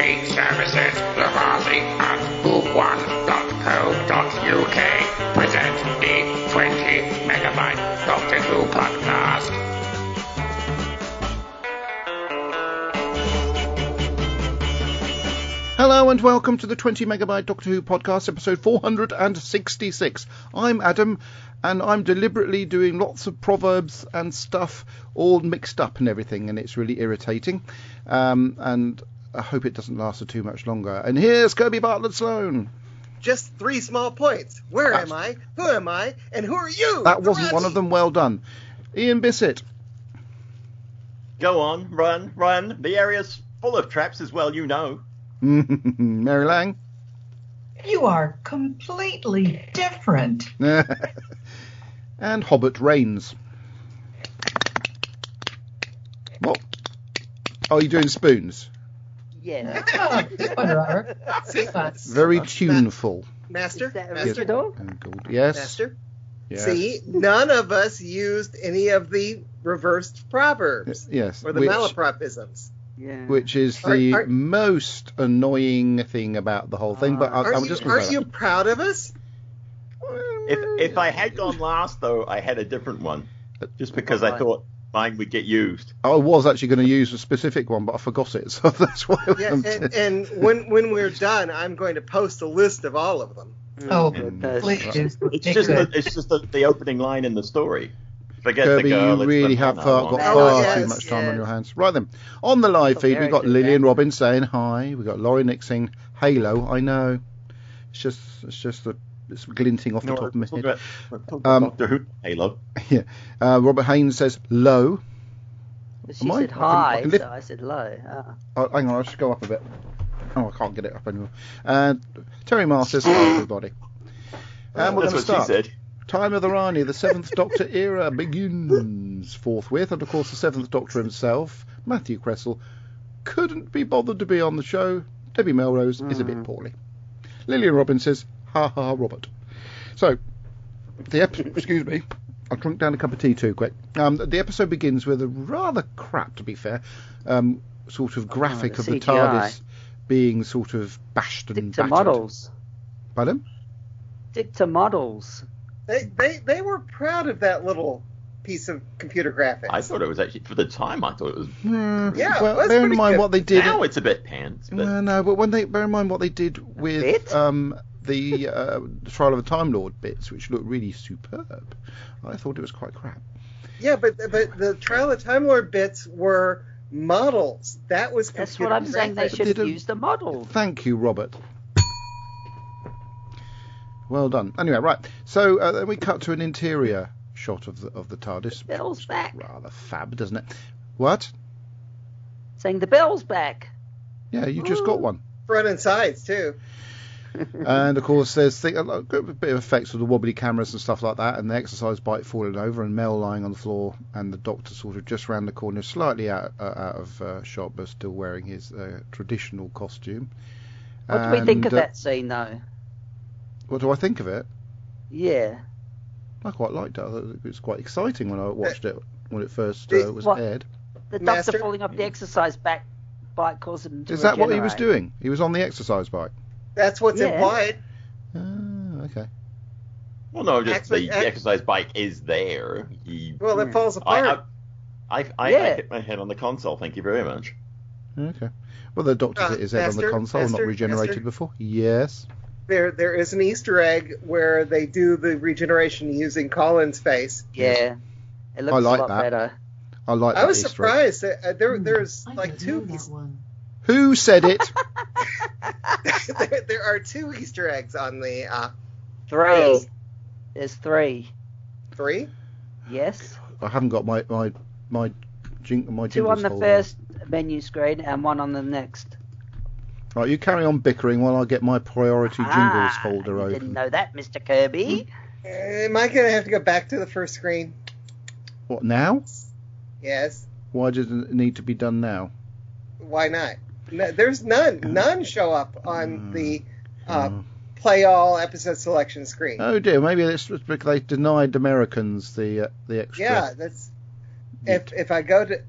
Free services, Lavazzi and Who1.co.uk present the 20 Megabyte Doctor Who podcast. Hello and welcome to the 20 Megabyte Doctor Who podcast, episode 466. I'm Adam, and I'm deliberately doing lots of proverbs and stuff all mixed up and everything, and it's really irritating. And I hope it doesn't last for too much longer. And here's Kirby Bartlett-Sloan. Just 3 small points. Where am I? Who am I? And who are you? That wasn't one of them. Well done. Ian Bissett. Go on, run. The area's full of traps as well, you know. Mary Lang. You are completely different. And Hobbit Rains. What? Oh, you're doing spoons? Yeah. Very tuneful. Master? Yes. Dog? Yes. Master? Yes. See, none of us used any of the reversed proverbs. Yes. Or the malapropisms. Yeah. Which is the most annoying thing about the whole thing. But I'm just. Aren't you proud of us? If I had gone last, though, I had a different one. Just because I thought mine would get used. I was actually going to use a specific one, but I forgot it, so that's why. And when we're done, I'm going to post a list of all of them. Oh, please do. It's just the opening line in the story. Forget Kirby, the girl. you really have got far too much time on your hands. Right then, on the live feed, we've got Lillian Robbins saying hi. We've got Laurie Nick saying Halo. I know. It's glinting off the top of my head. Doctor Who Halo. Yeah. Robert Haynes says low. She said hi, so I said low. Oh, hang on, I'll just go up a bit. Oh, I can't get it up anymore. Terry Marr says hello, everybody. And we're going to start. She said. Time of the Rani, the 7th Doctor era begins forthwith, and of course the 7th Doctor himself, Matthew Kressel, couldn't be bothered to be on the show. Debbie Melrose is a bit poorly. Lillian Robbins says, ha ha, Robert. So, the episode, excuse me, I'll drink down a cup of tea too quick. The episode begins with a rather crap, to be fair, sort of graphic of the TARDIS being sort of bashed and battered. Models. Pardon? Stick to models. They were proud of that little piece of computer graphics. I thought it was actually, for the time, I thought it was. Yeah, well, bear in mind good. what they did. Now it's a bit pants. But... No, but bear in mind what they did with the Trial of a Time Lord bits, which looked really superb. I thought it was quite crap. Yeah, but the Trial of Time Lord bits were models. That's what I'm saying. They should have used the model. Thank you, Robert. Well done. Anyway, right. So then we cut to an interior shot of the TARDIS. The bell's back. Rather fab, doesn't it? What? Saying the bell's back. Yeah, you just got one. Front and sides too. And of course, there's a bit of effects with the wobbly cameras and stuff like that, and the exercise bike falling over, and Mel lying on the floor, and the Doctor sort of just round the corner, slightly out of shot, but still wearing his traditional costume. What do we think of that scene, though? What do I think of it? Yeah. I quite liked it. I thought it was quite exciting when I watched it when it first was aired. The Doctor falling off the exercise bike caused him to Is that regenerate. what he was doing? He was on the exercise bike? That's what's implied. Okay. Well, no, just the exercise bike is there. It falls apart. I hit my head on the console, thank you very much. Okay. Well, the Doctor hit his head on the console, not regenerated before. Yes. There is an Easter egg where they do the regeneration using Colin's face. Yeah, it looks a lot better. I like that. I was surprised. There's like two. Who said it? there are 2 Easter eggs on the. 3. There's 3. 3? Yes. I haven't got my 2 on the first menu screen and 1 on the next. Right, you carry on bickering while I get my priority jingles folder open. Didn't know that, Mr. Kirby. Am I going to have to go back to the first screen? What, now? Yes. Why does it need to be done now? Why not? No, there's none. None show up on the play all episode selection screen. Oh dear, maybe it's because they denied Americans the extra. Yeah, that's. If I go to.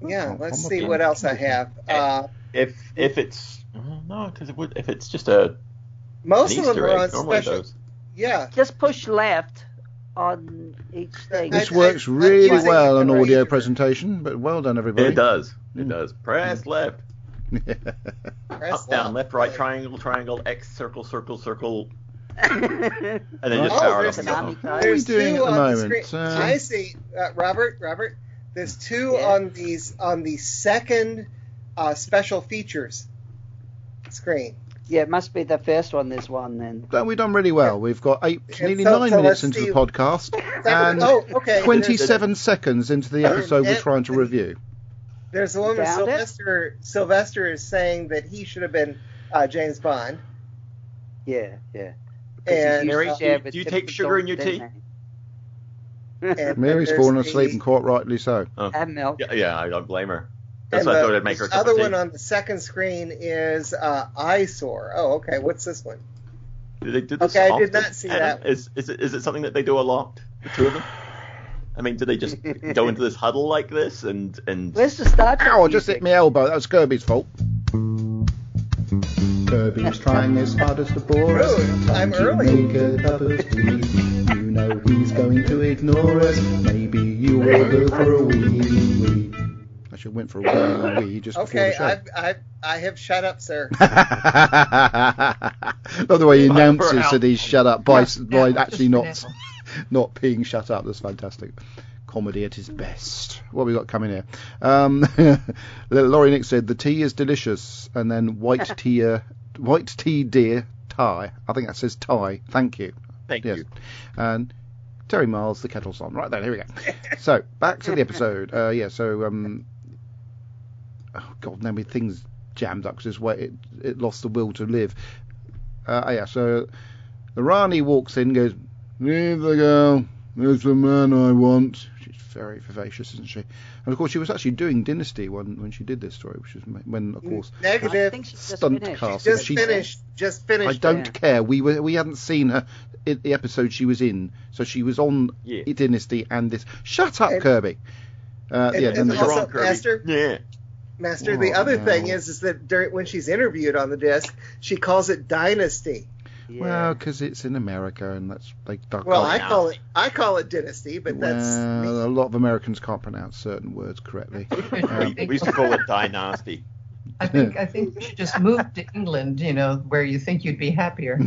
Yeah, let's see what else I have. if it's no, because if it's just a Most an of them Easter are egg, on normally special. those. Yeah. Just push left on each thing. This I- works I'm really using well the on right audio user. presentation, but well done, everybody. It does. It does. Press left, Press up, down, left, right, triangle, triangle, X, circle, circle, circle, and then just Oh, power it there's up. Konami And code. What are we There's doing two at the on moment? screen. I see, Robert. There's two Yeah. on the second special features screen. Yeah, it must be the first one. There's one then. We've done really well. We've got nearly so 9 let's minutes into see. the podcast, and Okay. 27 seconds into the episode we're trying to review. There's the one where Found it? Sylvester is saying that he should have been James Bond. Yeah. And, Mary, share do with you take different sugar in your dogs, tea? don't and Mary's there's fallen the- asleep, and quite rightly so. they? And milk. Yeah, I don't blame her. That's And why I thought I'd make her a the cup other of tea. one on the second screen is Eyesore. Oh, okay. What's this one? Do they do this Okay, I often? did not see Adam? that. Is it something that they do a lot, the two of them? I mean, do they just go into this huddle like this and Where's the Star Trek Ow, I just music? hit my elbow. That was Kirby's fault. Kirby's trying his hardest to bore us. Rude. I'm Time to early. make a cup of tea. You know he's going to ignore us. Maybe you will go for a wee. Actually, went for a wee just before Okay, the show. I have shut up, sir. Not the way he I'm announces out. that he's shut up by Yeah, actually just for not being shut up. That's fantastic. Comedy at its best. What have we got coming here? Laurie Nick said the tea is delicious, and then white tea dear Thai. I think that says Thai. Thank you. Thank Yes. you. And Terry Miles, the kettle's on. Right then, here we go. So back to the episode. Oh God, now my things jammed up because it lost the will to live. So the Rani walks in, goes, "Leave the girl. There's the man I want." She's very vivacious, isn't she? And of course, she was actually doing Dynasty when she did this story, which was when, of course, I Negative. think she just stunt finished. cast. Just She- finished. Just finished. I don't care. We hadn't seen her in the episode she was in, so she was on Dynasty and this. Shut up, And- Kirby. and then the- You're also, wrong, Kirby. Master? Yeah. Master, Oh, the other no. thing is that when she's interviewed on the disc, she calls it Dynasty. Yeah. Well, because it's in America, and that's they. Well, can't- I call it Dynasty, but that's Well, a lot of Americans can't pronounce certain words correctly. We used to call it Dynasty. I think you should just move to England, where you think you'd be happier.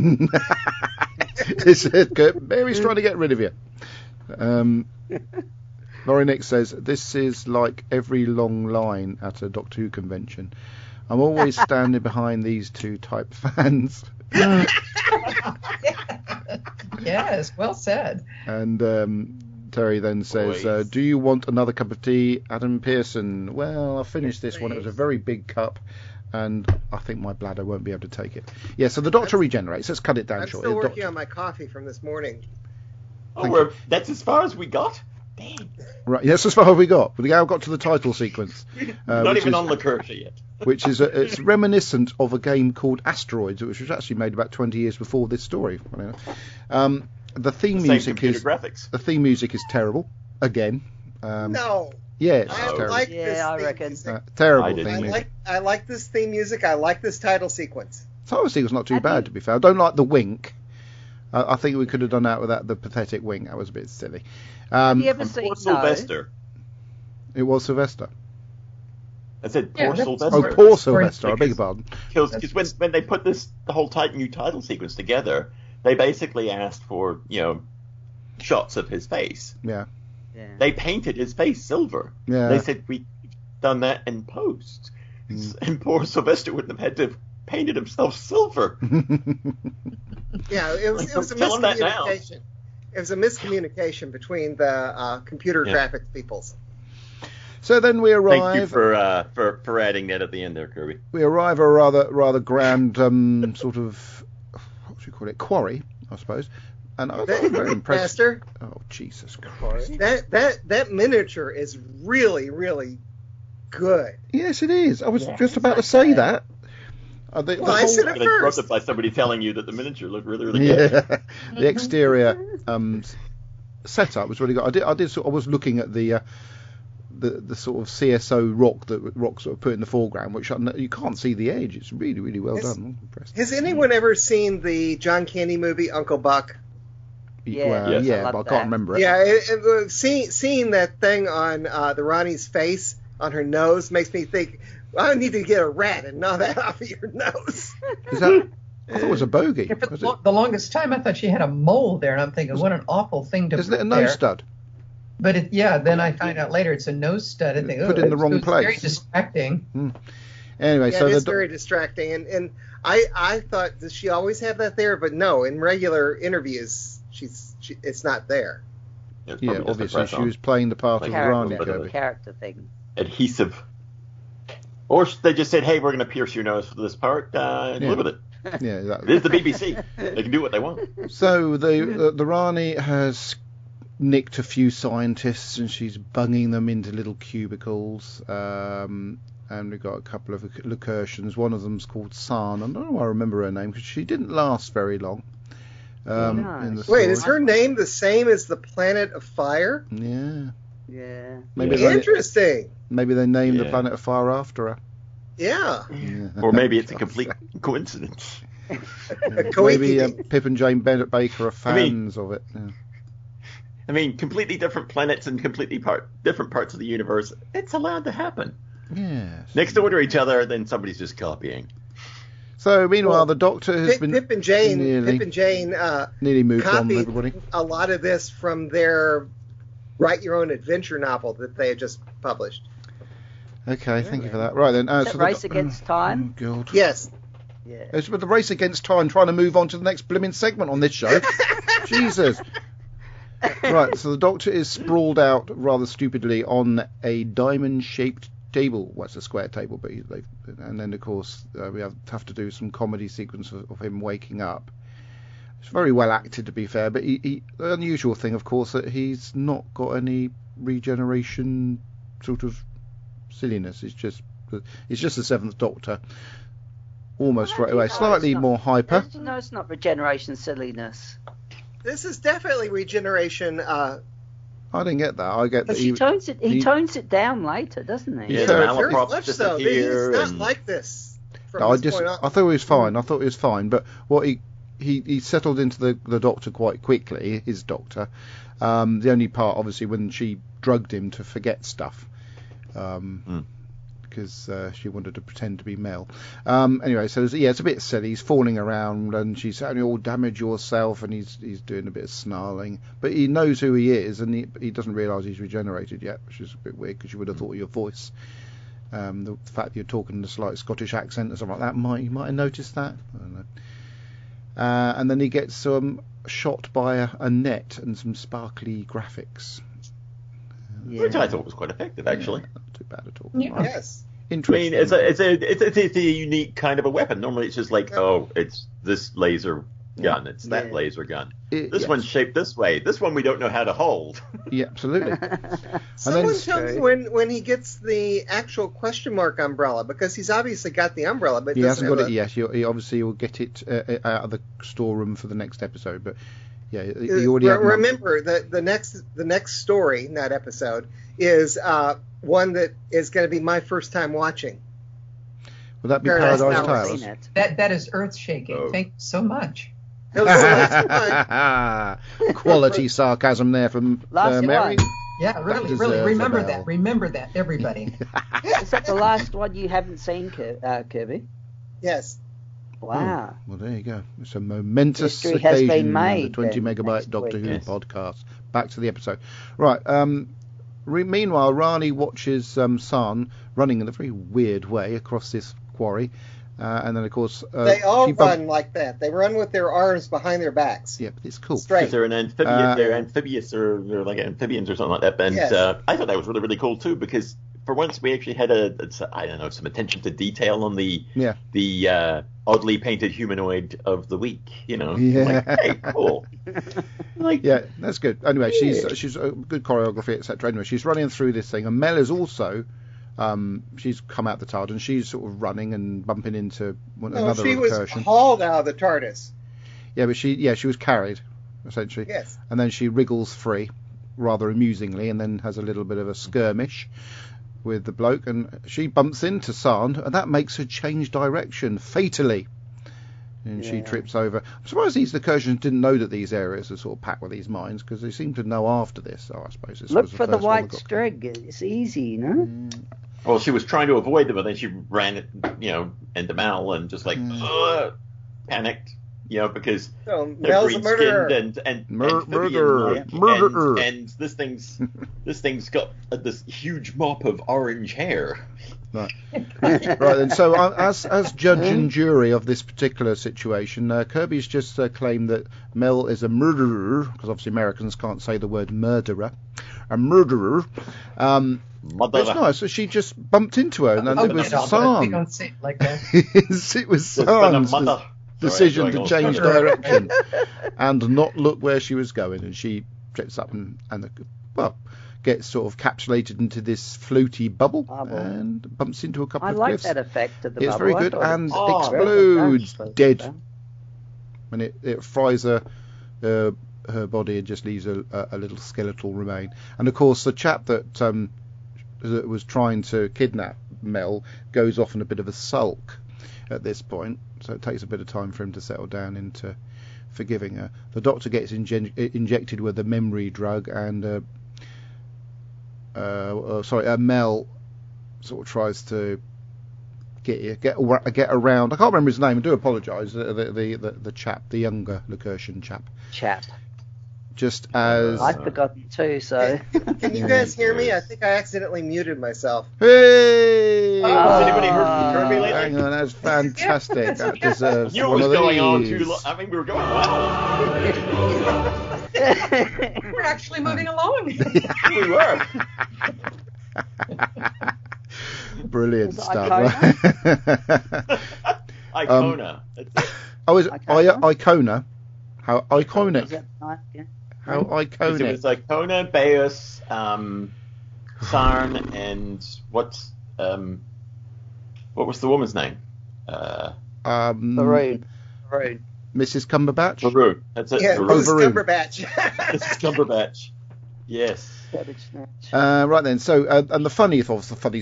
It's good. Mary's trying to get rid of you. Laurie Nick says, "This is like every long line at a Doctor Who convention. I'm always standing behind these two type fans." Yes, well said. And Terry then says, Boys. "Do you want another cup of tea, Adam Pearson?" Well, I finished this one. It was a very big cup, and I think my bladder won't be able to take it. Yeah, so the Doctor regenerates. Let's cut it down I'm short. still The working Doctor- on my coffee from this morning. That's as far as we got? Dang. Right, yes, as far as we got. We now got to the title sequence. Not which even is- on Lacursha yet. Which is it's reminiscent of a game called Asteroids, which was actually made about 20 years before this story. The theme Same music computer is graphics. the theme music is terrible again. No, Yeah, it's I terrible. like Yeah, this I theme reckon. music. Terrible I did. theme music. I like this theme music. I like this title sequence. So obviously it was not too Have bad, you- to be fair. I don't like the wink. I think we could have done that without the pathetic wink. That was a bit silly. Have you ever And seen poor those? Sylvester. It was Sylvester. I said Yeah, poor that's- Oh, Sylvester. poor Sylvester. I beg your pardon. Because when they put the whole new title sequence together, they basically asked for, shots of his face. Yeah. Yeah. They painted his face silver. Yeah. They said we've done that in post. And poor Sylvester wouldn't have had to have painted himself silver. Yeah, it was a Tell 'em that now. miscommunication. It was a miscommunication between the computer graphics peoples. So then we Thank you arrive. for adding that at the end there, Kirby. We arrive at a rather grand sort of what should you call it, quarry, I suppose. And I was very impressed. Master, Oh Jesus Christ! that miniature is really, really good. Yes, it is. I was just about to say that. The Well, I said I'm it going to interrupt first. it by somebody telling you that the miniature looked really, really good. yeah, the exterior setup was really good. I was looking at the the sort of CSO rock that Rock sort of put in the foreground, which you can't see the edge. It's really, really well done. I'm impressed. Has anyone ever seen the John Candy movie Uncle Buck? Yeah, Well, yes, I but I love can't that. remember it. Yeah, seeing that thing on the Ronnie's face on her nose makes me think, I need to get a rat and gnaw that off of your nose. Is that? I thought it was a bogey. Yeah, for Was it? the longest time, I thought she had a mole there, and I'm thinking, what an awful thing to Isn't put it a there. nose stud? But then I find out later it's a nose stud. I think, Put in the wrong it's very place. Anyway, Yeah, so it is the very distracting. And I thought, does she always have that there? But no, in regular interviews, it's not there. It's yeah, probably just a obviously press she on. was playing the part of Rani Kirby. Character thing. Adhesive. Or they just said, hey, we're going to pierce your nose for this part. Live with it. Yeah, It exactly. is the BBC. They can do what they want. So the Rani has nicked a few scientists and she's bunging them into little cubicles. And we've got a couple of incursions. One of them's called San. I don't know why I remember her name because she didn't last very long. In the Wait, is story. her name the same as the Planet of Fire? Yeah. Yeah. Maybe Interesting. maybe they named the Yeah. Planet of Fire after her. Yeah. Yeah. Or maybe it's a complete coincidence. Maybe Pip and Jane Bennett Baker are fans of it. Yeah. I mean, completely different planets and completely different parts of the universe. It's allowed to happen. Yes. Next door to each other, then somebody's just copying. So meanwhile, the Doctor has been Pip and Jane nearly moved on. copied Everybody. a lot of this from their Write Your Own Adventure novel that they had just published. Okay, thank you for that. Right then. Is it Race Against Time? Oh, God. Yes. Yeah. It's with the race against time, trying to move on to the next blooming segment on this show. Jesus. Right, so the Doctor is sprawled out rather stupidly on a diamond-shaped table. Well, it's a square table, but and then of course we have to do some comedy sequence of him waking up. It's very well acted, to be fair, but the unusual thing, of course, that he's not got any regeneration sort of silliness. It's just the Seventh Doctor. Almost right away, slightly more hyper. No, it's not regeneration silliness. This is definitely regeneration. I didn't get that. I get that Because he tones it down later, doesn't he? Yeah, So- the Very malaprops much so. disappear. He's not and- like this. From No, this point on. I thought he was fine. I thought he was fine, but what he settled into the Doctor quite quickly. His Doctor. The only part, obviously, when she drugged him to forget stuff, because she wanted to pretend to be Mel. Anyway, so it's a bit silly. He's falling around, and she's saying, "Oh, damage yourself," and he's doing a bit of snarling, but he knows who he is, and he doesn't realise he's regenerated yet, which is a bit weird because you would have thought your voice. The fact that you're talking in a slight Scottish accent or something like that, you might have noticed that. I don't know. And then he gets shot by a net and some sparkly graphics. Which I thought was quite effective, actually. Yeah, not too bad at all. Yeah. Yes. I Interesting. mean, it's a unique kind of a weapon. Normally, it's just like, oh, it's this laser gun, it's that laser gun. This one's shaped this way. This one we don't know how to hold. Yeah, absolutely. Someone tell me when he gets the actual question mark umbrella, because he's obviously got the umbrella, but He hasn't got have it yet. He obviously will get it out of the storeroom for the next episode. But yeah, he already had one. Remember that the next story in that episode is one that is going to be my first time watching. Will that be Paradise Paradise Towers. Towers? Seen it. That is earth shaking. Oh. Thank you so much. Quality sarcasm there from Last Mary. one. Yeah, really, deserves really. a Remember bell. that. Remember that, everybody. Is that the last one you haven't seen, Kirby? Yes. Wow. Well, there you go. It's a momentous History has been occasion. made The 20 then, megabyte next Doctor week. Who Yes. podcast. Back to the episode. Right. Meanwhile, Rani watches San running in a very weird way across this quarry, and then of course They all she run like that. They run with their arms behind their backs. Yeah, but it's cool. Straight. Because they're an amphibious, they're amphibious, or they're like amphibians or something like that. And Yes. I thought that was really, really cool too, because for once we actually had some attention to detail on the oddly painted humanoid of the week. You know, Yeah. like, hey, cool. Like, Yeah, that's good. Anyway, she's a good choreography, etc. Anyway, she's running through this thing, and Mel is also. She's come out the TARDIS and she's sort of running and bumping into another she was incursion. hauled out of the TARDIS. Yeah, but she was carried essentially. Yes. And then she wriggles free, rather amusingly, and then has a little bit of a skirmish with the bloke, and she bumps into San, and that makes her change direction fatally. And she trips over. I'm surprised these Lacurtians didn't know that these areas are sort of packed with these mines, because they seem to know after this. I suppose this Look was the for the first one white that got- string. It's easy, you know. Well, she was trying to avoid them, but then she ran, into Mal and just panicked, because So they're Mel's a green murderer. skinned and Murderer. murderer, and this thing's got this huge mop of orange hair. Right. Right then. So as judge and jury of this particular situation, Kirby's just claimed that Mel is a murderer, because obviously Americans can't say the word murderer. A murderer. But it's nice. So she just bumped into her, and it was We San. don't say it like that. It was San's decision to change direction and not look where she was going, and she trips up and gets sort of capsulated into this floaty bubble and bumps into a couple I of like cliffs. that effect of the It's bubble. very I good, thought it and was explodes dead. dead. And it fries her body and just leaves a little skeletal remain. And of course, the chap that was trying to kidnap Mel goes off in a bit of a sulk at this point, so it takes a bit of time for him to settle down into forgiving her. The doctor gets injected with a memory drug, and Mel sort of tries to get around. I can't remember his name. I do apologise. The chap, the younger Lacurtian chap. Just as I've forgotten too. So Can you guys hear me? I think I accidentally muted myself. Hey! Has anybody heard from Kirby lately? Hang on, that's fantastic. That deserves You one was of going on these. too long. I mean, we were going well. We're actually moving along. We were. Brilliant Was it stuff. Icona. That's it. Oh, is it Icona? Icona? How Is iconic? that right? Yeah. How It iconic? was Icona, Baeus, Sarn, and what was the woman's name? Maroon. Mrs. Cumberbatch. Maroon. That's it. Yeah, Maroon. Rose Maroon. Cumberbatch. This is Cumberbatch. Yes. Cabbage snatch. Right then, so and the funny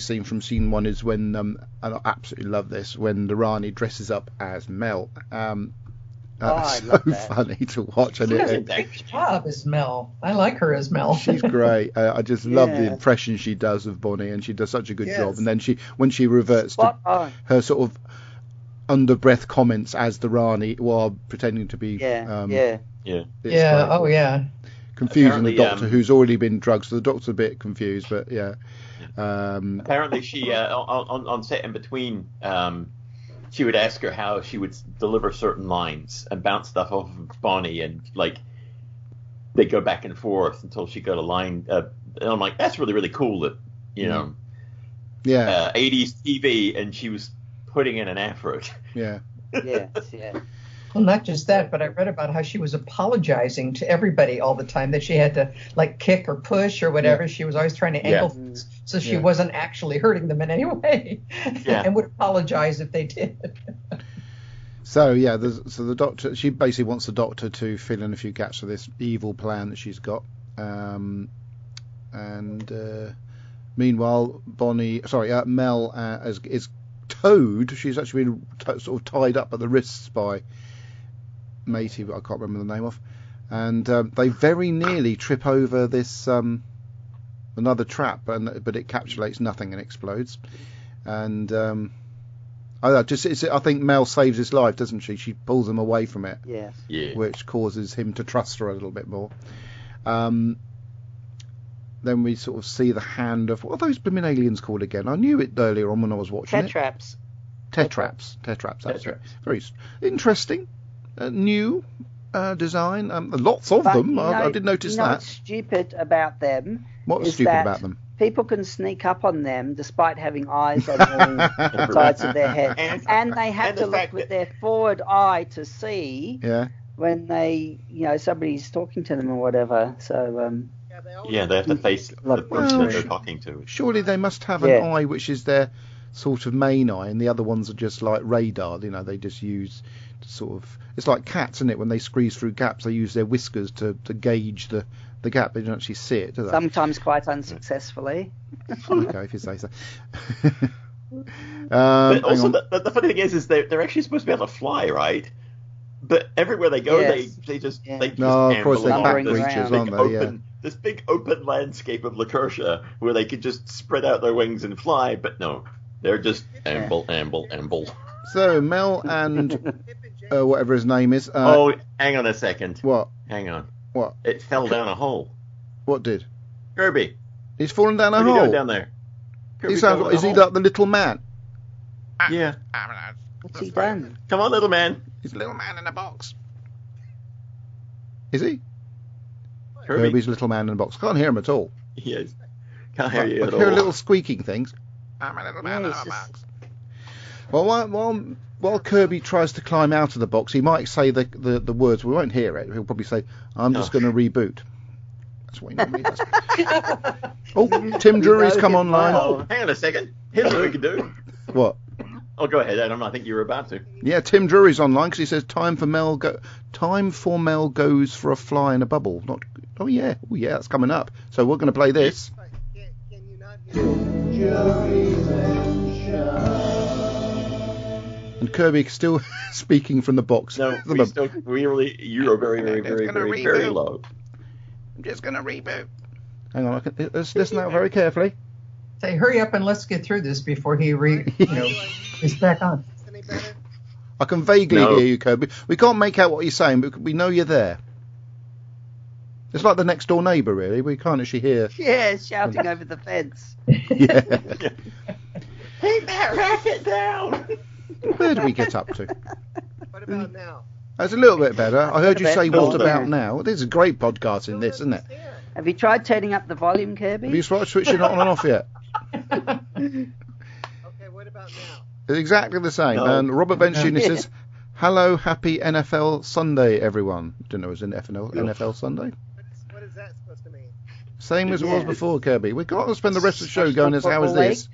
scene from scene one is when and I absolutely love this, when the Rani dresses up as Mel. I so love that. funny to watch, and She does it, it. Good job as Mel. I like her as Mel. she's great. I just love the Yeah. impression she does of Bonnie, and she does such a good Yes. job. And then when she reverts Spot to on. her sort of under breath comments as the Rani while pretending to be Yeah. Yeah. it's Yeah. great. Oh yeah. Confusing the Apparently, doctor who's already been drugged, so the doctor's a bit confused, but yeah. Apparently, she on set in between, she would ask her how she would deliver certain lines and bounce stuff off of Bonnie, and they go back and forth until she got a line. And I'm like, that's really really cool that Yeah. 80s TV, and she was putting in an effort. Yeah. Yes. Yeah. Well, not just that, but I read about how she was apologizing to everybody all the time, that she had to kick or push or whatever. Yeah. She was always trying to angle things so she Yeah. wasn't actually hurting them in any way, Yeah. and would apologize if they did. So yeah, so the doctor, she basically wants the doctor to fill in a few gaps for this evil plan that she's got. Meanwhile, Mel is towed. She's actually been sort of tied up at the wrists by matey, but I can't remember the name of. And they very nearly trip over this another trap, but it capsulates nothing and explodes. And I think Mel saves his life, doesn't she? She pulls him away from it, Yes. Yeah. which causes him to trust her a little bit more. Then we sort of see the hand of, what are those blooming aliens called again? I knew it earlier on when I was watching Tetraps. Tetraps. That's it. Tetraps. Very interesting, new design. Lots of But them. I did notice that. What's stupid about them? What was is stupid that about them? People can sneak up on them despite having eyes on all sides of their head, and they have and to the look fact with that- their forward eye to see Yeah. when they, somebody's talking to them or whatever. So Yeah, they have to face the Well, person that they're talking to. Surely they must have an eye which is their sort of main eye, and the other ones are just like radar. They just use to sort of. It's like cats, isn't it? When they squeeze through gaps, they use their whiskers to gauge the the gap. They don't actually see it, do they? Sometimes quite unsuccessfully. Okay, if you say so. But also, hang on. the funny thing is they're actually supposed to be able to fly, right? But everywhere they go, Yes. they just Yeah. they just No, of course, amble they're along back this creatures, big aren't they? Yeah. This big open landscape of Lacertia where they could just spread out their wings and fly. But no, they're just amble. So Mel and whatever his name is. Oh, hang on a second. What? Hang on. What? It fell down a hole. What did? Kirby, He's fallen down a what are you hole. doing down there? Kirby He fell sounds. down a Is he hole. like the little man? Yeah. What's he done? Come on, little man. He's a little man in a box. Is he? Kirby. Kirby's little man in a box. Can't hear him at all. Yes. Can't hear you I at hear all. little squeaking things. I'm a little man in a it's just- box. Well, while Kirby tries to climb out of the box, he might say the words. We won't hear it. He'll probably say, "I'm just going to reboot." That's what he normally does. Oh, Tim Drury's come online. Oh, hang on a second. Here's what we can do. What? Oh, go ahead, Adam. I think you were about to. Yeah, Tim Drury's online because he says time for Mel goes for a fly in a bubble. Not. Oh yeah, that's coming up. So we're going to play this. Can you not hear? And Kirby still speaking from the box. No, you are very, very, very, very, very low. I'm just going to reboot. Hang on, let's listen out very carefully. Say, hurry up and let's get through this before he is back on. Any better? I can vaguely No. hear you, Kirby. We can't make out what you're saying, but we know you're there. It's like the next door neighbour, really. We can't actually hear. Yeah, shouting over the fence. Yeah. Keep that racket down. Where do we get up to? What about now? That's a little bit better. I heard you say, Better. what about now? This is a great podcast in this, isn't it? Have you tried turning up the volume, Kirby? Have you tried switching it on and off yet? Okay, what about now? It's exactly the same. No. And Robert Ventura says, hello, happy NFL Sunday, everyone. Didn't know it was an NFL Sunday. What is that supposed to mean? Same as it was Yeah. before, Kirby. We can't spend the rest of the show going as how is this?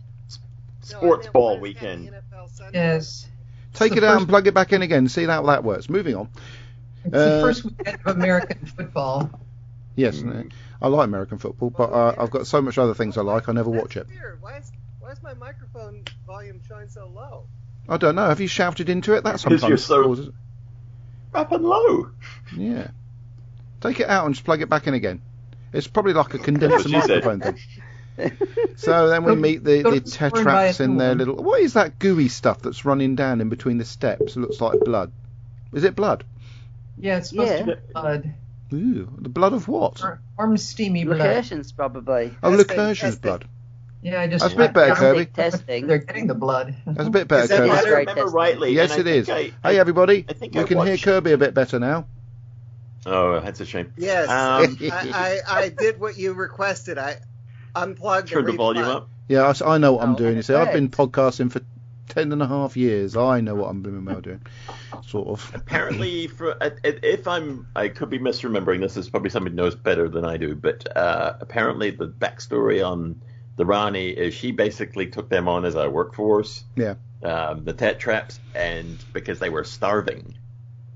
Sports No, ball what is weekend. that, the NFL Sunday? Yes. Take It's it the out first- and plug it back in again. See how that works. Moving on. It's the first weekend of American football. Yes, I like American football, but I've got so much other things I like. I never watch it. That's weird. Why is my microphone volume showing so low? I don't know. Have you shouted into it? That Because you're sometimes so- causes. Up and low. Yeah. Take it out and just plug it back in again. It's probably like a condenser That's what she said. microphone thing. So then we meet the Go to the store and buy tetraps a in new their one. little. What is that gooey stuff that's running down in between the steps? It looks like blood. Is it blood? Yeah, it's supposed to be blood. Ooh, the blood of what? Warm, steamy blood. Recursions, probably. Oh, Testing, Lucursion's testing. blood. Yeah, I just. That's a bit better, Kirby. Testing. They're getting the blood. That's a bit better, Is that Kirby. If I better? remember rightly. Yes, and it I is. think Hey, everybody. I think We I can hear watched- Kirby a bit better now. Oh, that's a shame. Yes, Um, I did what you requested. I unplugged Turn the and volume replugged. up. Yeah, I know what I'm Oh, doing. You see, I've been perfect. podcasting for 10.5 years. I know what I'm doing. Sort of. Apparently, I could be misremembering this. Is probably somebody knows better than I do. But apparently, the backstory on the Rani is she basically took them on as a workforce. Yeah. The tetraps, and because they were starving,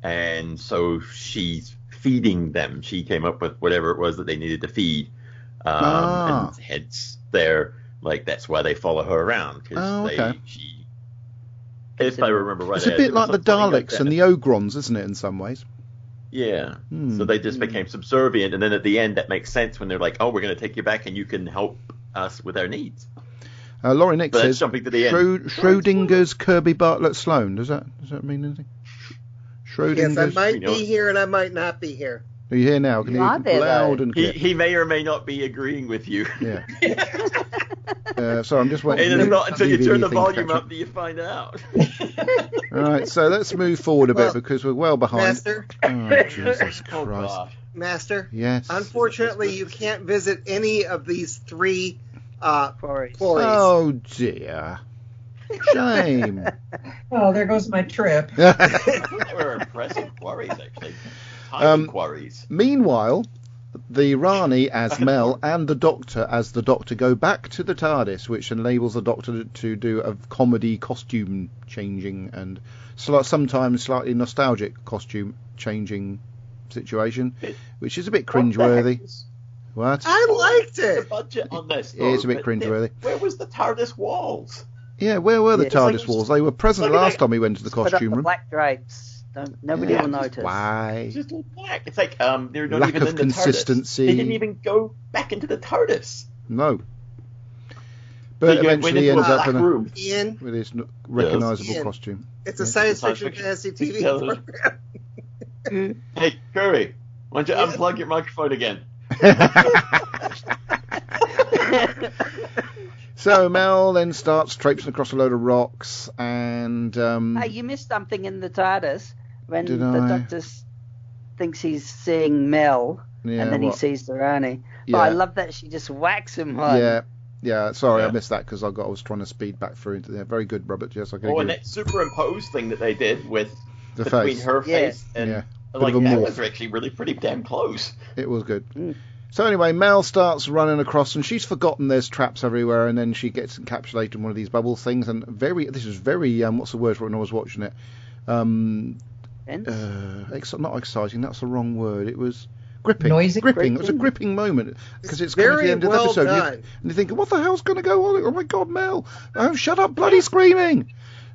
and so she's feeding them. She came up with whatever it was that they needed to feed, and hence that's why they follow her around because okay. if I remember right, It's a it bit was like the something like Daleks that. and the Ogrons, isn't it, in some ways? Yeah. Hmm. So they just became subservient, and then at the end, that makes sense when they're like, "Oh, we're going to take you back, and you can help us with our needs." Laurie Nick But that's says jumping to the end. Schrodinger's Kirby Bartlett Sloan. Does that mean anything? Schrodinger's. Yes, I might You know be it. here and I might not be here. Are you here now? Can You you are there, loud though. and He, clear? he may or may not be agreeing with you. Yeah. Sorry, I'm just waiting. And it's not until you DVD turn the thing to volume catch up that you find out. All right, so let's move forward a bit Well, because we're well behind. Master, Oh, Jesus Oh, Christ. God. Master. Yes. Unfortunately, you can't visit any of these three Quarries. quarries. Oh, dear. Shame. Oh, there goes my trip. They were impressive quarries, actually. Tiny quarries. Meanwhile, the Rani as Mel and the Doctor as the Doctor go back to the TARDIS, which enables the Doctor to do a comedy costume changing and sometimes slightly nostalgic costume changing situation, which is a bit What the heck cringeworthy. What? I liked The it. budget on this. It is a bit but cringeworthy. Where was the TARDIS walls? Yeah, where were the Yeah. TARDIS It's like- walls? They were present Look at last that. time we went to the Put up costume the room. black drapes. Nobody Yeah, will just notice. Why? It's just all black. It's like they're not Lack even of in the consistency. TARDIS. They didn't even go back into the TARDIS. No. But They went eventually into ends a up black in room. Ian, with his recognisable Ian. costume. it's a science Science fiction fiction. fantasy TV Yeah. program. Hey, Kirby, why don't you Yes? unplug your microphone again? So Mel then starts traipsing across a load of rocks, and Hey, you missed something in the TARDIS when Did the I? Doctor thinks he's seeing Mel, yeah, and then what? he sees the Rani. Yeah. But I love that she just whacks him home. Yeah. Sorry, I Yeah. missed that because I was trying to speed back through into there. Very good, Robert. Yes, I can Oh, and agree. that superimposed thing that they did with The between face. her Yeah. face and Yeah. like Bit of a that morph. was actually really pretty damn close. It was good. Mm. So anyway, Mel starts running across, and she's forgotten there's traps everywhere, and then she gets encapsulated in one of these bubble things, and this is very what's the word for it when I was watching it? Not exciting. That's the wrong word. It was gripping. Noisy? Gripping. It was a Gripping? gripping moment because it's coming to Very the end of the well episode, done. and you're thinking, what the hell's going to go on? Oh my God, Mel! Oh, shut up, bloody screaming!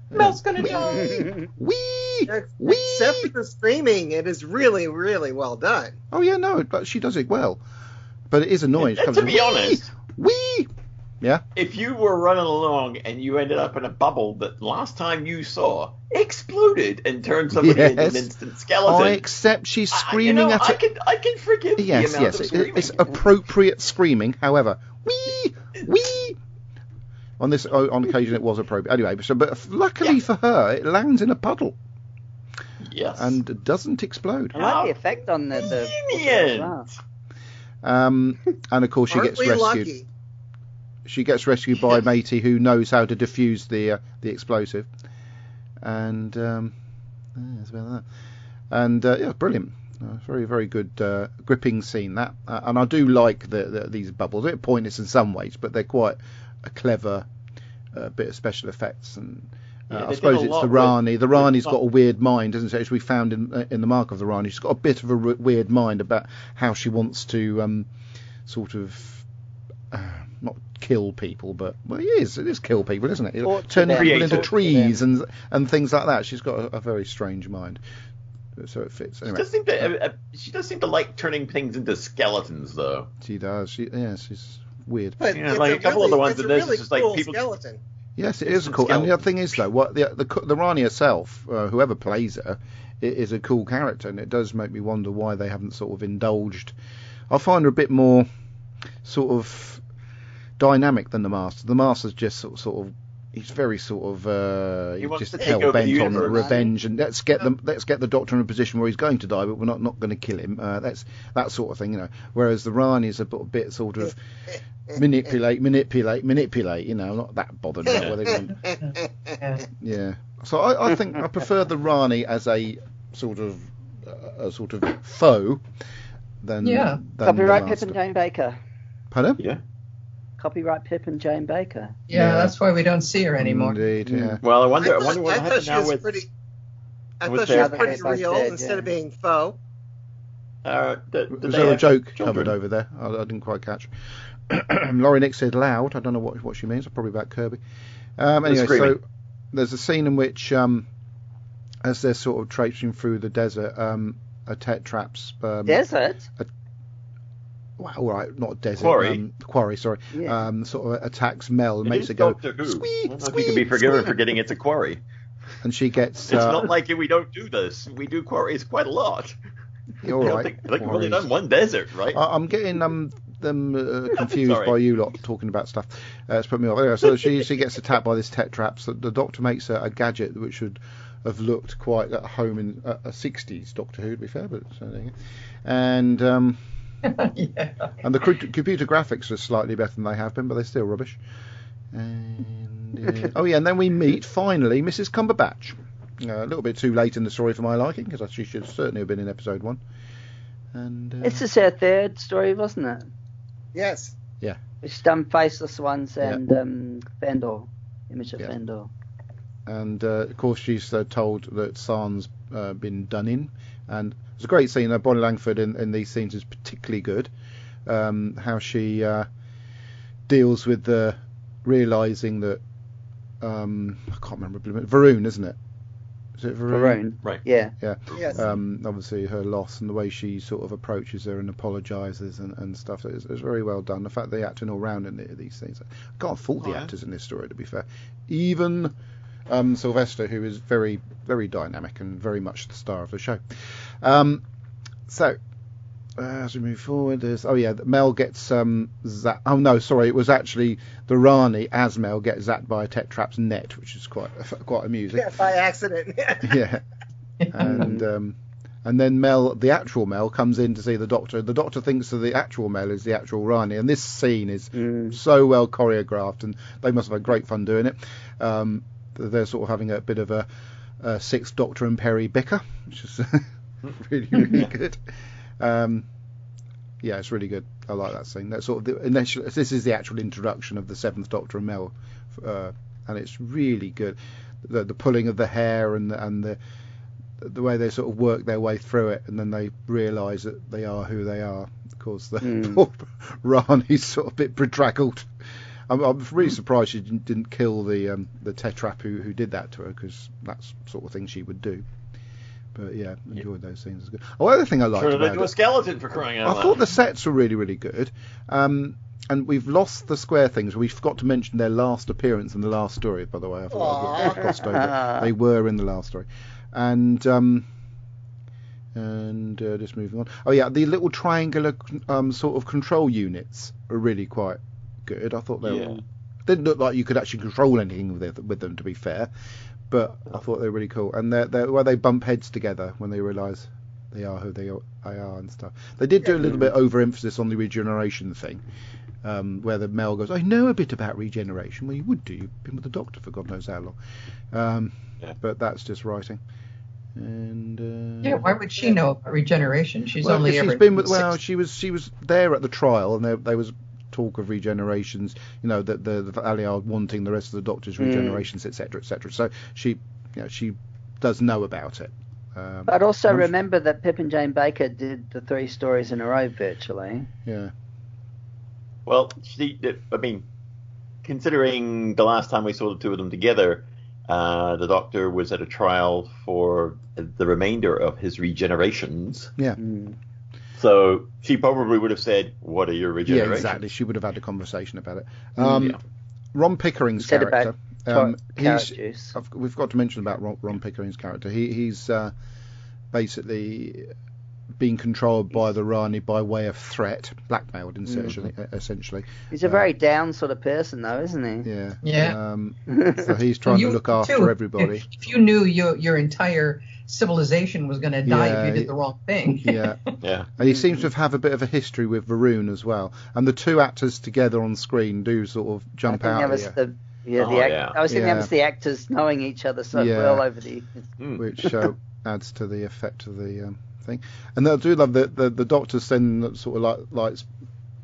Mel's gonna die. Wee! Ex- Wee! Except for the screaming, it is really, really well done. Oh yeah, no, but she does it well. But it is annoying. It And comes to in, be "Wee! honest, Wee! Yeah. if you were running along and you ended up in a bubble that last time you saw exploded and turned somebody into an Yes. instant skeleton, I accept she's I screaming at it. I can forgive the Yes, amount yes, of screaming. it's appropriate screaming. However, wee, wee. On occasion, it was appropriate. Anyway, but luckily for her, it lands in a puddle Yes. and doesn't explode. I like the effect on the Convenient. wow. And of course, she Aren't gets we rescued. lucky? She gets rescued by Matey, who knows how to defuse the explosive. And that's about that. And yeah, brilliant. Very, very good gripping scene that. And I do like these bubbles. They're pointless in some ways, but they're quite a clever bit of special effects. And Yeah, I they suppose did a it's lot the with- Rani. The Rani's with- got a weird mind, doesn't she? As we found in the Mark of the Rani, she's got a bit of a weird mind about how she wants to sort of not kill people, but well, it is kill people, isn't it? Torture Turning them. people into Torture trees and things like that. She's got a very strange mind, so it fits. She Anyway, does seem to like turning things into skeletons, though. she does. She's weird. But Yeah, it's like a couple of the ones it's in a this, really it's just like cool people- skeleton. Yes, it It's is a cool. And the skeleton. other thing is, though, what the Rani herself, whoever plays her, is a cool character, and it does make me wonder why they haven't sort of indulged. I find her a bit more sort of dynamic than the Master. The Master's just sort of he's very sort of He wants just to take hell over bent the on universe. revenge, and let's get the Doctor in a position where he's going to die, but we're not going to kill him. That's that sort of thing, you know. Whereas the Rani is a bit sort of manipulate. You know, not that bothered about whether they want. Yeah. Yeah. So I think I prefer the Rani as a sort of foe than Yeah. than Copyright the Pip Master. and Jane Baker. Pardon? Yeah. Copyright Pip and Jane Baker. Yeah, that's why we don't see her anymore. Indeed, yeah. Well, I wonder I what thought happened she now was with. pretty. I with thought she was their- pretty As I real said, instead yeah. of being faux. Was They there a have joke children? covered over there? I didn't quite catch. Laurie Nick said loud. I don't know what she means. Probably about Kirby. Anyway, so screaming. there's a scene in which, as they're sort of traipsing through the desert, a Tet traps. Desert? Well, all right, not desert. Quarry. Quarry, sorry. Yeah. Sort of attacks Mel and It makes is her go Doctor Who. squee, I don't know if squee, you can be forgiven squee. for getting it's a quarry. And she gets. It's not like we don't do this. We do quarries quite a lot. You're I don't right. think we've only Quarries. done one desert, right? I'm getting them confused Sorry. by you lot talking about stuff. It's put me off. Anyway, so she gets attacked by this Tet traps. The Doctor makes a gadget which would have looked quite at home in a 60s Doctor Who, to be fair, but so there you go. And Yeah. and the computer graphics are slightly better than they have been, but they're still rubbish. And oh yeah, and then we meet finally Mrs. Cumberbatch. A little bit too late in the story for my liking, because she should certainly have been in episode 1. And It's just her third story, wasn't it? Yes. She's done Faceless Ones and Fendor. Image of Yeah. Fendor. and of course she's told that San's been done in, and it's a great scene. Bonnie Langford in these scenes is particularly good. how she deals with the realising that I can't remember Varun, isn't it? Is it Varun? Right. Yeah. Yeah. Yes. Obviously her loss and the way she sort of approaches her and apologises and stuff. It's very well done. The fact they acting all round in these things. I can't fault the actors in this story, to be fair. Even Sylvester, who is very, very dynamic and very much the star of the show. So as we move forward, Mel gets zapped. Oh no, sorry, it was actually the Rani as Mel gets zapped by a Tetrap's net, which is quite amusing. Yeah, by accident. Yeah, and then Mel, the actual Mel, comes in to see the Doctor. The Doctor thinks that the actual Mel is the actual Rani, and this scene is so well choreographed, and they must have had great fun doing it. They're sort of having a bit of a Sixth Doctor and Perry bicker, which is really, really good. Yeah, it's really good. I like that scene. That's sort of the initial. This is the actual introduction of the Seventh Doctor and Mel, and it's really good. The pulling of the hair and the way they sort of work their way through it, and then they realise that they are who they are. Of course, the poor Rani's sort of a bit bedraggled. I'm really surprised she didn't kill the Tetrap who did that to her, because that's the sort of thing she would do. But yeah, enjoyed those scenes. Good. Oh, the other thing I liked about into a skeleton for crying out loud. I thought the sets were really, really good. And we've lost the square things. We forgot to mention their last appearance in the last story, by the way. I thought I glossed over. They were in the last story. And just moving on. Oh yeah, the little triangular sort of control units are really quite good. I thought they didn't look like you could actually control anything with them, to be fair. But I thought they were really cool, and where they bump heads together when they realise they are who they are and stuff. They did do a little bit overemphasis on the regeneration thing, where the Mel goes, "I know a bit about regeneration." Well, you would do. You've been with the Doctor for God knows how long. But that's just writing. And why would she know about regeneration? She's well, only she's ever been with. Well, she was there at the trial, and there was talk of regenerations, that the Aliard wanting the rest of the Doctor's regenerations, etc., etc. So she does know about it. But also remember that Pip and Jane Baker did the 3 stories in a row virtually. Yeah. Well, considering the last time we saw the two of them together, the Doctor was at a trial for the remainder of his regenerations. Yeah. So she probably would have said, "What are your regenerations?" Yeah, exactly. She would have had a conversation about it. Ron Pickering's character. We've got to mention about Ron Pickering's character. He's basically being controlled by the Rani by way of threat, blackmailed essentially. He's a very down sort of person, though, isn't he? Yeah. Yeah. So he's trying to look after everybody. If you knew your entire civilization was going to die if you did the wrong thing. Yeah. And he seems to have a bit of a history with Varun as well. And the two actors together on screen do sort of jump out. I was thinking that was the actors knowing each other so well over the years. Which adds to the effect of the thing. And I do love the Doctor's then sort of like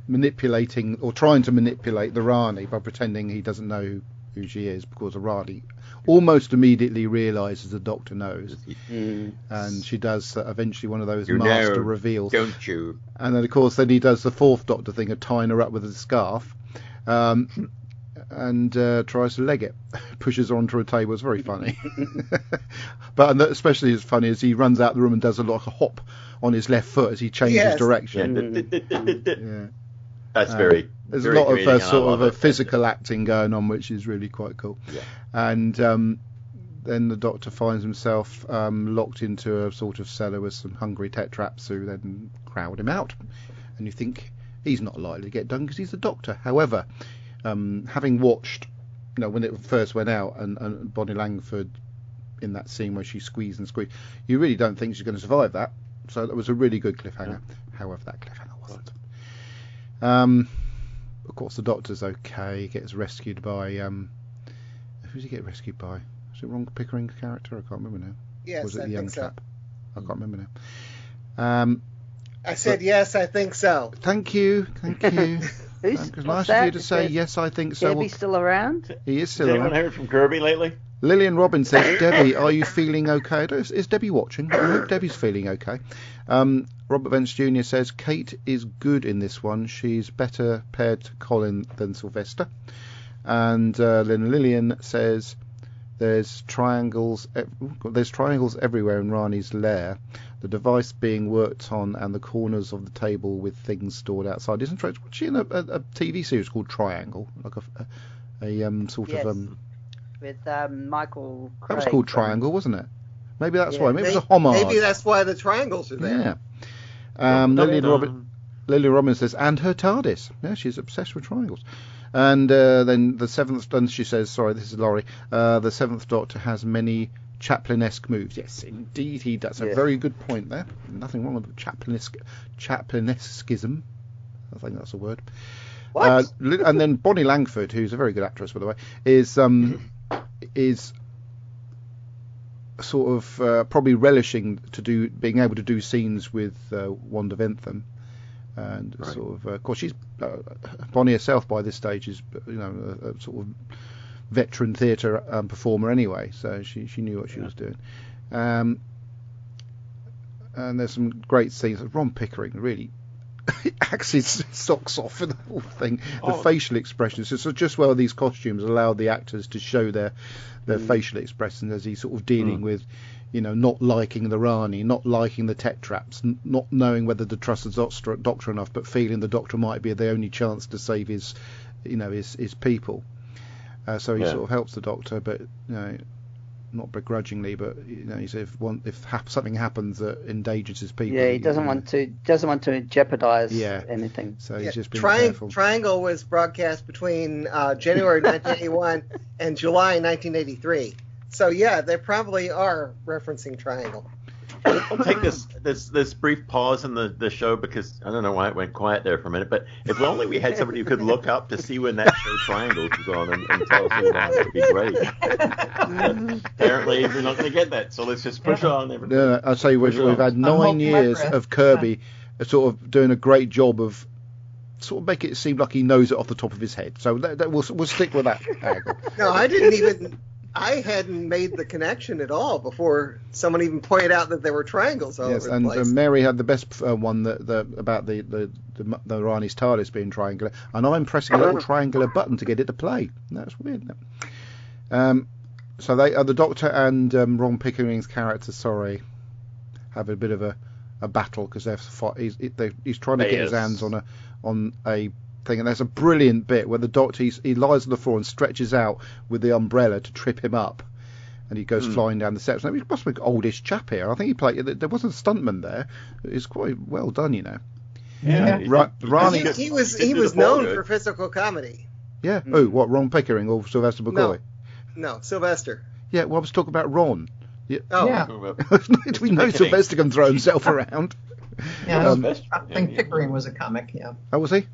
manipulating or trying to manipulate the Rani by pretending he doesn't know who she is, because the Rani almost immediately realises the Doctor knows, and she does eventually one of those master reveals, don't you? And then of course he does the fourth Doctor thing of tying her up with a scarf, and tries to leg it, pushes her onto a table. It's very funny. But especially as funny as he runs out the room and does a hop on his left foot as he changes direction. That's very. There's very a lot of sort of physical acting going on, which is really quite cool. Yeah. And then the Doctor finds himself locked into a sort of cellar with some hungry Tetraps who then crowd him out. And you think he's not likely to get done because he's the Doctor. However, having watched, when it first went out and Bonnie Langford in that scene where she squeezed and squeezed, you really don't think she's going to survive that. So that was a really good cliffhanger. However, that cliffhanger wasn't. Of course, the Doctor's okay. He gets rescued by who's he get rescued by? Is it Ron Pickering's character? I can't remember now. Yes, was it the young chap? I can't remember now. I said yes, I think so. Thank you. Who's nice of you to say yes, I think so. Kirby still around? He is still Has around. anyone heard from Kirby lately? Lillian Robbins says, Debbie, are you feeling okay? Is Debbie watching? I hope Debbie's feeling okay. Robert Vance Jr. says, Kate is good in this one. She's better paired to Colin than Sylvester. And Lillian says, there's triangles everywhere in Rani's lair. The device being worked on and the corners of the table with things stored outside. Isn't she in a TV series called Triangle? Like a sort of... with Michael Craig. That was called Triangle, wasn't it? Maybe that's why. Maybe it was a homage. Maybe that's why the triangles are there. Yeah. Lillian Robbins says, and her TARDIS. Yeah, she's obsessed with triangles. And then the seventh, and she says, sorry, this is Laurie, the Seventh Doctor has many Chaplin-esque moves. Yes, indeed he does. A very good point there. Nothing wrong with the Chaplin-esquism. I think that's a word. What? And then Bonnie Langford, who's a very good actress, by the way, is sort of probably relishing being able to do scenes with Wanda Ventham, and sort of course she's Bonnie herself by this stage is a sort of veteran theatre performer anyway, so she knew what she was doing. And there's some great scenes. Ron Pickering really acts his socks off in the whole thing. The facial expressions. So just where these costumes allow the actors to show their facial expressions as he's sort of dealing with, not liking the Rani, not liking the Tetraps, not knowing whether to trust the Doctor enough, but feeling the Doctor might be the only chance to save his people. So he sort of helps the Doctor, but not begrudgingly, but he said if something happens that endangers his people. Yeah, he doesn't want to jeopardize anything. So he's just being careful. Triangle was broadcast between January 1981 and July 1983. So yeah, they probably are referencing Triangle. I'll take this brief pause in the show because I don't know why it went quiet there for a minute, but if only we had somebody who could look up to see when that show Triangles was on and tell us all about it, would be great. Apparently we're not going to get that, so let's just push on. No, I'll tell you, we've had 9 years of Kirby sort of doing a great job of sort of making it seem like he knows it off the top of his head. So we'll stick with that angle. No, I hadn't made the connection at all before someone even pointed out that there were triangles all over the place. And Mary had the best one about the Rani's TARDIS being triangular, and I'm pressing a little triangular button to get it to play. That's weird, isn't it? So the Doctor and Ron Pickering's character, have a bit of a battle because he's trying to get his hands on a thing, and there's a brilliant bit where the Doctor he lies on the floor and stretches out with the umbrella to trip him up, and he goes flying down the steps. Now, he must be an oldish chap here. I think he played. There wasn't a stuntman there. It's quite well done, Yeah. Rani. He was known for physical comedy. Yeah. Oh, what, Ron Pickering or Sylvester McCoy? No, Sylvester. Yeah. Well, I was talking about Ron. Yeah. Oh. Yeah. We know Sylvester can throw himself around. Yeah, I think Pickering was a comic. Yeah. Oh, was he?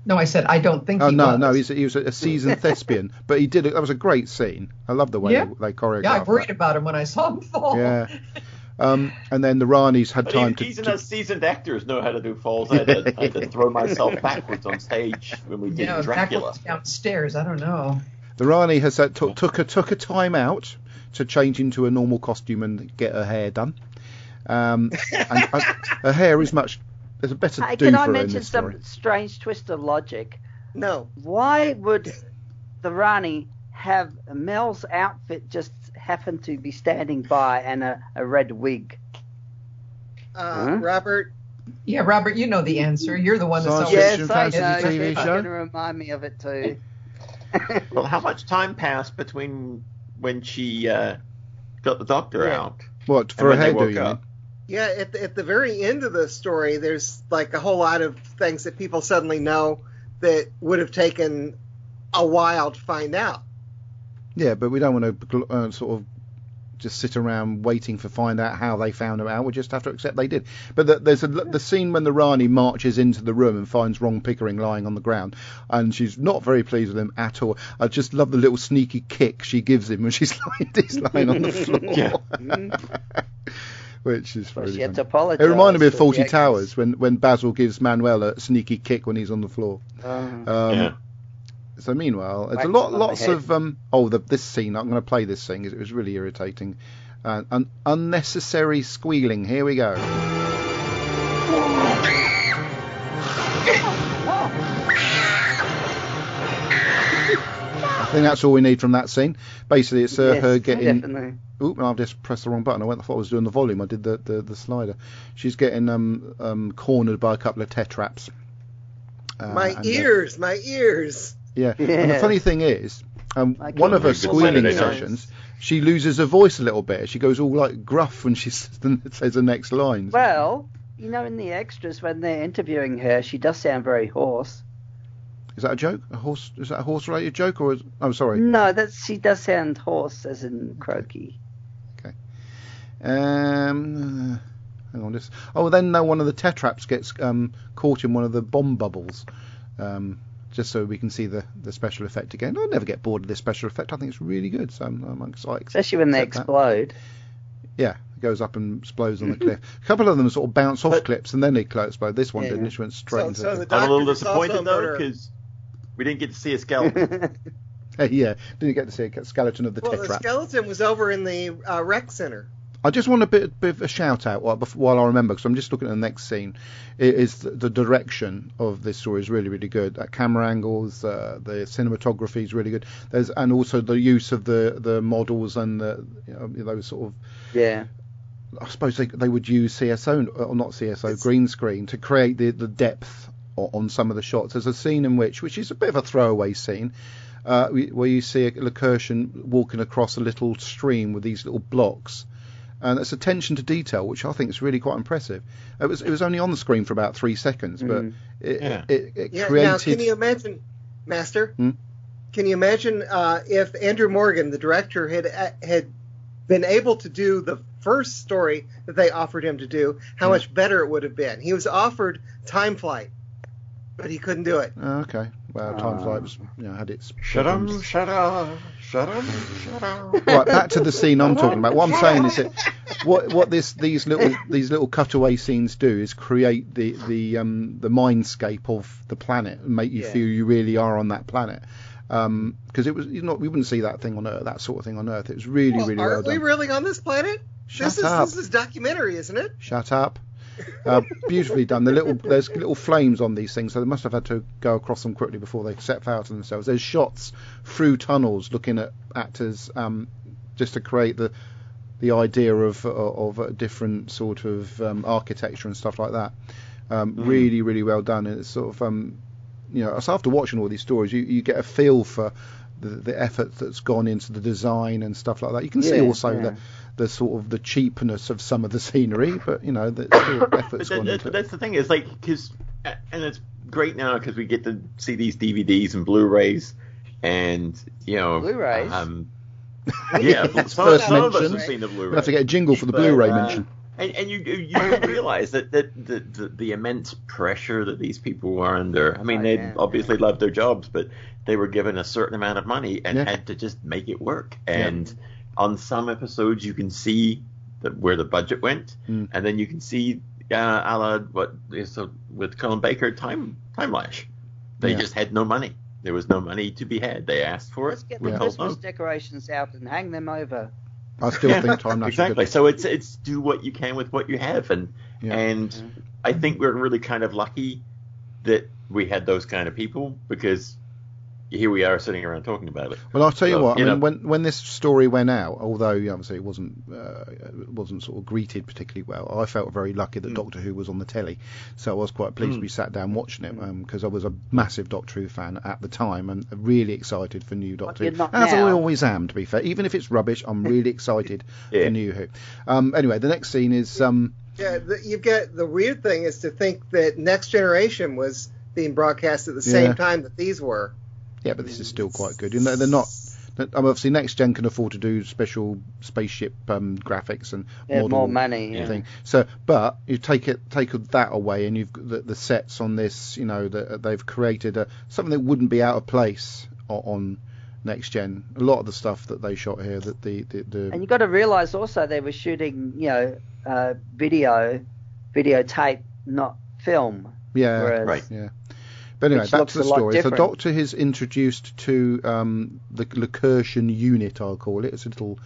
No, I said I don't think he was. No, he was a seasoned thespian, but he did it. That was a great scene. I love the way they choreographed. Yeah, I worried about him when I saw him fall. Yeah. And then the Ranis had time to. Even as seasoned actors know how to do falls. I had to throw myself backwards on stage when we did Dracula. Backwards downstairs. I don't know. The Rani has took a time out to change into a normal costume and get her hair done. And her hair is much. There's a better do can for I her in mention this story. some strange twist of logic? No. Why would the Rani have Mel's outfit just happen to be standing by and a red wig? Robert? Yeah, Robert, you know the answer. You're the one that's Science always... fiction, fantasy TV You're show? going to remind me of it too. Well, how much time passed between when she got the Doctor out? What, for a hairdo, you mean? Yeah, at the very end of the story, there's like a whole lot of things that people suddenly know that would have taken a while to find out. Yeah, but we don't want to sort of just sit around waiting to find out how they found it out. We just have to accept they did. But there's the scene when the Rani marches into the room and finds Ron Pickering lying on the ground, and she's not very pleased with him at all. I just love the little sneaky kick she gives him when he's lying on the floor. Yeah. Which is very She had funny. to apologise. It reminded me of to Fawlty the Towers when Basil gives Manuel a sneaky kick when he's on the floor. Yeah. So meanwhile, there's Wax lots on of this scene. I'm going to play this scene because it was really irritating. Unnecessary squealing. Here we go. I think that's all we need from that scene. Basically, it's her getting. Definitely. Oop, I've just pressed the wrong button. I thought I was doing the volume. I did the slider. She's getting cornered by a couple of tetraps. My ears. Yeah. And the funny thing is, one of her squealing sessions, she loses her voice a little bit. She goes all like gruff when she says the next lines. Well, in the extras when they're interviewing her, she does sound very hoarse. Is that a joke? Is that a horse-related joke, or I'm sorry. No, she does sound hoarse, as in croaky. Okay. Hang on, just. Oh, then one of the tetraps gets caught in one of the bomb bubbles. Just so we can see the special effect again. I never get bored of this special effect. I think it's really good. So I'm excited. Especially when they explode. Yeah, it goes up and explodes on the cliff. A couple of them sort of bounce off cliffs and then they explode. This one didn't. It went straight into it. I'm a little disappointed though because we didn't get to see a skeleton. Yeah, didn't get to see a skeleton of the tetrap. The skeleton was over in the rec center. I just want a bit of a shout out while I remember, because I'm just looking at the next scene. The direction of this story is really, really good. Camera angles, the cinematography is really good. And also the use of the models and those sort of. Yeah. I suppose they would use CSO or not CSO, green screen to create the depth on some of the shots. There's a scene which is a bit of a throwaway scene. Where you see a Lacertian walking across a little stream with these little blocks. And it's attention to detail, which I think is really quite impressive. It was only on the screen for about 3 seconds, but it created. Now, can you imagine, Master? Can you imagine if Andrew Morgan, the director, had been able to do the first story that they offered him to do? How much better it would have been. He was offered Time Flight, but he couldn't do it. Oh, okay. Well, Time Flight was, had its. Shut up. Right, back to the scene I'm talking about. What I'm saying is that what these little cutaway scenes do is create the mindscape of the planet and make you feel you really are on that planet. Because it was we wouldn't see that sort of thing on Earth. It was really really well done. Are we really on this planet? Shut up. This is documentary, isn't it? Shut up. Beautifully done. There's little flames on these things, so they must have had to go across them quickly before they set fire to themselves. There's shots through tunnels looking at actors just to create the idea of a different sort of architecture and stuff like that. Really, really well done. And it's sort of so after watching all these stories, you get a feel for the effort that's gone into the design and stuff like that. You can see also the sort of the cheapness of some of the scenery, but the still effort's gone into it. But that's the thing is and it's great now because we get to see these DVDs and Blu-rays and Blu-rays. Some of us have seen the Blu-ray. We'll have to get a jingle for the Blu-ray mention. And you realize that the immense pressure that these people were under. I mean, they obviously loved their jobs, but they were given a certain amount of money and had to just make it work. And on some episodes, you can see where the budget went, and then you can see a la what is with Colin Baker time lash. They just had no money. There was no money to be had. They asked for it. Let's get the Christmas decorations out and hang them over. I still think time lash exactly. is good. So it's do what you can with what you have, and I think we're really kind of lucky that we had those kind of people because here we are sitting around talking about it. Well, I'll tell you what. I mean, when this story went out, although obviously it wasn't sort of greeted particularly well, I felt very lucky that Doctor Who was on the telly, so I was quite pleased to be sat down watching it because I was a massive Doctor Who fan at the time and really excited for new Doctor Who. As I always am, to be fair. Even if it's rubbish, I'm really excited for new Who. Anyway, the next scene is. You've got the weird thing is to think that Next Generation was being broadcast at the same time that these were. Yeah, but this is still quite good. They're not. Obviously, Next Gen can afford to do special spaceship graphics and more money. Thing. So, but you take that away, and you've got the sets on this. That they've created something that wouldn't be out of place on Next Gen. A lot of the stuff that they shot here, that the and you got to realise also they were shooting, videotape, not film. Yeah, whereas, right. Yeah. But anyway, Which back looks to the a lot story. The different. Doctor is introduced to the Lacurtian unit, I'll call it. It's a little,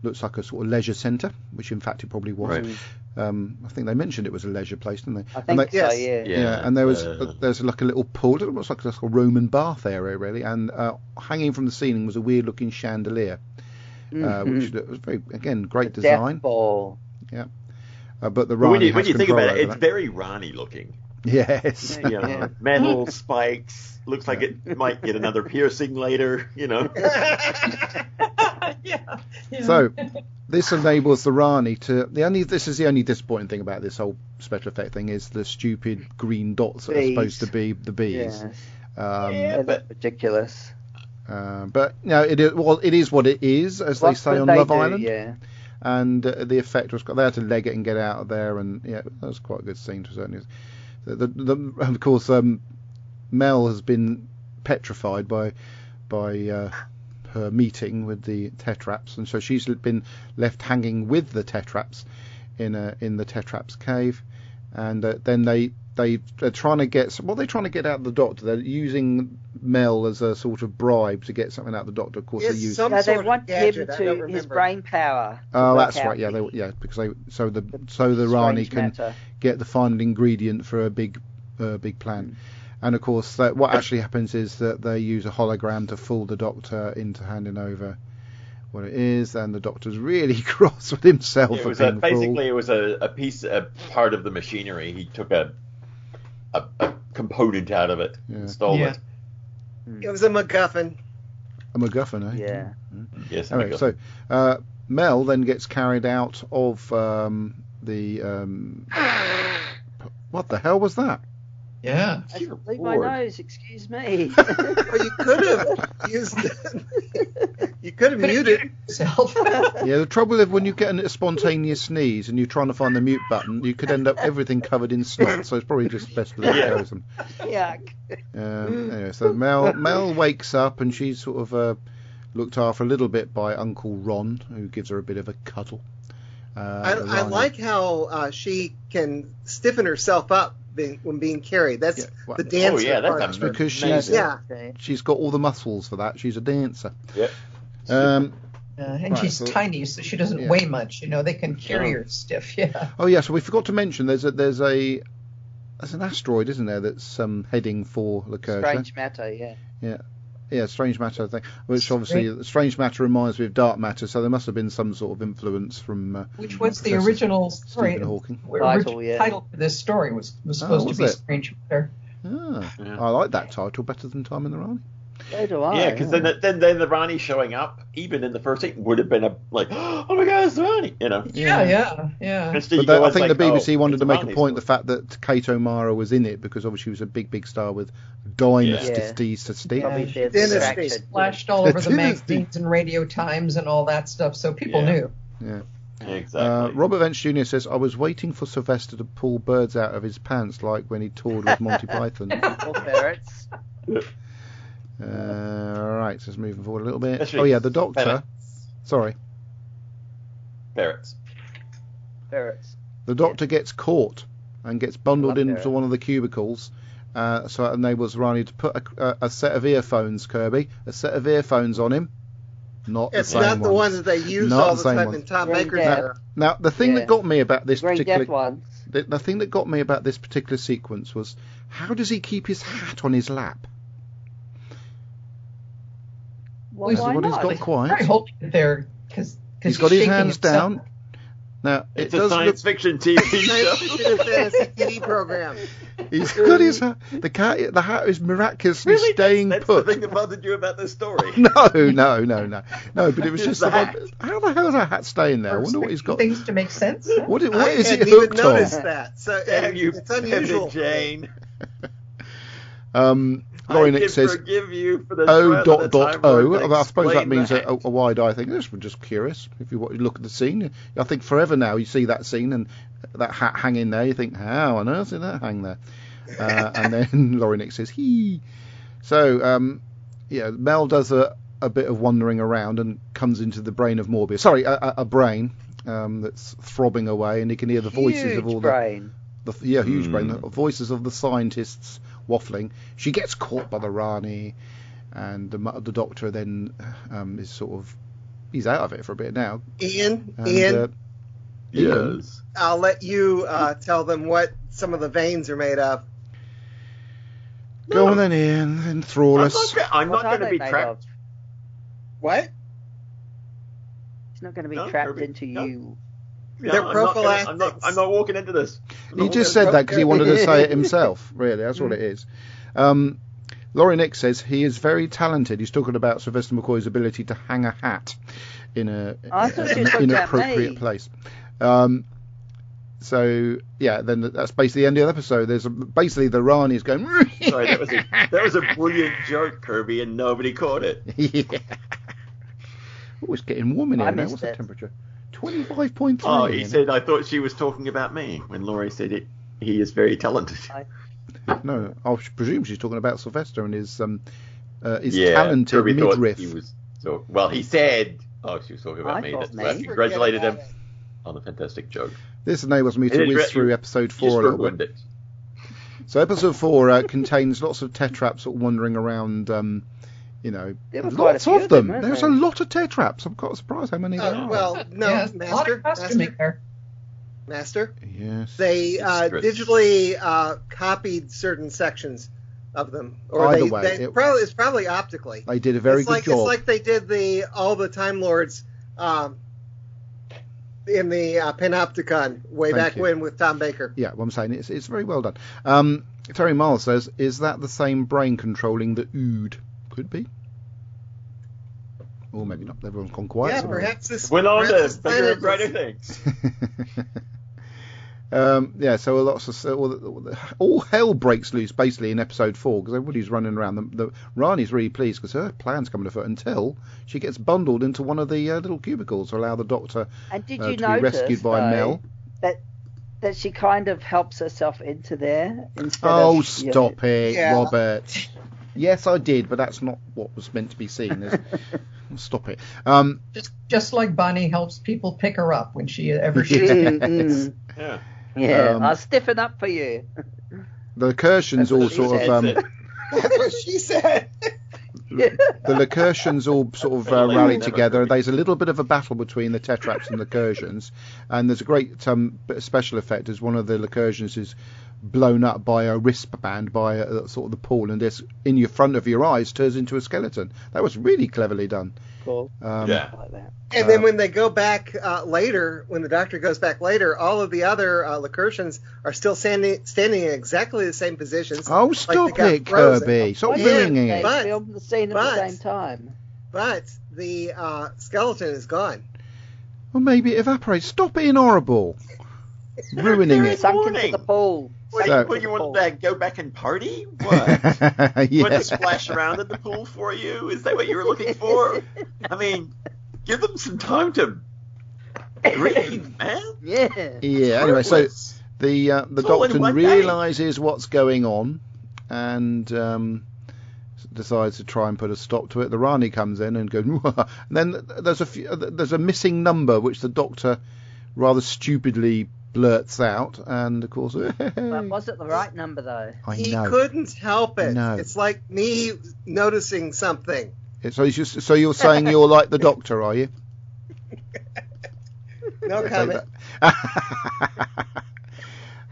looks like a sort of leisure centre, which in fact it probably was. Right. I think they mentioned it was a leisure place, didn't they? I think so, yes. yeah. Yeah, and there's like a little pool. It looks like a roman bath area, really. And hanging from the ceiling was a weird-looking chandelier, which was very, again, great design. Death ball. Yeah, but the But Rani when you think control about it, over it's that. very Rani looking. Yes. You know, metal spikes. Looks like it might get another piercing later. You know. Yeah. So this enables the Rani to. This is the only disappointing thing about this whole special effect thing is the stupid green dots that are Bees. supposed to be the bees. Yes. Yeah, but Ridiculous. But no, it is what it is, as they say on Love Island. Yeah. And the effect was they had to leg it and get out of there, and yeah, that was quite a good scene to certainly. Of course, Mel has been petrified by her meeting with the Tetraps, and so she's been left hanging with the Tetraps in the Tetraps cave, and then they're trying to get they're trying to get out of the Doctor. They're using Mel as a sort of bribe to get something out of the Doctor. Of course, It's they use. some No, they sort of want gadget, him I don't to his remember. brain power. to Oh, work that's out right. Yeah, the because the Rani strange can matter. get the final ingredient for a big plan. And of course, what actually happens is that they use a hologram to fool the Doctor into handing over what it is, and the Doctor's really cross with himself. it was basically it was a part of the machinery. He took a component out of it and stole it. It was a MacGuffin. A MacGuffin, eh? Yeah. Yes. Anyway, so Mel then gets carried out of the. What the hell was that? Yeah. I leave my nose, excuse me. Well, you could have used. You could have muted. Yourself. Yeah, the trouble is when you get a spontaneous sneeze and you're trying to find the mute button, you could end up everything covered in snot. So it's probably just best to let it go. Yuck. Anyway, so Mel wakes up and she's sort of looked after a little bit by Uncle Ron, who gives her a bit of a cuddle. I like how she can stiffen herself up when being carried. That's the dancer part. That's because she's got all the muscles for that. She's a dancer. Yep. And she's tiny, so she doesn't weigh much. You know, they can carry her stiff. Yeah. Oh yeah, so we forgot to mention there's an asteroid, isn't there, that's heading for Lacurtia. Strange matter, yeah. Yeah, strange matter thing. Which obviously, strange matter reminds me of dark matter, so there must have been some sort of influence from. Which was the original story? Stephen Hawking. The original title for this story was supposed to be Strange Matter. I like that title better than Time in the Rani. So do I. Yeah, because then the Rani showing up, even in the first scene, would have been oh my God, it's the Rani, you know. Yeah. But I think the BBC wanted to make a point of the fact that Kate O'Mara was in it because obviously she was a big star with Dynasty to Steve. Splashed all over the magazines and Radio Times and all that stuff, so people knew. Yeah. Exactly. Robert Vance Jr. says, I was waiting for Sylvester to pull birds out of his pants like when he toured with Monty Python. Or ferrets. Right, so let's move forward a little bit. The Doctor. Ferrets. Sorry. Ferrets. The Doctor gets caught and gets bundled into one of the cubicles. So it enables Rani to put a set of earphones, Kirby. A set of earphones on him. It's not the ones that they use all the time in Tom Baker's era. Now, the thing that got me about this the thing that got me about this particular sequence was how does he keep his hat on his lap? Well, why not? He's got quiet. Holding it there because he's got his hands down. Now it's a science fiction TV show. Fantasy TV program. He's got his hat. The hat is miraculously staying that's put. The thing that bothered you about this story. No. But it was just how the hell is that hat staying there? I wonder what he's got. Things to make sense. What is it hooked on? I noticed that. So it's unusual. Jane. Laurie Nick says, forgive you for the O. I suppose that means a wide eye thing. This was just curious. If you look at the scene, I think forever now you see that scene and that hat hanging there. You think, how on earth did that hang there? And then Laurie Nick says, he. So, Mel does a bit of wandering around and comes into the brain of Morbius. Sorry, a brain that's throbbing away, and he can hear the voices of all brain. huge brain. The voices of the scientists waffling. She gets caught by the Rani, and the Doctor then is sort of, he's out of it for a bit now. Ian, yes. I'll let you tell them what some of the veins are made of. Go on then, Ian, enthrall us. I'm not What going to are be they made trapped. of? What? He's not going to be No, trapped Kirby, into no. you. No, They're I'm not walking into this. He just said that because he wanted to say it himself, really. That's what it is. Laurie Nick says he is very talented. He's talking about Sylvester McCoy's ability to hang a hat in an inappropriate place. So, yeah, then that's basically the end of the episode. There's basically the Rani's going... Sorry, that was a brilliant joke, Kirby, and nobody caught it. Yeah. Oh, it's getting warm in here now. What's the temperature? 25.3. Oh, he said, I thought she was talking about me when Laurie said he is very talented. No, I presume she's talking about Sylvester and his yeah, talented Kirby midriff. Thought he was well, he said, she was talking about me. That's why I congratulated him on a fantastic joke. This enables me to whiz through episode 4 a little bit. So episode 4 contains lots of tetraps sort of wandering around, lots of them. There's a lot of tetraps. I'm quite surprised how many there are. Well, no, Yeah, a lot of costuming there. Master. Yes. They digitally copied certain sections of them, or Either way, it's probably optically. They did a very good job. It's like they did all the Time Lords in the Panopticon way back when with Tom Baker. Yeah, what I'm saying it's very well done. Terry Miles says, is that the same brain controlling the Ood? Could be. Or maybe not. Everyone's gone quiet. Yeah, perhaps this. Went on to bigger and brighter things. So all hell breaks loose basically in episode 4 because everybody's running around. The Rani's really pleased because her plan's coming to foot until she gets bundled into one of the little cubicles to allow the Doctor And did to you be notice, rescued by Mel. that she kind of helps herself into there instead Oh, of... stop it, Robert. Yes, I did, but that's not what was meant to be seen. Stop it. Just like Bonnie helps people pick her up when she ever Mm, Yeah. yeah, I'll stiffen up for you. The Lacurtians all sort of... That's what she said. The Lacurtians all sort of rally together. There's a little bit of a battle between the Tetraps and the Lacurtians, and there's a great bit of special effect as one of the Lacurtians is blown up by a wristband by sort of the pool, and this in your front of your eyes turns into a skeleton. That was really cleverly done. Cool. Yeah. Like that. And then when they go back later, when the Doctor goes back later, all of the other Lacurtians are still standing in exactly the same positions. Oh, stop like they got it, frozen. Kirby! Stop Why ruining didn't it. they film the scene at the same time? But the skeleton is gone. Well, maybe it evaporates. Stop being horrible. Ruining it. Sunk into the pool. What, you want to go back and party? What? Yeah. Want to splash around in the pool for you? Is that what you were looking for? I mean, give them some time to breathe, man. Yeah. Yeah. Anyway, so the It's all in Doctor one realizes what's going on and decides to try and put a stop to it. The Rani comes in and goes, and then there's a missing number which the Doctor rather stupidly blurts out, and of course, But was it the right number though? He couldn't help it. No. It's like me noticing something. So you're saying you're like the Doctor, are you? No comment.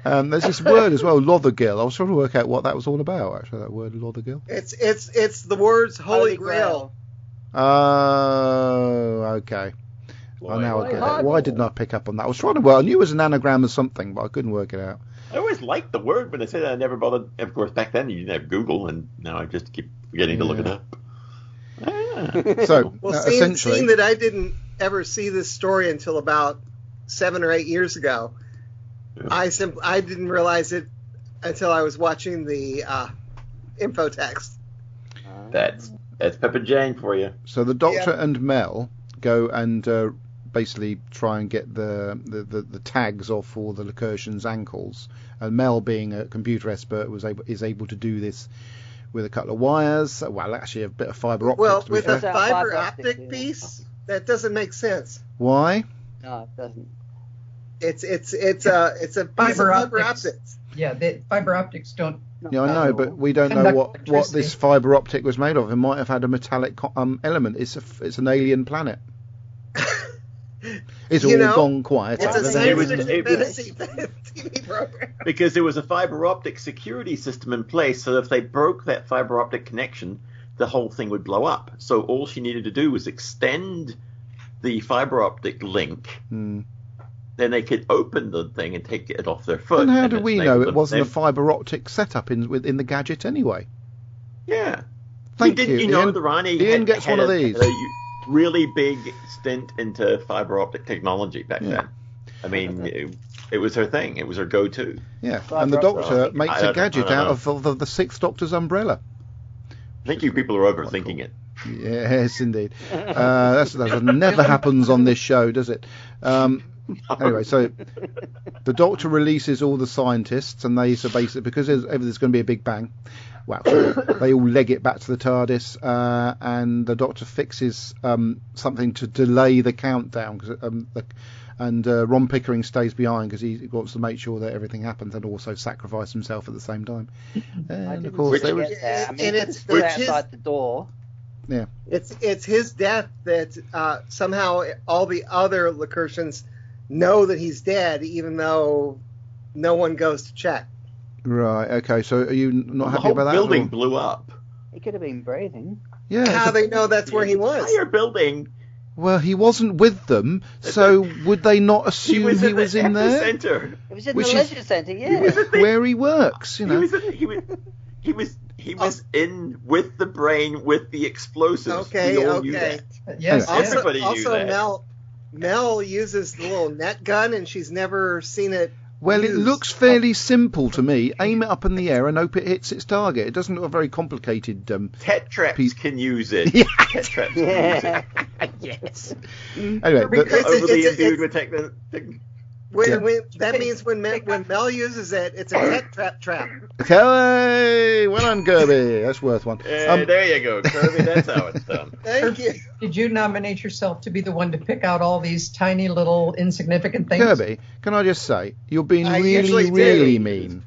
There's this word as well, Lothergill. I was trying to work out what that was all about. Actually, that word Lothergill. It's the words Holy Grail. Oh, okay. I now I get it. Why didn't I pick up on that? I was trying to. Well, I knew it was an anagram of something, but I couldn't work it out. I always liked the word, but I said I never bothered. Of course, back then you didn't have Google, and now I just keep forgetting to look it up. So, Well, essentially, seeing that I didn't ever see this story until about 7 or 8 years ago, I didn't realize it until I was watching the info text. That's Peppa Jane for you. So the Doctor and Mel go and basically try and get the tags off all the Lacurtians' ankles. And Mel, being a computer expert, is able to do this with a couple of wires. Well, actually, a bit of fibre optics. Well, to be with fair. a fiber optic piece, that doesn't make sense. Why? No, it doesn't. It's a piece of fiber optics. Yeah, the fiber optics don't Yeah, I know, but we don't know what this fibre optic was made of. It might have had a metallic element. It's an alien planet. It's all gone quiet. It's a science fantasy TV program. Because there was a fiber optic security system in place, so if they broke that fiber optic connection, the whole thing would blow up. So all she needed to do was extend the fiber optic link. Then they could open the thing and take it off their foot. And how do we know it wasn't a fiber optic setup in the gadget anyway? Yeah. Thank you. Didn't you know the Rani Ian gets one of these. A really big stint into fiber optic technology back then. I mean, it was her thing. It was her go-to. Yeah, and the Doctor makes a gadget out of the Sixth Doctor's umbrella. I think you people are overthinking it. Yes, indeed. That never happens on this show, does it? Anyway, so the Doctor releases all the scientists, and they basically, because there's going to be a big bang, they all leg it back to the TARDIS, and the Doctor fixes something to delay the countdown, and Ron Pickering stays behind because he wants to make sure that everything happens and also sacrifice himself at the same time. And of course, it's still outside the door. Yeah, it's his death that somehow all the other Lacertians know that he's dead, even though no one goes to check. Right. Okay. So are you not happy about that? The whole building blew up. He could have been breathing. Yeah. How they know that's where he was? The entire building. Well, he wasn't with them, so would they not assume he was in there? Center. It was in the leisure centre, yeah. Where he works, He was in with the brain with the explosives. Okay. Yes. Everybody knew that. Mel uses the little net gun, and she's never seen it. Well, it looks fairly simple to me. Aim it up in the air and hope it hits its target. It doesn't look very complicated. Tetraps can use it. Yeah. Tetraps can use it. Yes. Anyway, overly imbued with technology. That means when Mel uses it, it's a tetrap trap. Hey, well done, Kirby. That's worth one. There you go, Kirby. That's how it's done. Thank you. Did you nominate yourself to be the one to pick out all these tiny little insignificant things? Kirby, can I just say, you're being really mean.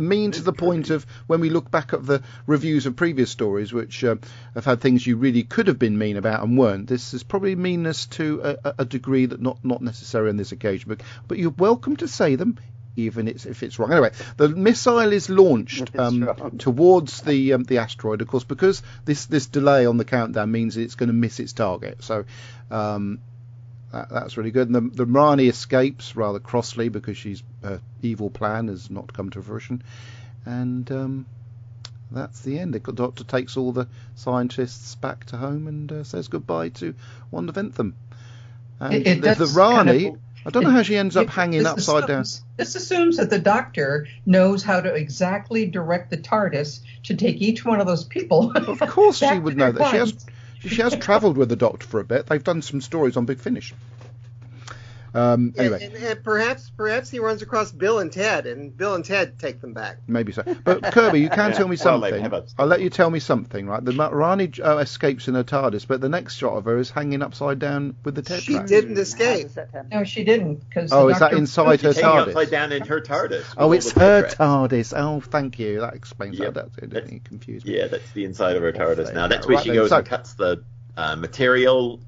Mean to the point of when we look back at the reviews of previous stories, which have had things you really could have been mean about and weren't. This is probably meanness to a degree that not necessary on this occasion, but you're welcome to say them, even if it's wrong. Anyway, the missile is launched towards the asteroid, of course, because this delay on the countdown means it's going to miss its target. So that's really good. And the Rani escapes rather crossly because her evil plan has not come to fruition. And that's the end. The Doctor takes all the scientists back to home and says goodbye to Wanda Ventham. And the Rani, I don't know how she ends up hanging upside down. This assumes that the Doctor knows how to exactly direct the TARDIS to take each one of those people. Of course she would know that. She has travelled with the Doctor for a bit. They've done some stories on Big Finish. Anyway, and perhaps he runs across Bill and Ted, and Bill and Ted take them back. Maybe so. But Kirby, you can tell me something. I'll let you tell me something, right? The Rani escapes in her TARDIS, but the next shot of her is hanging upside down with the Ted. She didn't escape. No, she didn't. Is that inside her TARDIS? Upside down in her TARDIS. Oh, it's her TARDIS. Oh, thank you. That explains that. That's confused me. Yeah, that's the inside of her TARDIS now. That's where she goes and cuts the material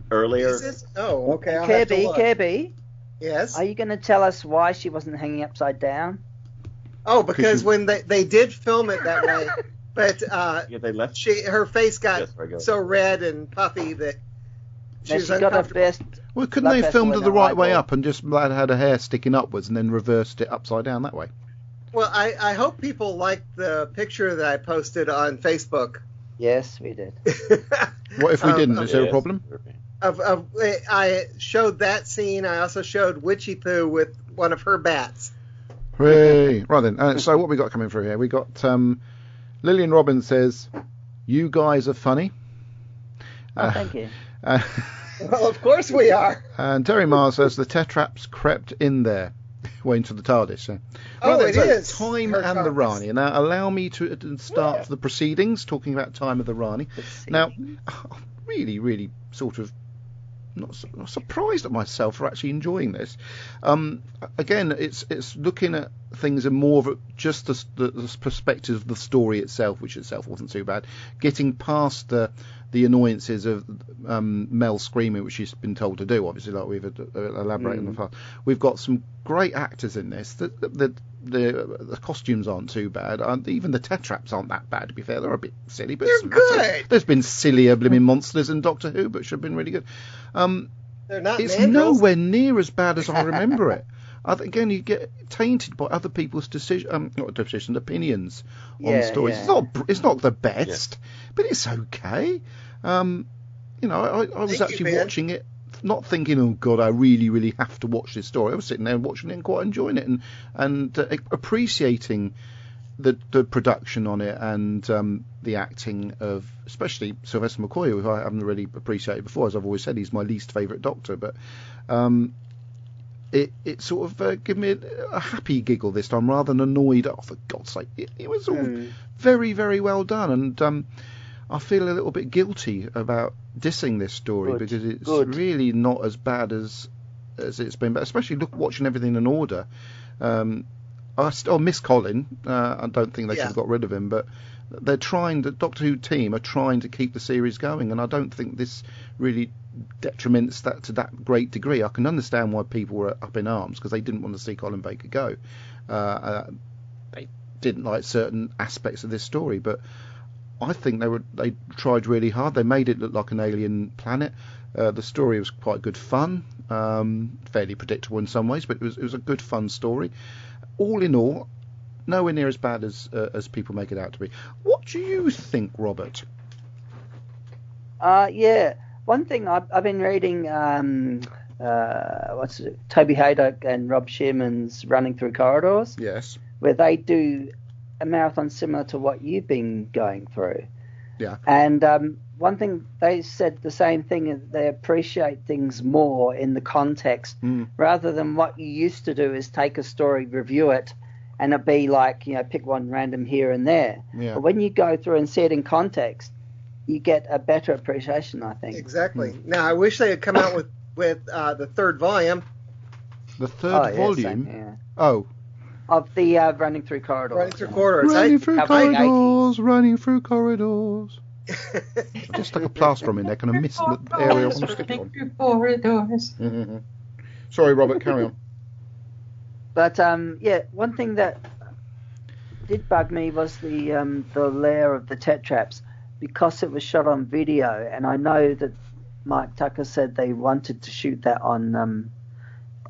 earlier. Oh, okay. Kirby. Yes. Are you going to tell us why she wasn't hanging upside down? Oh, because when they did film it that way, but they left. Her face got so red and puffy that she was got her best. Well, couldn't they have filmed her the right way up and just had her hair sticking upwards and then reversed it upside down that way? Well, I hope people liked the picture that I posted on Facebook. Yes, we did. What if we didn't? Is there a problem? I showed that scene. I also showed Witchy Poo with one of her bats. Hooray. Right then. So what we got coming through here? We got Lillian Robbins says, "You guys are funny." Thank you. Well, of course we are. And Terry Mars says the Tetraps crept in there. Way into the TARDIS. Yeah. It is. Time and the Rani. Now, allow me to start the proceedings, talking about Time of the Rani. Now, really, really sort of not surprised at myself for actually enjoying this. Again, it's looking at things in more of just the perspective of the story itself, which itself wasn't too bad. Getting past the annoyances of Mel screaming, which she's been told to do, obviously, like we've elaborated on the past. We've got some great actors in this. The costumes aren't too bad. Even the tetraps aren't that bad, to be fair. They're a bit silly, but they're good. There's been sillier blooming monsters in Doctor Who, but should have been really good. They're not. It's mandrels. nowhere near as bad as I remember it. Again, you get tainted by other people's opinions on stories. Yeah. It's not the best, but it's okay. I was actually watching it, not thinking, oh God, I really, really have to watch this story. I was sitting there watching it and quite enjoying it and appreciating the production on it and the acting of especially Sylvester McCoy, who I haven't really appreciated before. As I've always said, he's my least favourite Doctor, but it sort of gave me a happy giggle this time rather than annoyed. Oh, for God's sake! It was all very, very well done, and I feel a little bit guilty about dissing this story because it's really not as bad as it's been. But especially watching everything in order. I still miss Colin. I don't think they should have got rid of him, but the Doctor Who team are trying to keep the series going, and I don't think this really detriments that to that great degree. I can understand why people were up in arms because they didn't want to see Colin Baker go. They didn't like certain aspects of this story, but I think they tried really hard. They made it look like an alien planet. The story was quite good fun, fairly predictable in some ways, but it was a good fun story. All in all, nowhere near as bad as people make it out to be. What do you think, Robert? One thing I've been reading, Toby Haydock and Rob Shearman's Running Through Corridors. Yes. Where they do a marathon similar to what you've been going through. Yeah. And one thing they said the same thing, is they appreciate things more in the context rather than what you used to do is take a story, review it, and it'd be like, pick one random here and there. Yeah. But when you go through and see it in context, you get a better appreciation, I think. Exactly. Now, I wish they had come out with the third volume. The third volume? Same, yeah. Oh. Of the Running Through Corridors. Running Through Corridors. Running through corridors. Just like a plaster on in there, kind of miss the area I want to stick it on. Corridors. Sorry, Robert, carry on. But one thing that did bug me was the lair of the tetraps, because it was shot on video, and I know that Mike Tucker said they wanted to shoot that on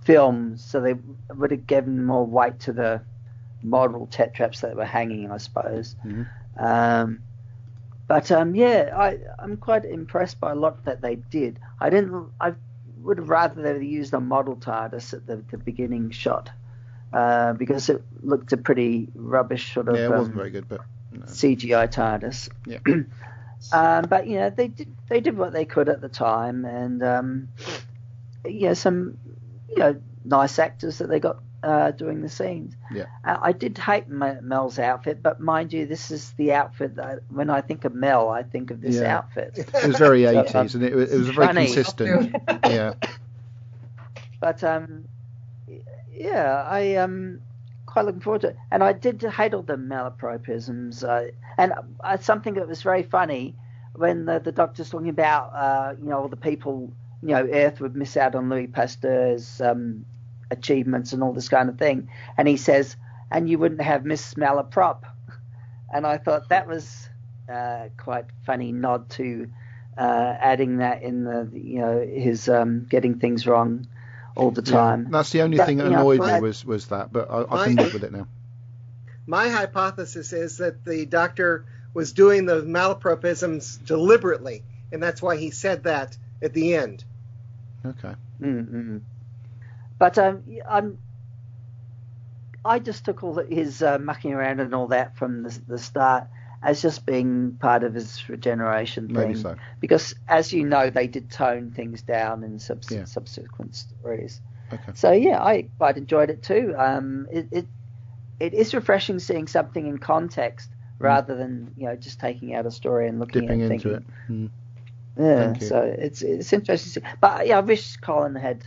film, so they would have given more weight to the model tetraps that were hanging, I suppose. I'm quite impressed by a lot that they did. I would have rather they used a model TARDIS at the beginning shot, because it looked a pretty rubbish sort of. Yeah, it wasn't very good, but no. CGI TARDIS. Yeah. But they did what they could at the time, and some nice actors that they got doing the scenes. Yeah. I did hate Mel's outfit, but mind you, this is the outfit that when I think of Mel, I think of this outfit. It was very 80s, and it was very funny. consistent. Yeah. But I quite looking forward to it. And I did hate all the malapropisms. And something that was very funny when the doctor's talking about all the people, Earth would miss out on Louis Pasteur's achievements and all this kind of thing, and he says, and you wouldn't have Miss Malaprop. And I thought that was quite funny nod to adding that in his getting things wrong all the time. Yeah, that's the only thing that annoyed me was that, but I can live with it now. My hypothesis is that the doctor was doing the malapropisms deliberately, and that's why he said that at the end. Okay. Mm-hmm. But I just took all his mucking around and all that from the start as just being part of his regeneration thing. Maybe so. Because, as you know, they did tone things down in subsequent stories. Okay. So, I quite enjoyed it too. It is refreshing seeing something in context rather than, just taking out a story and looking dipping at it into thinking, it. Yeah, so it's interesting. But yeah, I wish Colin had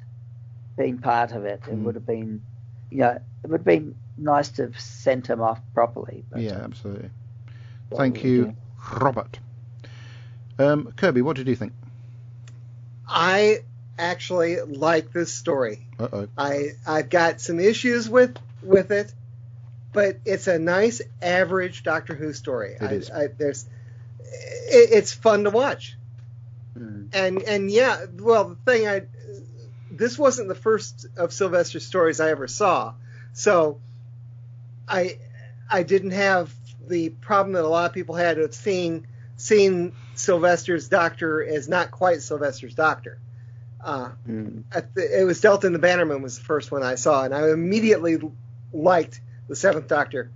been part of it. It would have been, it would have been nice to have sent him off properly. But, yeah, absolutely. Thank you, Robert. Kirby, what did you think? I actually like this story. Uh-oh. I've got some issues with it, but it's a nice average Doctor Who story. It is. It's fun to watch. And yeah, well, this wasn't the first of Sylvester's stories I ever saw, so I didn't have the problem that a lot of people had of seeing Sylvester's Doctor as not quite Sylvester's Doctor. It was Delta and the Bannerman was the first one I saw, and I immediately liked the Seventh Doctor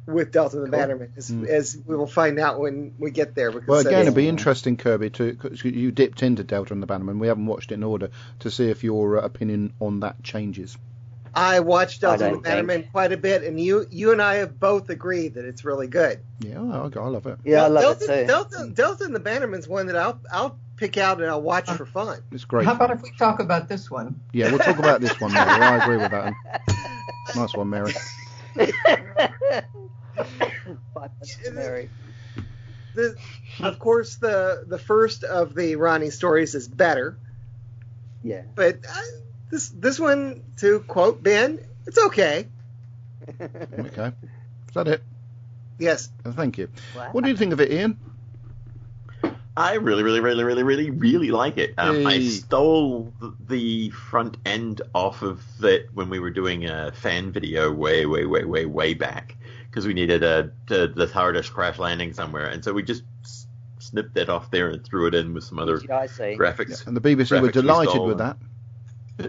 with Delta and the Bannerman, as we will find out when we get there. Well, again, it'd be interesting, Kirby, because you dipped into Delta and the Bannerman. We haven't watched it in order to see if your opinion on that changes. I watched Delta and the Bannerman quite a bit, and you and I have both agreed that it's really good. Yeah, I love it. Yeah, I love it too. Delta and the Bannerman's one that I'll pick out and I'll watch for fun. It's great. How about if we talk about this one? Yeah, we'll talk about this one, Mary. I agree with that. Nice one, Mary. Mary. Of course, the first of the Rani stories is better. Yeah. But this one, to quote Ben, it's okay. Okay. Is that it? Yes. Thank you. What do you think of it, Ian? I really like it. I stole the front end off of it when we were doing a fan video way back, because we needed the TARDIS crash landing somewhere, and so we just snipped it off there and threw it in with some other graphics. Yeah, and the BBC were delighted with that.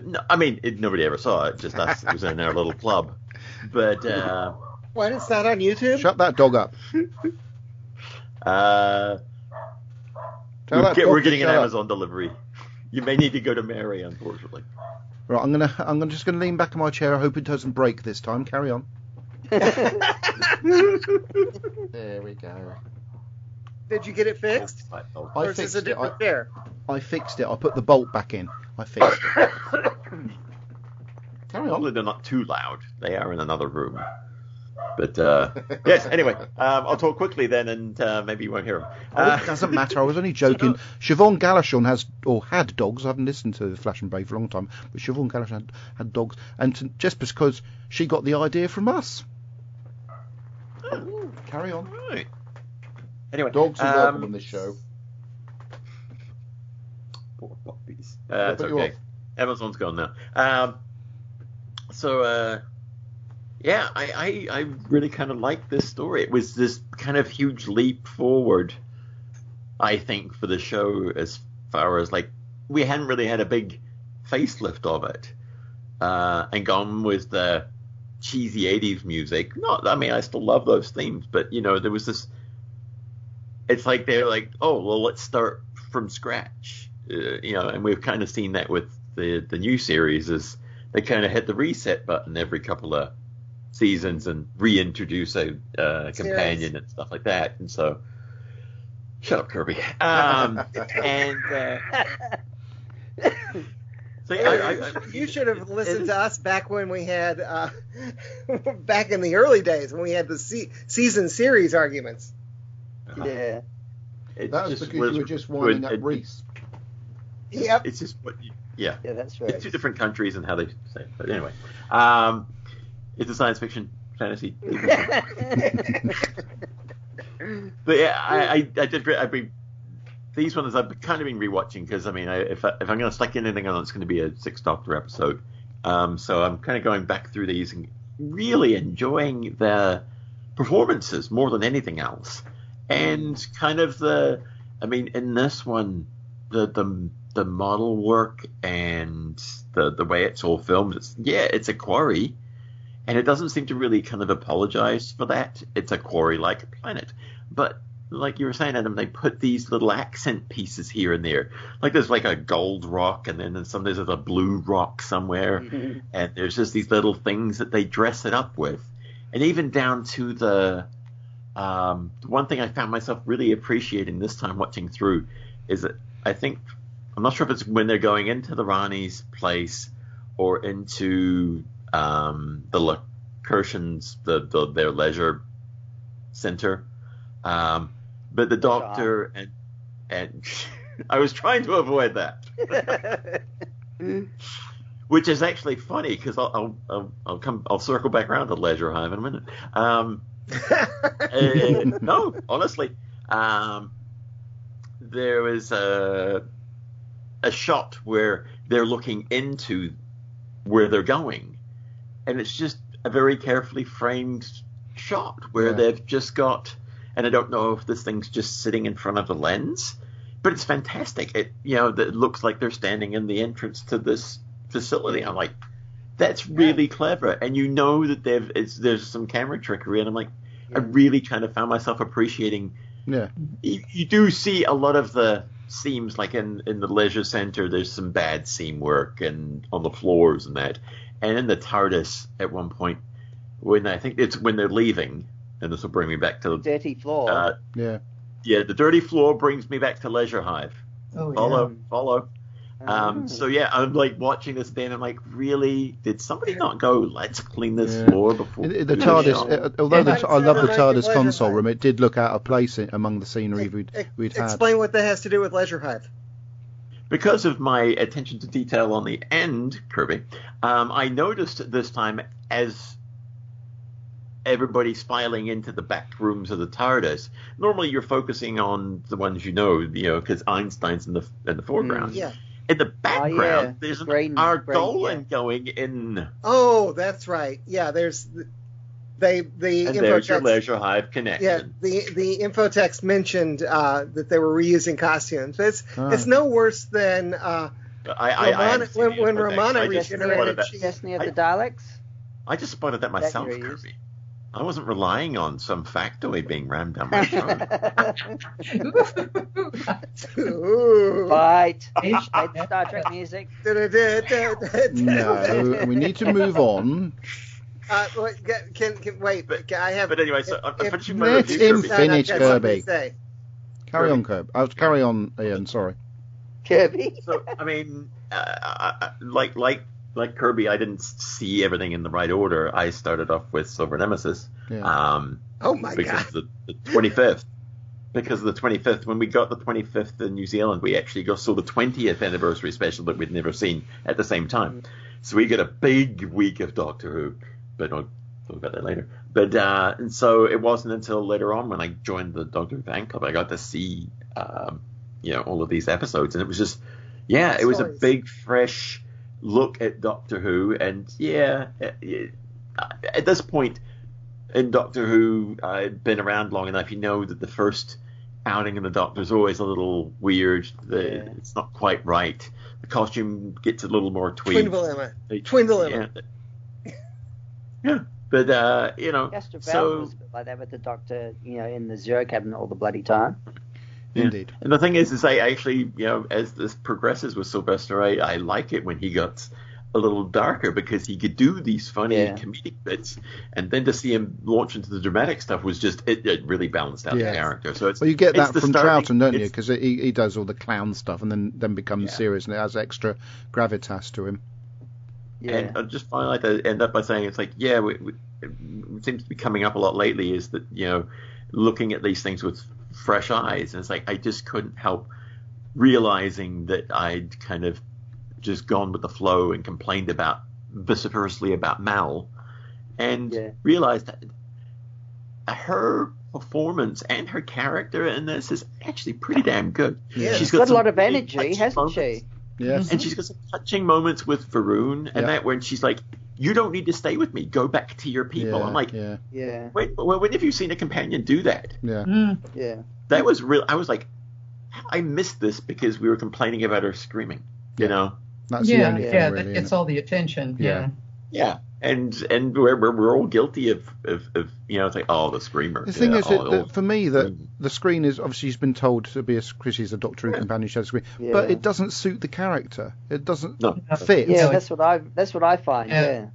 No, I mean, nobody ever saw it, just us. It was in our little club. But what, it's not on YouTube? Shut that dog up. We're getting an Amazon delivery. You may need to go to Mary, unfortunately. Right, I'm just gonna lean back in my chair. I hope it doesn't break this time. Carry on. There we go. Did you get it fixed? I fixed it. I fixed it. I put the bolt back in. I fixed it. Carry on. Hopefully they're not too loud. They are in another room. But yes. Anyway, I'll talk quickly then, and maybe you won't hear them. It doesn't matter. I was only joking. Siobhan Galachon had dogs. I haven't listened to Flash and Bay for a long time, but Siobhan Galachon had dogs, and just because she got the idea from us. Carry on. Right. Anyway, dogs are welcome on this show. Poor puppies. It's okay. Amazon's gone now. Yeah, I really kind of like this story. It was this kind of huge leap forward, I think, for the show, as far as, like, we hadn't really had a big facelift of it. And gone with the cheesy 80s music. I still love those themes, but, there was this, it's like they're like, oh, well, let's start from scratch. And we've kind of seen that with the new series, is they kind of hit the reset button every couple of seasons and reintroduce a companion and stuff like that. And so, shut up, Kirby. So you should have listened to us back when we had back in the early days when we had the season series arguments. Yeah, that was because you were just winding up Reese. Yep, it's just yeah, that's right. It's two different countries and how they say it. But anyway, it's a science fiction fantasy. But yeah, I did. These ones I've kind of been rewatching because if I'm going to stick anything on, it's going to be a Sixth Doctor episode. So I'm kind of going back through these and really enjoying the performances more than anything else, and kind of in this one, the model work and the way it's all filmed. It's a quarry, and it doesn't seem to really kind of apologize for that. It's a quarry-like planet, but like you were saying, Adam, they put these little accent pieces here and there. Like there's like a gold rock, and then there's a blue rock somewhere, and there's just these little things that they dress it up with. And even down to the one thing I found myself really appreciating this time watching through is it? I think I'm not sure if it's when they're going into the Rani's place or into the Lacurtians, their leisure center. But the Doctor and I was trying to avoid that, which is actually funny because I'll circle back around to Leisure Hive in a minute. No, honestly, there was a shot where they're looking into where they're going, and it's just a very carefully framed shot where they've just got, and I don't know if this thing's just sitting in front of the lens, but it's fantastic. It looks like they're standing in the entrance to this facility. I'm like, that's really clever, and that there's some camera trickery, and I'm like, I really kind of found myself appreciating. Yeah, you do see a lot of the seams, like in the leisure center. There's some bad seam work and on the floors and that, and in the TARDIS at one point when I think it's when they're leaving, and this will bring me back to the dirty floor. The dirty floor brings me back to Leisure Hive. Follow. So I'm like watching this then. I'm like, really? Did somebody not go, let's clean this floor before? The TARDIS, although I love the TARDIS console room, it did look out of place among the scenery we'd had. Explain what that has to do with Leisure Hive. Because of my attention to detail on the end, Kirby, I noticed this time as everybody's filing into the back rooms of the TARDIS. Normally, you're focusing on the ones because Einstein's in the foreground. In the background, there's an Argolan going in. Oh, that's right. Yeah, there's the and there's your Leisure Hive connection. Yeah, the infotext mentioned that they were reusing costumes. It's no worse than when Romana regenerated. Destiny of the Daleks. I just spotted that myself, Kirby. I wasn't relying on some factoid being rammed down my throat. Right. Star Trek music. No, we need to move on. Wait, I have. But anyway, so I'm finishing my let review. him finish, Kirby. Carry on, Kirby. Carry on, Ian. Sorry. Kirby. So I mean, like Kirby, I didn't see everything in the right order. I started off with Silver Nemesis. Oh my because God! The 25th. Because of the 25th, when we got the 25th in New Zealand, we actually saw the 20th anniversary special that we'd never seen at the same time. So we get a big week of Doctor Who, but I'll talk about that later. But and so it wasn't until later on when I joined the Doctor Who fan club I got to see all of these episodes, and it was just it was a big fresh look at Doctor Who, and at this point in Doctor Who, I've been around long enough. You know that the first outing of the Doctor is always a little weird. It's not quite right. The costume gets a little more tweaked. Twin dilemma. Yeah, but Castor Bell was a bit like that with the Doctor, in the Zero Cabinet all the bloody time. Indeed. And the thing is I actually, as this progresses with Sylvester, I like it when he got a little darker because he could do these funny comedic bits, and then to see him launch into the dramatic stuff was just it really balanced out the character. So you get that from Troughton, don't you? Because he does all the clown stuff and then becomes serious, and it has extra gravitas to him. Yeah. And I just finally like to end up by saying it's like it seems to be coming up a lot lately is that looking at these things with fresh eyes, and it's like I just couldn't help realizing that I'd kind of just gone with the flow and complained vociferously about Mal, and realized that her performance and her character in this is actually pretty damn good. She's got a lot of energy, hasn't she? Yes. And she's got some touching moments with Varun, and that when she's like, you don't need to stay with me, go back to your people. I'm like, when have you seen a companion do that? That was real. I was like, I missed this because we were complaining about her screaming, That's the only thing, really, that gets all the attention. And we're all guilty of it's like, the screamer. The thing is, for me, that the screen is obviously she's been told to be because she's a Doctor Who companion, she has a screen, but it doesn't suit the character. It doesn't fit. Yeah, that's what I find.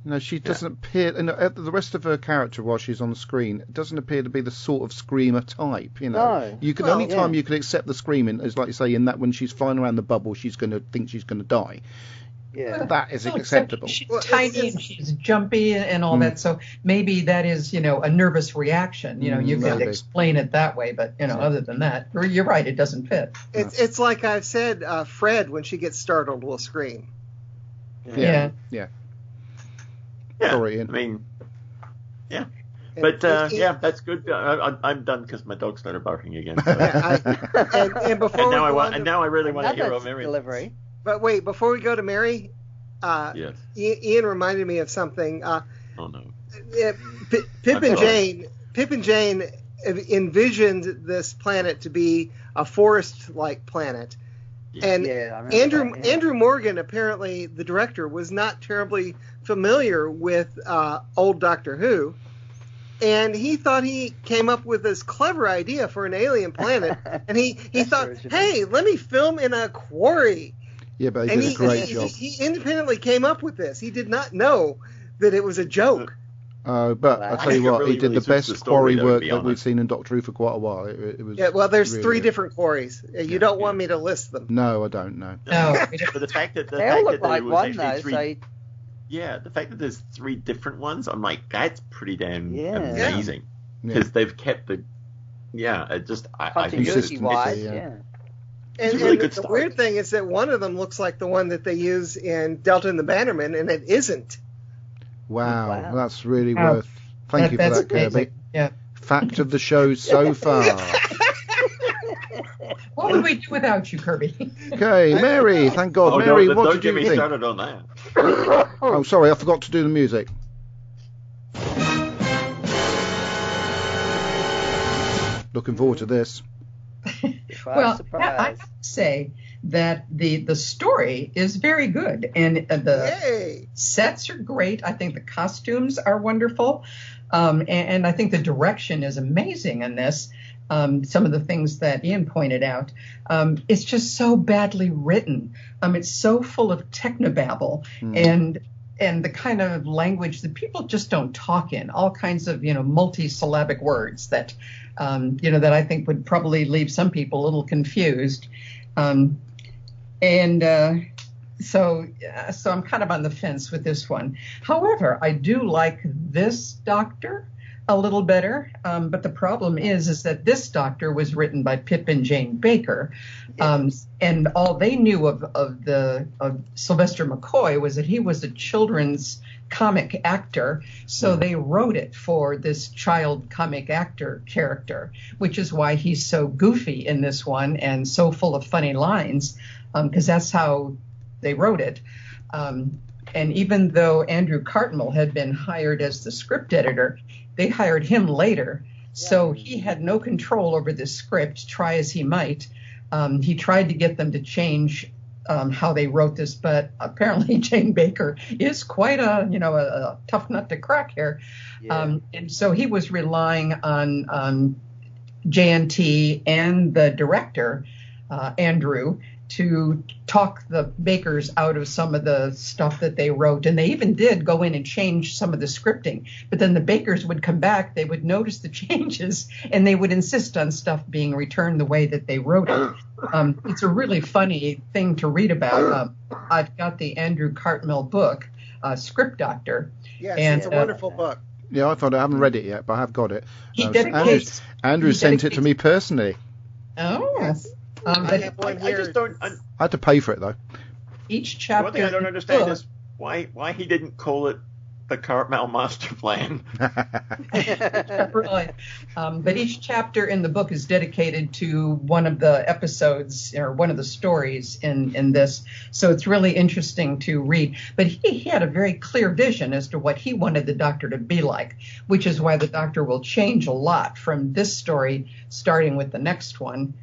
No, she doesn't appear. The rest of her character, while she's on the screen, doesn't appear to be the sort of screamer type. No. You can only time you can accept the screaming is, like you say, in that when she's flying around the bubble, she's going to think she's going to die. Yeah. That is acceptable. She's tiny and she's jumpy and all that, so maybe that is, a nervous reaction. You could explain it that way, but other than that, you're right, it doesn't fit. It's like I've said, Fred, when she gets startled, will scream. Yeah. Yeah, Sorry, Ian. I mean, yeah. But, that's good. I'm done because my dog started barking again. So. And before now I really want to hear about Mary. Delivery. But wait, before we go to Mary, yes. Ian reminded me of something. Oh, no. Pip and Jane envisioned this planet to be a forest-like planet. And Andrew Morgan, apparently the director, was not terribly familiar with old Doctor Who, and he thought he came up with this clever idea for an alien planet, and he thought, hey, let me film in a quarry. Yeah, but he did a great job. He independently came up with this. He did not know that it was a joke. But I'll tell you what, he did the best quarry work that we've seen in Doctor Who for quite a while. It was there's really 3 good. different quarries. You don't want me to list them. No, I don't know. No. But the fact that They all look like there was one, actually though, 3... Yeah, the fact that there's 3 different ones, I'm like, that's pretty damn amazing. Because they've kept the... Yeah, I think continuity-wise, And, really and good the start. weird thing is that one of them looks like the one that they use in Delta and the Bannerman, and it isn't. Wow. That's really worth... Thank you for that's that, Kirby. amazing. Yeah. Fact of the show so far. What would we do without you, Kirby? Okay, Mary, thank God. Oh, Mary, no, what don't did get you me think? started on that. Oh, sorry, I forgot to do the music. Looking forward to this. Well, I have to say that the story is very good, and the sets are great. I think the costumes are wonderful, and I think the direction is amazing in this. Some of the things that Ian pointed out, it's just so badly written. It's so full of technobabble and the kind of language that people just don't talk in, all kinds of, multi-syllabic words that, that I think would probably leave some people a little confused. So I'm kind of on the fence with this one. However, I do like this Doctor a little better, but the problem is that this Doctor was written by Pip and Jane Baker, and all they knew of Sylvester McCoy was that he was a children's comic actor, so they wrote it for this child comic actor character, which is why he's so goofy in this one and so full of funny lines, because that's how they wrote it. And even though Andrew Cartmel had been hired as the script editor, they hired him later, so he had no control over this script, try as he might. He tried to get them to change how they wrote this, but apparently Jane Baker is quite a tough nut to crack here. And so he was relying on JNT and the director, Andrew, to talk the Bakers out of some of the stuff that they wrote. And they even did go in and change some of the scripting. But then the Bakers would come back, they would notice the changes, and they would insist on stuff being returned the way that they wrote it. It's a really funny thing to read about. I've got the Andrew Cartmel book, Script Doctor. Yes, and, it's a wonderful book. Yeah, I haven't read it yet, but I have got it. Andrew sent it to me personally. Oh, yes. I just don't. I had to pay for it though. Each chapter. One thing I don't understand is why he didn't call it the Cartmel Master Plan. Right. But each chapter in the book is dedicated to one of the episodes or one of the stories in this. So it's really interesting to read. But he had a very clear vision as to what he wanted the Doctor to be like, which is why the Doctor will change a lot from this story, starting with the next one.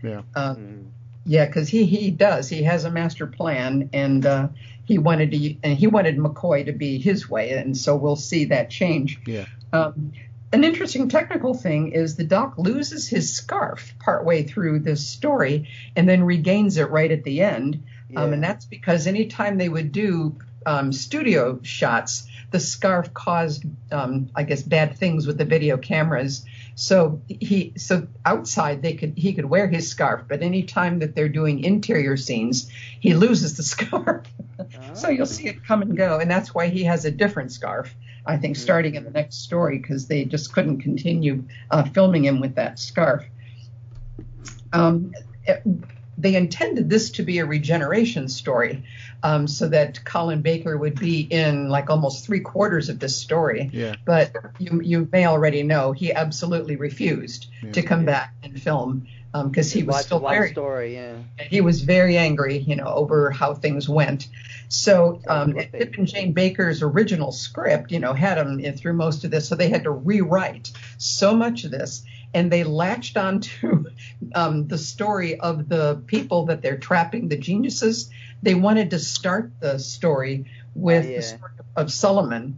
Yeah, because he does. He has a master plan, and he wanted McCoy to be his way, and so we'll see that change. Yeah. An interesting technical thing is the Doc loses his scarf partway through this story, and then regains it right at the end. And that's because anytime they would do studio shots, the scarf caused, I guess, bad things with the video cameras. So outside he could wear his scarf, but any time that they're doing interior scenes, he loses the scarf. So you'll see it come and go, and that's why he has a different scarf, I think, starting in the next story, because they just couldn't continue filming him with that scarf. They intended this to be a regeneration story, so that Colin Baker would be in like almost 3/4 of this story. Yeah. But you may already know he absolutely refused to come back and film, because he was still very story. Yeah. He was very angry, over how things went. So Pip and Jane Baker's original script, had him through most of this, so they had to rewrite so much of this. And they latched onto the story of the people that they're trapping, the geniuses. They wanted to start the story with the story of Solomon,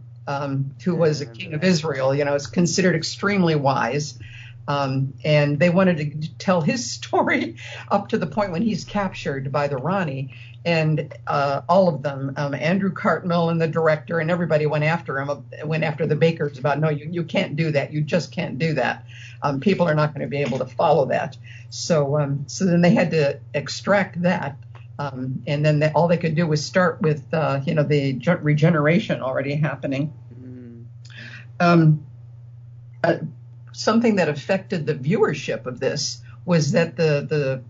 who was a king of Israel, is considered extremely wise. And they wanted to tell his story up to the point when he's captured by the Rani. And all of them, Andrew Cartmel and the director and everybody went after the Bakers about, no, you can't do that. You just can't do that. People are not going to be able to follow that. So then they had to extract that. And then all they could do was start with, the regeneration already happening. Something that affected the viewership of this was that the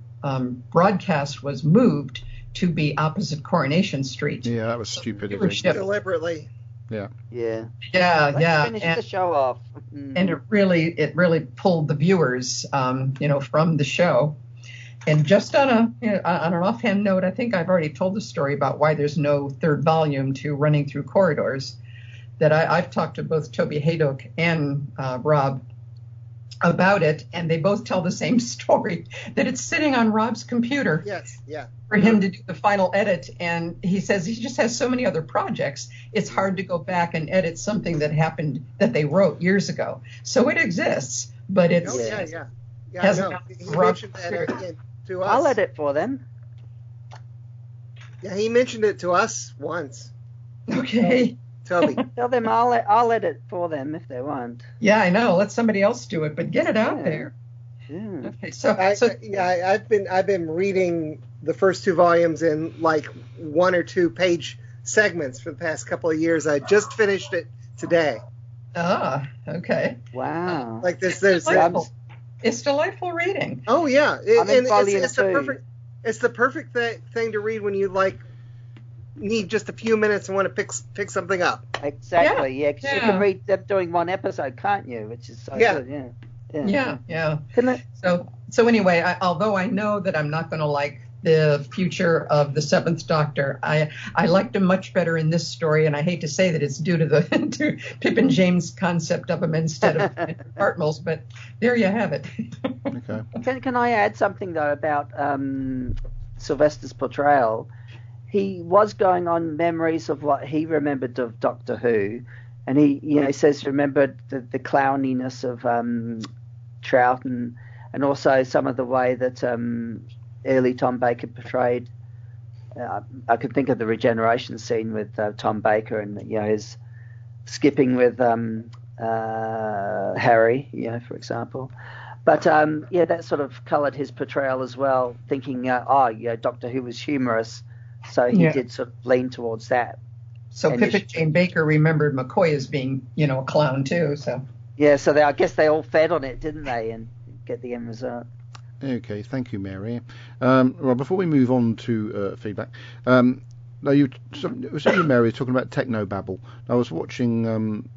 broadcast was moved to be opposite Coronation Street. Yeah, that was stupid. Deliberately. Yeah. Let's finish the show off. And it really pulled the viewers, from the show. And just on an offhand note, I think I've already told the story about why there's no third volume to Running Through Corridors. That I've talked to both Toby Haydock and Rob about it, and they both tell the same story, that it's sitting on Rob's computer. Yes, yeah. For him to do the final edit, and he says he just has so many other projects, it's hard to go back and edit something that happened that they wrote years ago. So it exists, but it's hasn't no. He mentioned that to us. I'll edit for them. Yeah, he mentioned it to us once. Okay. Toby. Tell them I'll edit for them if they want. Yeah, I know. Let somebody else do it, but get it out there. Yeah. Okay, I've been reading the first 2 volumes in like 1 or 2 page segments for the past couple of years. I just finished it today. Ah, okay. Wow. Like there's it's delightful reading. Oh yeah, it's the perfect thing to read when you need just a few minutes and want to pick something up. Exactly. Yeah, because you can read them doing one episode, can't you? Which is so good. Yeah. So anyway, although I know that I'm not going to like the future of the Seventh Doctor, I liked him much better in this story, and I hate to say that it's due to to Pip and James' concept of him instead of Hartmel's, but there you have it. Okay. Can I add something though about Sylvester's portrayal? He was going on memories of what he remembered of Doctor Who, and he says he remembered the clowniness of Trout and also some of the way that early Tom Baker portrayed. I could think of the regeneration scene with Tom Baker and his skipping with Harry, for example. But that sort of coloured his portrayal as well, thinking, Doctor Who was humorous. So he did sort of lean towards that. So Pip and Jane Baker remembered McCoy as being, a clown too. So so I guess they all fed on it, didn't they, and get the end result. Okay, thank you, Mary. Well, before we move on to feedback, now Mary was talking about technobabble. I was watching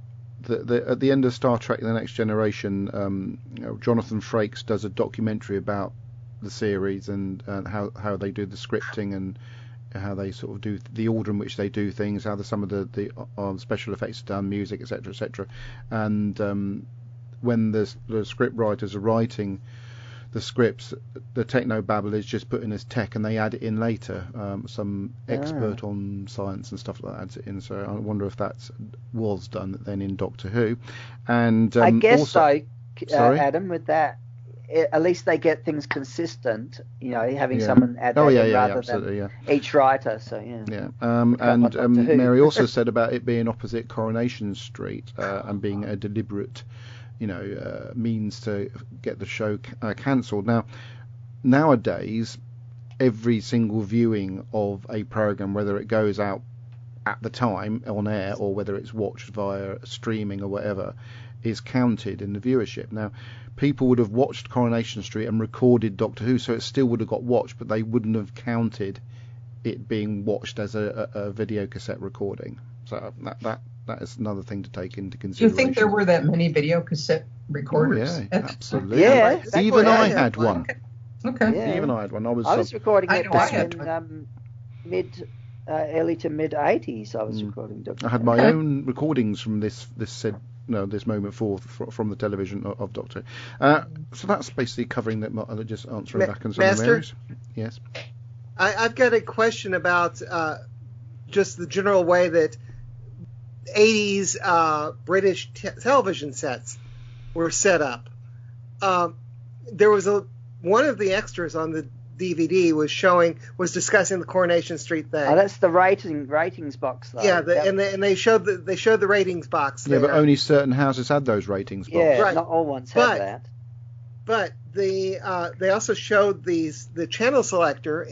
at the end of Star Trek: The Next Generation. Jonathan Frakes does a documentary about the series and how they do the scripting and how they sort of do the order in which they do things, how some of the special effects are done, music, etc. And when the script writers are writing the scripts, the technobabble is just put in as tech, and they add it in later. Some expert on science and stuff like that adds it in. So I wonder if that was done then in Doctor Who. And I guess also, so, Adam, with that. at least they get things consistent, having someone add that in rather than each writer. So and Mary also said about it being opposite Coronation Street and being a deliberate, means to get the show cancelled. Now, nowadays, every single viewing of a program, whether it goes out at the time on air or whether it's watched via streaming or whatever, is counted in the viewership. Now, people would have watched Coronation Street and recorded Doctor Who, so it still would have got watched, but they wouldn't have counted it being watched as a video cassette recording. So that is another thing to take into consideration. Do you think there were that many video cassette recorders? Oh, yeah, absolutely. Yeah, even I had one. Okay. Yeah. Even I had one. I was recording it back had in early to mid 80s. I was recording Doctor I had Who. my own recordings from this moment forth from the television of Doctor Who. So that's basically covering that. Just answering back on some of Mary's. Yes. I've got a question about just the general way that 80s British television sets were set up. There was one of the extras on the DVD was discussing the Coronation Street thing. Oh, that's the ratings box, though. Yeah, and they showed the ratings box. Yeah, there. but only certain houses had those ratings boxes. Yeah, right. Not all ones had that. But they also showed the channel selector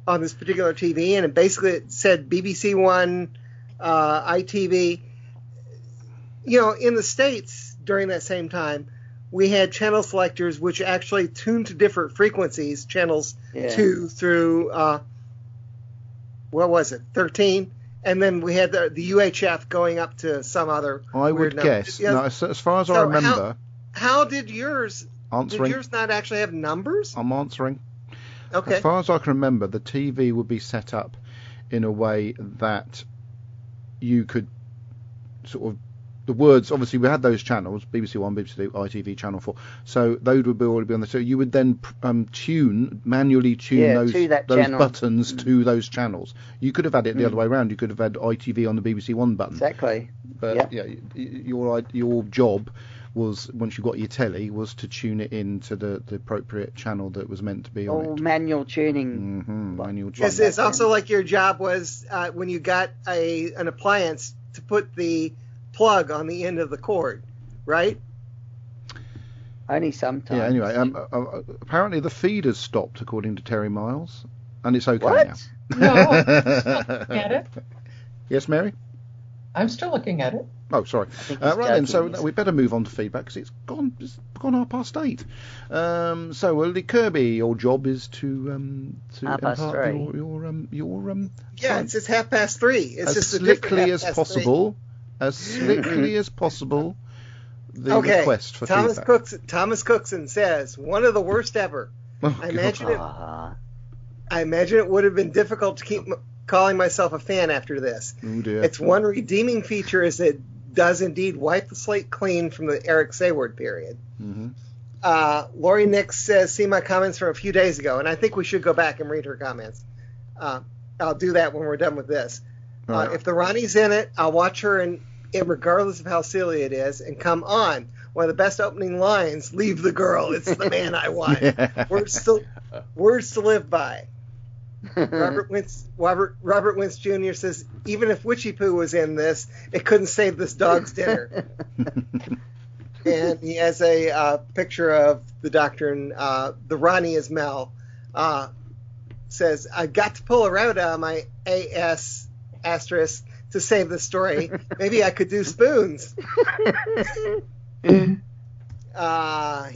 on this particular TV, and it basically said BBC One, ITV. In the States during that same time, we had channel selectors which actually tuned to different frequencies, channels 2 through, 13? And then we had the UHF going up to some other I would guess. No, as far as I remember... How did yours... Answering. Did yours not actually have numbers? I'm answering. Okay. As far as I can remember, the TV would be set up in a way that you could sort of... The words, obviously, we had those channels, BBC One, BBC Two, ITV, Channel 4. So those would already be on the... So you would then manually tune those buttons to those channels. You could have had it the other way around. You could have had ITV on the BBC One button. Exactly. But your job was, once you got your telly, was to tune it into the appropriate channel that was meant to be on it. Manual tuning. Manual tuning. It's also like your job was when you got an appliance to put the plug on the end of the cord, right? Only sometimes. Yeah, anyway, apparently the feed has stopped, according to Terry Miles, and it's okay What? now. No, I'm still looking at it. Yes, Mary? I'm still looking at it. Oh, sorry. Right then, so we better move on to feedback because it's gone 8:30. So, Kirby, your job is to impart your it's 3:30. It's as just slickly as possible. As slickly as possible. The request for feedback. Thomas Cookson says, one of the worst ever. Oh, I imagine it would have been difficult to keep calling myself a fan after this. Oh dear. Its one redeeming feature is it does indeed wipe the slate clean from the Eric Sayward period. Mm-hmm. Lori Nix says, see my comments from a few days ago, and I think we should go back and read her comments. I'll do that when we're done with this. Right. If the Rani's in it, I'll watch her and regardless of how silly it is, and come on. One of the best opening lines, leave the girl, it's the man I want. Yeah. Words to live by. Robert Wentz Jr. says, even if Witchy Poo was in this, it couldn't save this dog's dinner. And he has a picture of the Doctor and the Rani is Mel. Says, I've got to pull her out of my AS asterisk to save the story. Maybe I could do spoons. He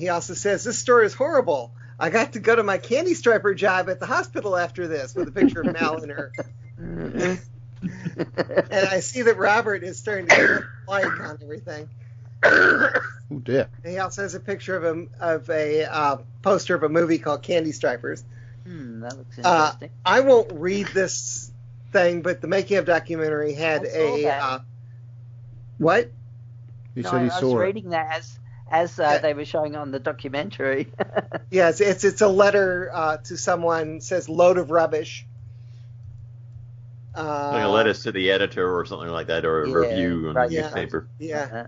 also says, this story is horrible. I got to go to my candy striper job at the hospital after this, with a picture of Mal and her. And I see that Robert is starting to get like on everything. Oh dear. And he also has a picture of a poster of a movie called Candy Stripers. That looks interesting. I won't read this thing, but the making of documentary had what? He said he I saw was it. reading that as they were showing on the documentary. Yeah, it's a letter to someone. Says load of rubbish. Like a letter to the editor or something like that, or a review on the newspaper. Yeah.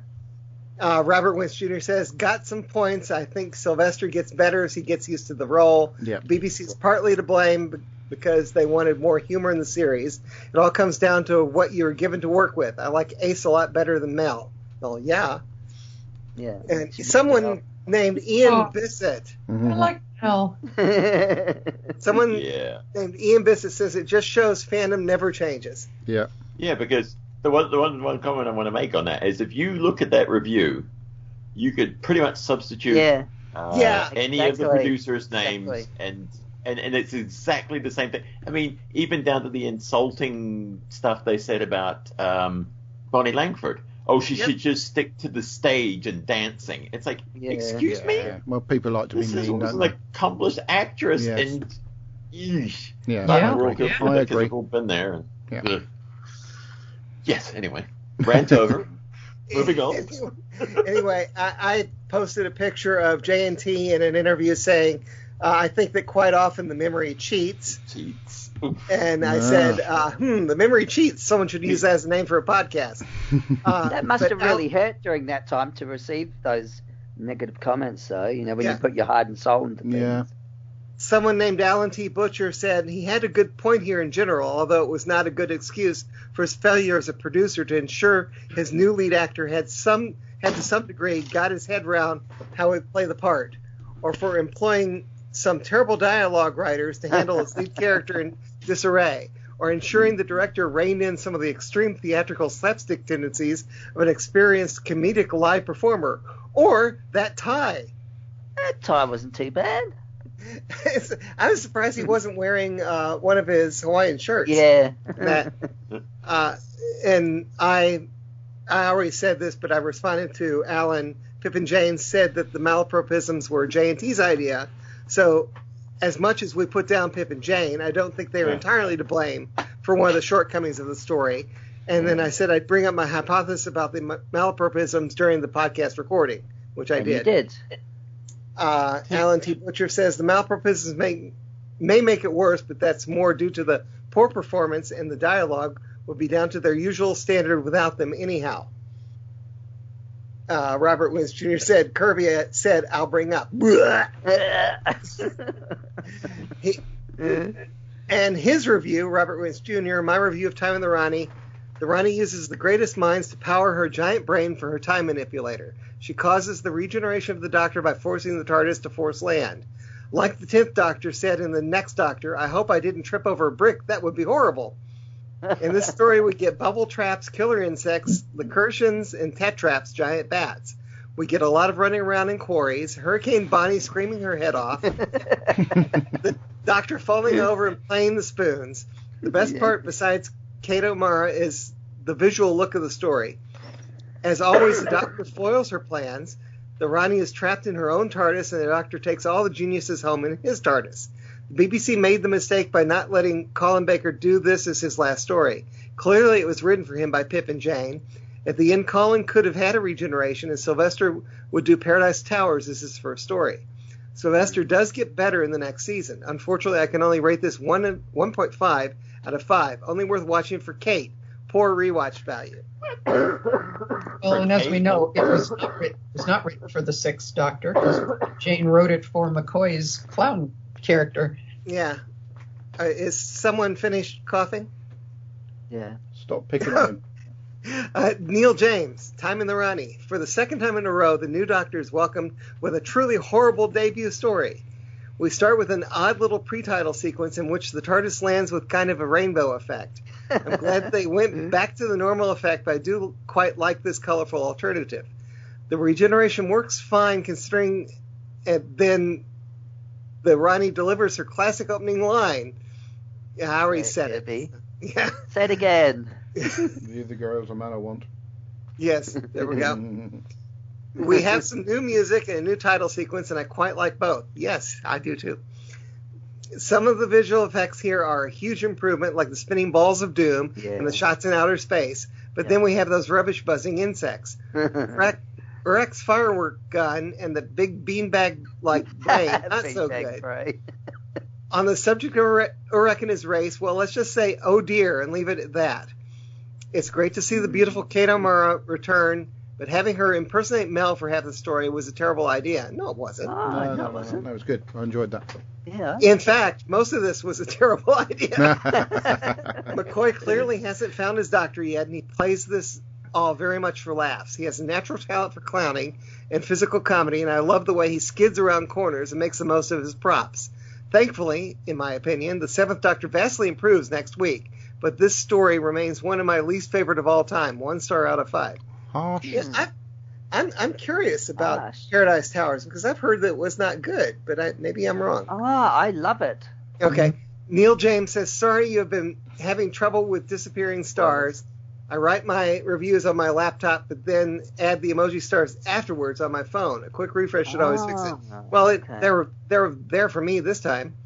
Robert Wentz Jr. says, got some points. I think Sylvester gets better as he gets used to the role. Yep. BBC's partly to blame because they wanted more humor in the series. It all comes down to what you're given to work with. I like Ace a lot better than Mel. Well, yeah. Yeah. And someone named Ian Bissett. I like Mel. Someone named Ian Bissett says it just shows fandom never changes. Yeah. Yeah, because the one comment I want to make on that is if you look at that review, you could pretty much substitute any of the producers' names and it's exactly the same thing. I mean, even down to the insulting stuff they said about Bonnie Langford. Oh, she should just stick to the stage and dancing. It's like, excuse me? Well, people like to be mean, don't an they? accomplished actress, and I agree. We've all been there. And, yes, anyway. Rant over. Moving on. Anyway, I posted a picture of J&T in an interview saying, I think that quite often the memory cheats. And I said, the memory cheats. Someone should use that as a name for a podcast. That must have really hurt during that time to receive those negative comments, though, when you put your heart and soul into things. Yeah. Someone named Alan T. Butcher said he had a good point here in general, although it was not a good excuse for his failure as a producer to ensure his new lead actor had to some degree got his head around how he'd play the part, or for employing some terrible dialogue writers to handle his lead character in disarray, or ensuring the director reined in some of the extreme theatrical slapstick tendencies of an experienced comedic live performer, or that tie. That tie wasn't too bad. I was surprised he wasn't wearing one of his Hawaiian shirts. Yeah. And I already said this, but I responded to Alan. Pippin Jane said that the malapropisms were J&T's idea. So as much as we put down Pip and Jane, I don't think they were entirely to blame for one of the shortcomings of the story. And then I said I'd bring up my hypothesis about the malapropisms during the podcast recording, which I did. You did. Alan T. Butcher says the malapropisms may make it worse, but that's more due to the poor performance, and the dialogue would be down to their usual standard without them anyhow. Robert Wentz Jr. said, Kirby said, I'll bring up. And his review, Robert Wentz Jr., my review of Time in the Rani uses the greatest minds to power her giant brain for her time manipulator. She causes the regeneration of the Doctor by forcing the TARDIS to force land. Like the 10th Doctor said in The Next Doctor, I hope I didn't trip over a brick. That would be horrible. In this story, we get bubble traps, killer insects, Lycurtians, and tetraps, giant bats. We get a lot of running around in quarries, Hurricane Bonnie screaming her head off, the Doctor falling over and playing the spoons. The best part, besides Kato Mara, is the visual look of the story. As always, the Doctor foils her plans. The Rani is trapped in her own TARDIS, and the Doctor takes all the geniuses home in his TARDIS. The BBC made the mistake by not letting Colin Baker do this as his last story. Clearly, it was written for him by Pip and Jane. At the end, Colin could have had a regeneration, and Sylvester would do Paradise Towers as his first story. Sylvester does get better in the next season. Unfortunately, I can only rate this 1.5 out of 5. Only worth watching for Kate. Poor rewatch value. Well, and as we know, it was not written for the 6th Doctor, because Jane wrote it for McCoy's clown character. Yeah. Is someone finished coughing? Yeah. Stop picking on him. Neil James, Time in the Rani. For the second time in a row, the new Doctor is welcomed with a truly horrible debut story. We start with an odd little pre-title sequence in which the TARDIS lands with kind of a rainbow effect. I'm glad they went back to the normal effect, but I do quite like this colorful alternative. The regeneration works fine considering, and then the Rani delivers her classic opening line. Yeah, I already said it. Yeah. Say it again. Leave the girls a man I want. Yes, there we go. We have some new music and a new title sequence, and I quite like both. Yes, I do too. Some of the visual effects here are a huge improvement, like the spinning balls of doom and the shots in outer space. But then we have those rubbish buzzing insects. Rex firework gun and the big beanbag-like brain, not so good. Right. On the subject of Urek and his race, well, let's just say, oh dear, and leave it at that. It's great to see the beautiful Kato Mara return but having her impersonate Mel for half the story was a terrible idea. No, it wasn't. No, it wasn't. No, it was good. I enjoyed that. Yeah. In fact, most of this was a terrible idea. McCoy clearly hasn't found his doctor yet, and he plays this all very much for laughs. He has a natural talent for clowning and physical comedy, and I love the way he skids around corners and makes the most of his props. Thankfully, in my opinion, the Seventh Doctor vastly improves next week, but this story remains one of my least favorite of all time. 1 star out of 5. Harsh. Yeah, I'm curious about Gosh. Paradise Towers because I've heard that it was not good, but maybe I'm wrong. I love it. Okay. Neil James says, sorry you have been having trouble with disappearing stars. I write my reviews on my laptop, but then add the emoji stars afterwards on my phone. A quick refresh should always fix it. Well, okay. they were there for me this time.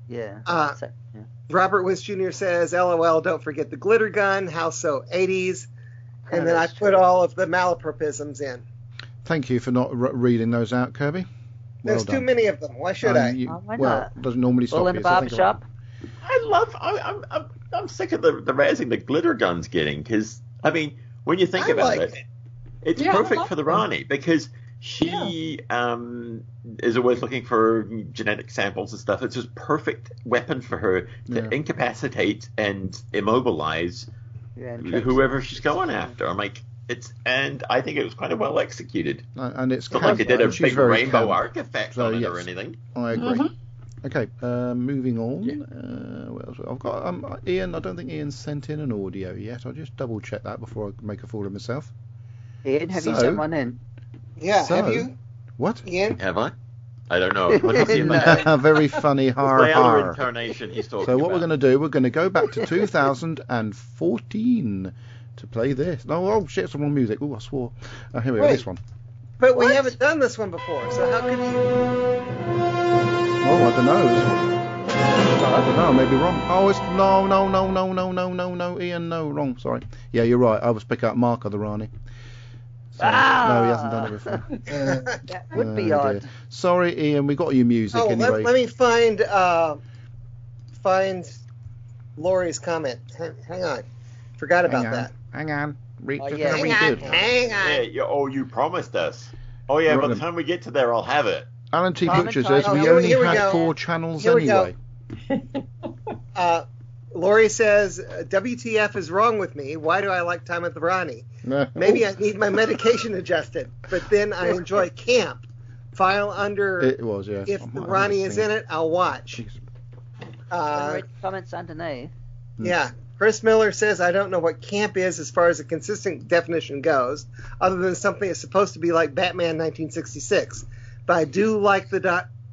Yeah. Yeah. Robert Wins Jr. says, LOL, don't forget the glitter gun. How so 80s? And then I put all of the malapropisms in. Thank you for not reading those out, Kirby. There's too many of them. Why should I? Why well, not? it doesn't normally stop All in you. the barbershop? I'm sick of the razzing the glitter gun's getting, because, I mean, when you think about it, it's perfect for the Rani, because she is always looking for genetic samples and stuff. It's just perfect weapon for her to incapacitate and immobilize whoever she's going after. I'm like, and I think it was quite well executed. And it's not like they did a big rainbow camp. arc effect on it or anything. I agree. Okay, moving on. What else? I've got Ian. I don't think Ian sent in an audio yet. I'll just double check that before I make a fool of myself. Ian, have you sent one in? Yeah, have you? What? Ian? Have I? I don't know. What is no. Very funny. Har my har. other incarnation he's talking So what about. we're going to do? We're going to go back to 2014 to play this. No, oh shit, it's the wrong music. Oh, I swore. Here we go. This one. But we haven't done this one before, so how could you? Oh, I don't know. I don't know. I may be wrong. Oh, it's no, Ian, no, wrong. Sorry. Yeah, you're right. I was picking up Mark of the Rani. So, no, he hasn't done it before. That would be odd. Dear. Sorry, Ian. We got your music anyway. Let me find Laurie's comment. Hang on. Forgot about that. Hang on. Hang on. Yeah, you promised us. Oh yeah, by the time we get to there, I'll have it. Alan T. Butcher says we only had 4 channels anyway. Laurie says, WTF is wrong with me. Why do I like Time at the Rani? Maybe I need my medication adjusted, but then I enjoy camp. File under it was, yeah. If the Rani is in it, I'll watch. Comments underneath. Yeah. Chris Miller says, I don't know what camp is as far as a consistent definition goes, other than something that's supposed to be like Batman 1966. But I do like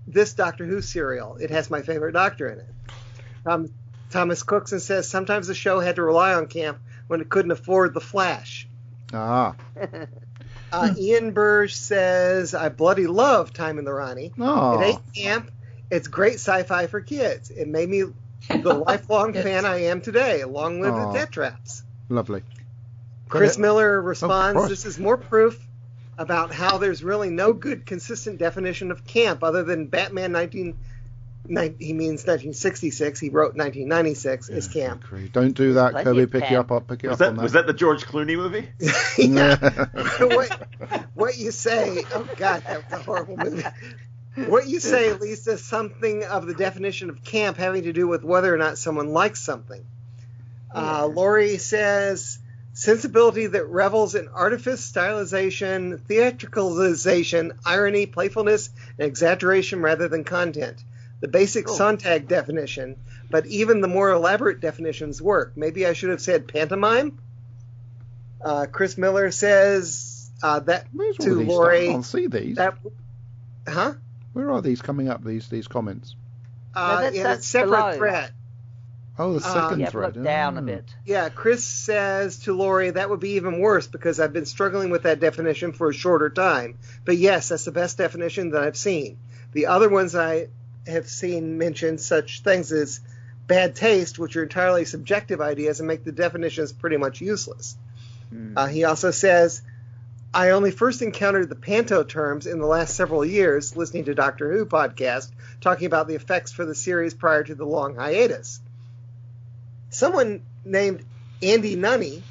this Doctor Who serial. It has my favorite Doctor in it. Thomas Cookson says, sometimes the show had to rely on camp when it couldn't afford The Flash. Ian Burge says, I bloody love Time in the Rani. It ain't camp. It's great sci-fi for kids. It made me the lifelong fan I am today. Long live the Death Traps. Lovely. Chris Miller responds, this is more proof about how there's really no good consistent definition of camp other than Batman 1966. He wrote 1996 is camp. Don't do that, Kirby. Pick you up on that. Was that the George Clooney movie? What you say? Oh God, that was a horrible movie. What you say, at least, is something of the definition of camp having to do with whether or not someone likes something. Laurie says, sensibility that revels in artifice, stylization, theatricalization, irony, playfulness, and exaggeration rather than content. The basic Sontag definition, but even the more elaborate definitions work. Maybe I should have said pantomime. Chris Miller says that to Laurie. I can't see these. Where are these coming up? These comments. In a separate thread. Oh, the second thread. Look down a bit. Yeah, Chris says to Laurie, that would be even worse because I've been struggling with that definition for a shorter time. But yes, that's the best definition that I've seen. The other ones I have seen mention such things as bad taste, which are entirely subjective ideas and make the definitions pretty much useless. He also says, I only first encountered the panto terms in the last several years listening to Doctor Who podcast talking about the effects for the series prior to the long hiatus. Someone named Andy Nunny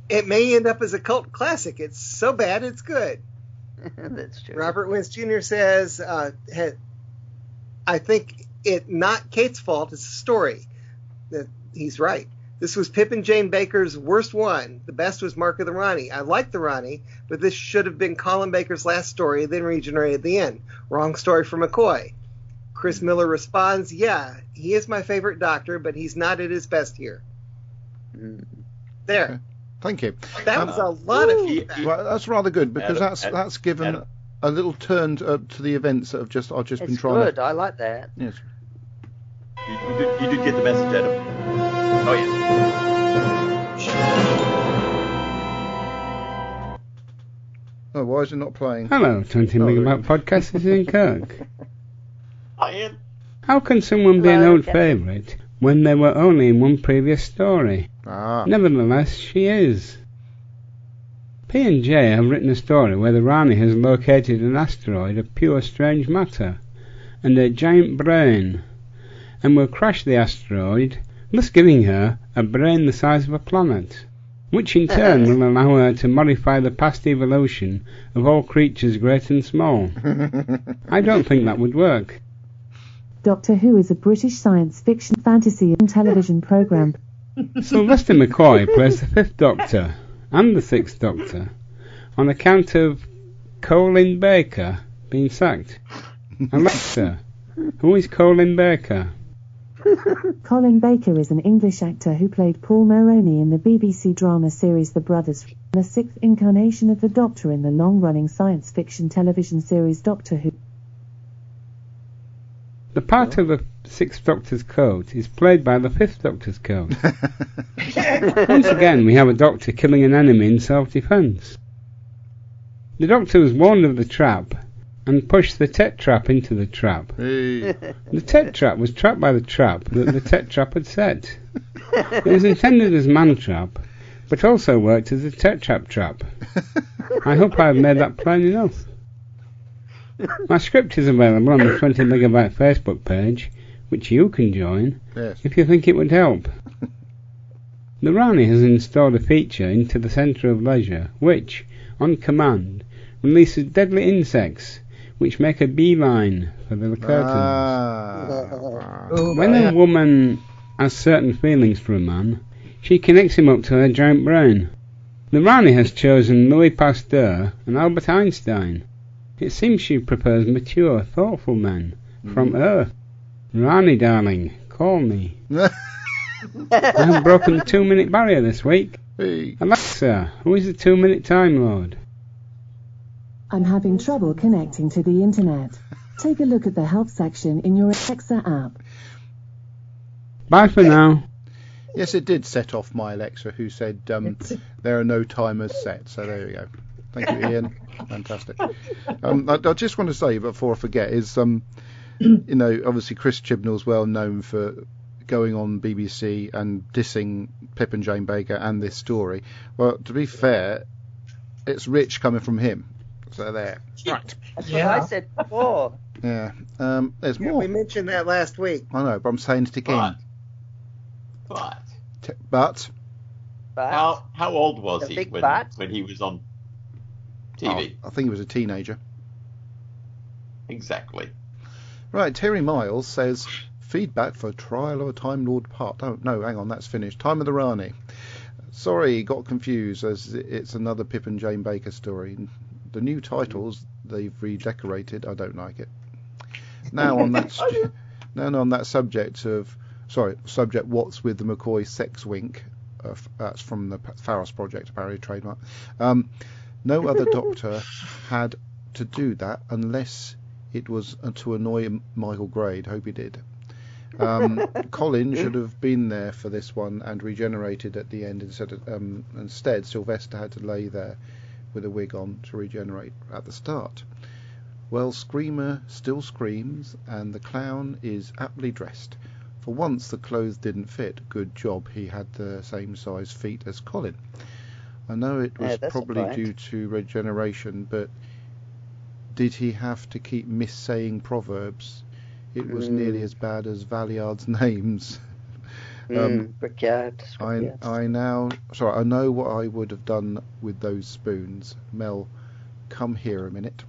It may end up as a cult classic. It's so bad it's good. That's true. Robert Wentz Jr. says, I think it not Kate's fault, it's the story. He's right. This was Pip and Jane Baker's worst one. The best was Mark of the Rani. I like the Rani, but this should have been Colin Baker's last story, then regenerated at the end. Wrong story for McCoy. Chris Miller responds, yeah, he is my favorite Doctor, but he's not at his best here. There. Okay. Thank you. That was a lot of feedback. Well, that's rather good, because that's given a little turn to the events that I've just been trying. It's good. I like that. Yes. You did get the message, Adam. Oh, yeah. Oh, why is it not playing? Hello, 20 Megabyte Podcast. This is Ian Kirk. Hi, Ian. How can someone be an old favourite when they were only in one previous story? Nevertheless, she is. P&J have written a story where the Rani has located an asteroid of pure strange matter and a giant brain, and will crash the asteroid, thus giving her a brain the size of a planet, which in turn will allow her to modify the past evolution of all creatures great and small. I don't think that would work. Doctor Who is a British science fiction, fantasy and television programme. Sylvester McCoy plays the 5th Doctor and the 6th Doctor on account of Colin Baker being sacked. Alexa, who is Colin Baker? Colin Baker is an English actor who played Paul Moroney in the BBC drama series The Brothers, the 6th incarnation of the Doctor in the long-running science fiction television series Doctor Who. The part of the 6th Doctor's coat is played by the 5th Doctor's coat. Once again, we have a Doctor killing an enemy in self-defence. The Doctor was warned of the trap and pushed the Tet Trap into the trap. Hey. The Tet Trap was trapped by the trap that the Tet Trap had set. It was intended as man trap, but also worked as a Tet Trap trap. I hope I have made that plain enough. My script is available on the 20 Megabyte Facebook page, which you can join if you think it would help. The Rani has installed a feature into the centre of leisure, which, on command, releases deadly insects, which make a beeline for the curtains. When a woman has certain feelings for a man, she connects him up to her giant brain. The Rani has chosen Louis Pasteur and Albert Einstein. It seems she prefers mature, thoughtful men from Earth. Rani, darling, call me. I have broken the 2-minute barrier this week. Hey. Alexa, who is the 2-minute Time Lord? I'm having trouble connecting to the internet. Take a look at the help section in your Alexa app. Bye for now. Yes, it did set off my Alexa, who said there are no timers set. So there we go. Thank you, Ian. Fantastic. I just want to say, before I forget, is obviously Chris Chibnall's well known for going on BBC and dissing Pip and Jane Baker and this story. Well, to be fair, it's rich coming from him. So there. Right. That's what I said before. Yeah. There's more. We mentioned that last week. I know, but I'm saying it again. But But how old was he big when he was on TV? I think he was a teenager. Exactly. Right, Terry Miles says, feedback for Trial of a Time Lord Part. Oh, no, hang on, that's finished. Time of the Rani. Sorry, got confused, as it's another Pip and Jane Baker story. The new titles, they've redecorated. I don't like it. Now on that subject, what's with the McCoy sex wink? That's from the Pharos Project, apparently, trademark. No other Doctor had to do that unless it was to annoy Michael Grade. Hope he did. Colin should have been there for this one and regenerated at the end instead. Sylvester had to lay there with a wig on to regenerate at the start. Well, Screamer still screams, and the clown is aptly dressed. For once, the clothes didn't fit. Good job, he had the same size feet as Colin. I know it was probably due to regeneration, but did he have to keep missaying proverbs? It was nearly as bad as Valliard's names. Brickyard. I know what I would have done with those spoons. Mel, come here a minute.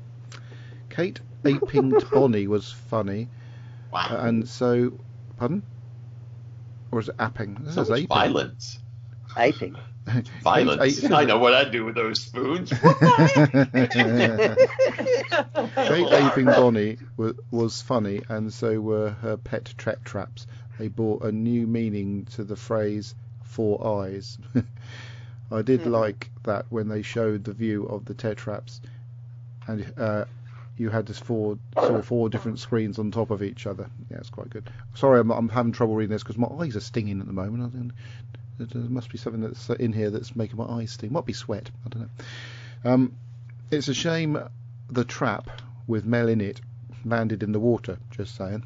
Kate aping Bonnie was funny. Wow. And so, pardon? Or is it apping? This So is much aping. violence. Aping. Violence. I know what I'd do with those spoons. Kate aping Bonnie was funny, and so were her pet Tet Traps. They brought a new meaning to the phrase 4 eyes. I did like that when they showed the view of the Tet Traps, and you had this four different screens on top of each other. Yeah, it's quite good. Sorry, I'm having trouble reading this because my eyes are stinging at the moment. I think there must be something that's in here that's making my eyes sting. Might be sweat. I don't know. It's a shame the trap with Mel in it landed in the water. Just saying.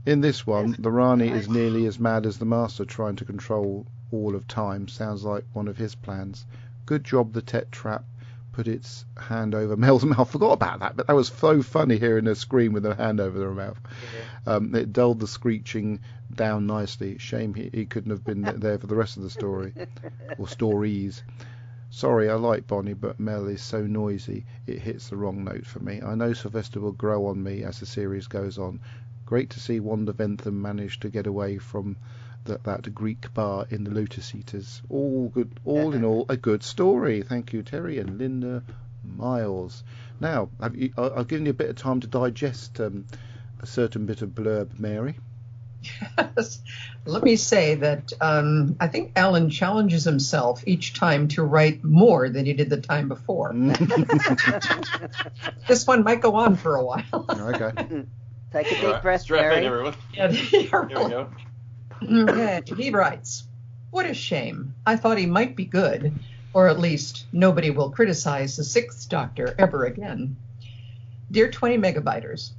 In this one, the Rani is nearly as mad as the Master trying to control all of time. Sounds like one of his plans. Good job the Tet Trap put its hand over Mel's mouth. Forgot about that, but that was so funny hearing her scream with her hand over her mouth. It dulled the screeching down nicely. Shame he couldn't have been there for the rest of the story, or stories. Sorry, I like Bonnie, but Mel is so noisy it hits the wrong note for me. I know Sylvester will grow on me as the series goes on. Great to see Wanda Ventham manage to get away from that Greek bar in the Lotus Eaters. All good, all in all, a good story. Thank you, Terry and Linda Miles. Now, I've given you a bit of time to digest a certain bit of blurb, Mary. Yes. Let me say that I think Alan challenges himself each time to write more than he did the time before. This one might go on for a while. Okay. Take a deep breath, Strap Mary. in, everyone. Yeah, Here we go. Okay, he writes, "What a shame. I thought he might be good, or at least nobody will criticize the Sixth Doctor ever again. Dear 20 Megabyters,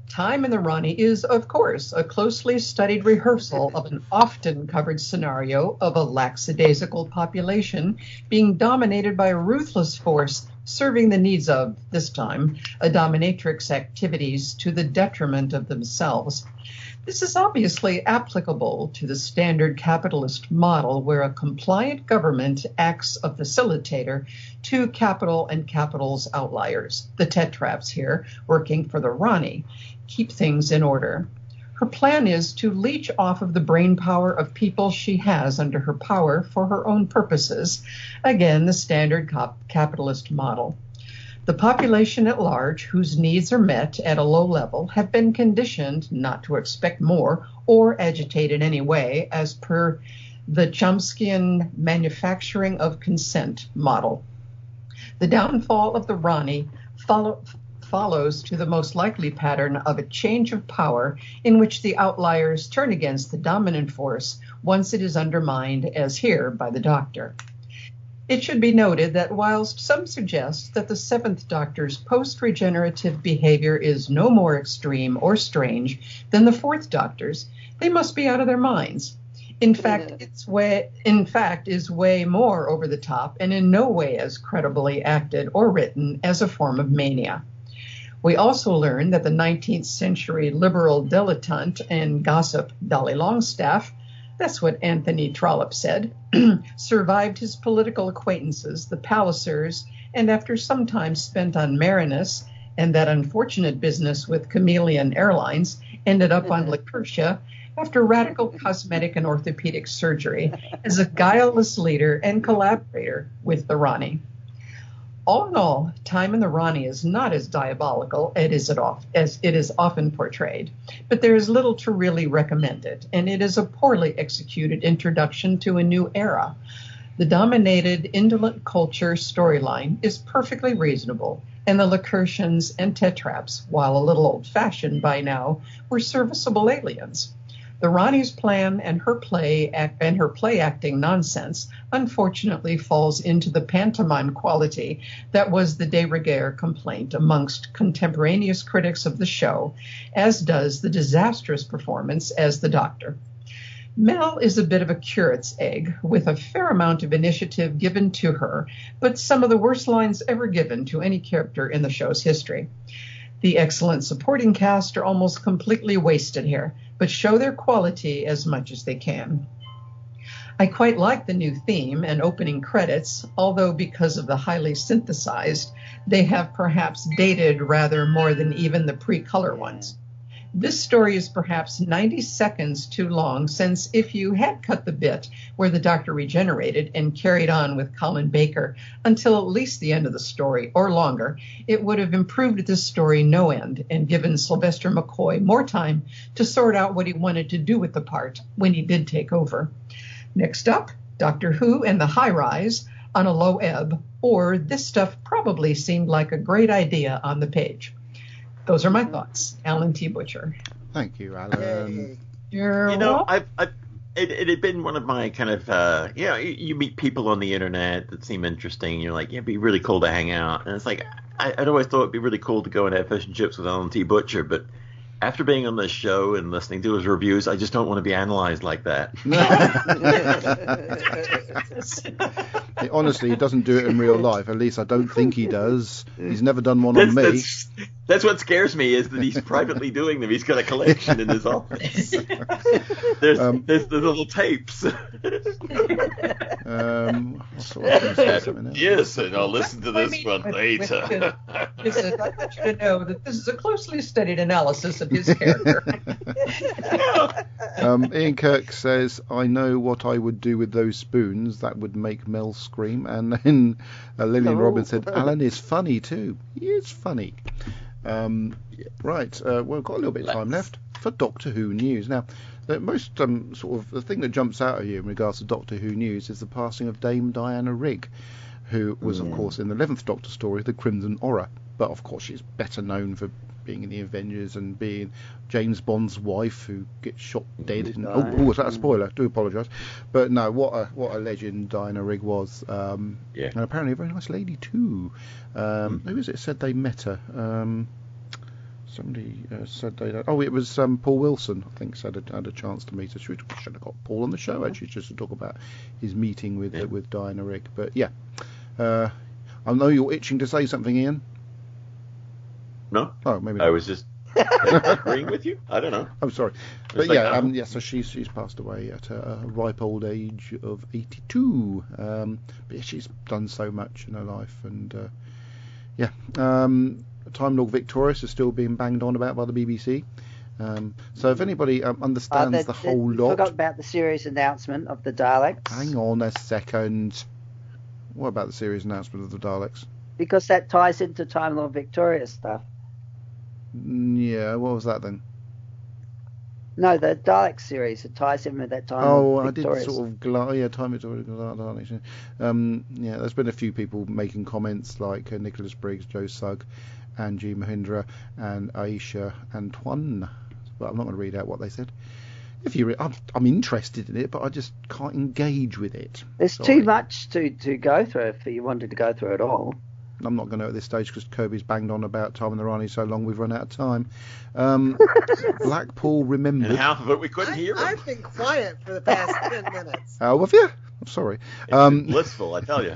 Time in the Rani is, of course, a closely studied rehearsal of an often covered scenario of a lackadaisical population being dominated by a ruthless force serving the needs of, this time, a dominatrix activities to the detriment of themselves. This is obviously applicable to the standard capitalist model where a compliant government acts a facilitator to capital and capital's outliers, the Tet Traps here, working for the Rani, keep things in order. Her plan is to leech off of the brain power of people she has under her power for her own purposes, again, the standard capitalist model. The population at large, whose needs are met at a low level, have been conditioned not to expect more or agitate in any way as per the Chomskyan manufacturing of consent model. The downfall of the Rani follows to the most likely pattern of a change of power in which the outliers turn against the dominant force once it is undermined, as here by the Doctor. It should be noted that whilst some suggest that the Seventh Doctor's post-regenerative behavior is no more extreme or strange than the Fourth Doctor's, they must be out of their minds. In fact, is way more over the top and in no way as credibly acted or written as a form of mania. We also learn that the 19th century liberal dilettante and gossip Dolly Longstaff, that's what Anthony Trollope said, survived his political acquaintances, the Pallisers, and after some time spent on Marinus and that unfortunate business with Chameleon Airlines, ended up on Lycurtia after radical cosmetic and orthopedic surgery as a guileless leader and collaborator with the Rani. All in all, Time in the Rani is not as diabolical as it is often portrayed, but there is little to really recommend it, and it is a poorly executed introduction to a new era. The dominated, indolent culture storyline is perfectly reasonable, and the Lycurtians and Tet Traps, while a little old-fashioned by now, were serviceable aliens. The Rani's plan and her play acting nonsense unfortunately falls into the pantomime quality that was the de rigueur complaint amongst contemporaneous critics of the show, as does the disastrous performance as the Doctor. Mel is a bit of a curate's egg, with a fair amount of initiative given to her, but some of the worst lines ever given to any character in the show's history. The excellent supporting cast are almost completely wasted here, but show their quality as much as they can. I quite like the new theme and opening credits, although because of the highly synthesized, they have perhaps dated rather more than even the pre-color ones. This story is perhaps 90 seconds too long, since if you had cut the bit where the Doctor regenerated and carried on with Colin Baker until at least the end of the story, or longer, it would have improved this story no end and given Sylvester McCoy more time to sort out what he wanted to do with the part when he did take over. Next up, Doctor Who and the High Rise on a low ebb, or this stuff probably seemed like a great idea on the page. Those are my thoughts. Alan T. Butcher. Thank you, Alan. It had been one of my kind of, you meet people on the internet that seem interesting. You're like, it'd be really cool to hang out. And it's like, I'd always thought it'd be really cool to go and have fish and chips with Alan T. Butcher, but after being on this show and listening to his reviews, I just don't want to be analyzed like that. Honestly, he doesn't do it in real life. At least I don't think he does. He's never done one on me. That's what scares me, is that he's privately doing them. He's got a collection in his office. There's the little tapes. Yes, and I'll listen to this one later. I want you to know that this is a closely studied analysis of his character. Ian Kirk says, I know what I would do with those spoons. That would make Mel scream. And then Lillian Robbins said, Alan is funny too. He is funny. Right, we've got a little bit of time left for Doctor Who news. Now, the most the thing that jumps out at you in regards to Doctor Who news is the passing of Dame Diana Rigg, who was, of course, in the 11th Doctor story, The Crimson Aura. But, of course, she's better known for being in the Avengers and being James Bond's wife, who gets shot dead. Was that a spoiler? Do apologise. But no, what a legend Diana Rigg was. And apparently a very nice lady too. Who was it said they met her? Somebody said they. Oh, it was Paul Wilson. I think had a chance to meet her. Should have got Paul on the show actually, just to talk about his meeting with Diana Rigg. But yeah, I know you're itching to say something, Ian. No. Oh, maybe. I was just agreeing with you. I don't know. I'm sorry, but yeah, so she's passed away at a ripe old age of 82. But yeah, she's done so much in her life, and Time Lord Victorious is still being banged on about by the BBC. So if anybody understands the whole lot... forgot about the series announcement of the Daleks. Hang on a second. What about the series announcement of the Daleks? Because that ties into Time Lord Victorious stuff. Yeah, what was that then? No, the Dalek series. It ties in with that Time Lord Victorious. I did sort of Time Lord Daleks. There's been a few people making comments like Nicholas Briggs, Joe Sugg, Angie Mahindra, and Aisha Antoine. But I'm not going to read out what they said. If you, I'm interested in it, but I just can't engage with it. There's too much to go through if you wanted to go through it all. I'm not going to at this stage because Kirby's banged on about Time and the Rani so long we've run out of time. Blackpool remembered. And half of it we couldn't hear. I've been quiet for the past 10 minutes. Oh, have you? I'm sorry. It's blissful, I tell you.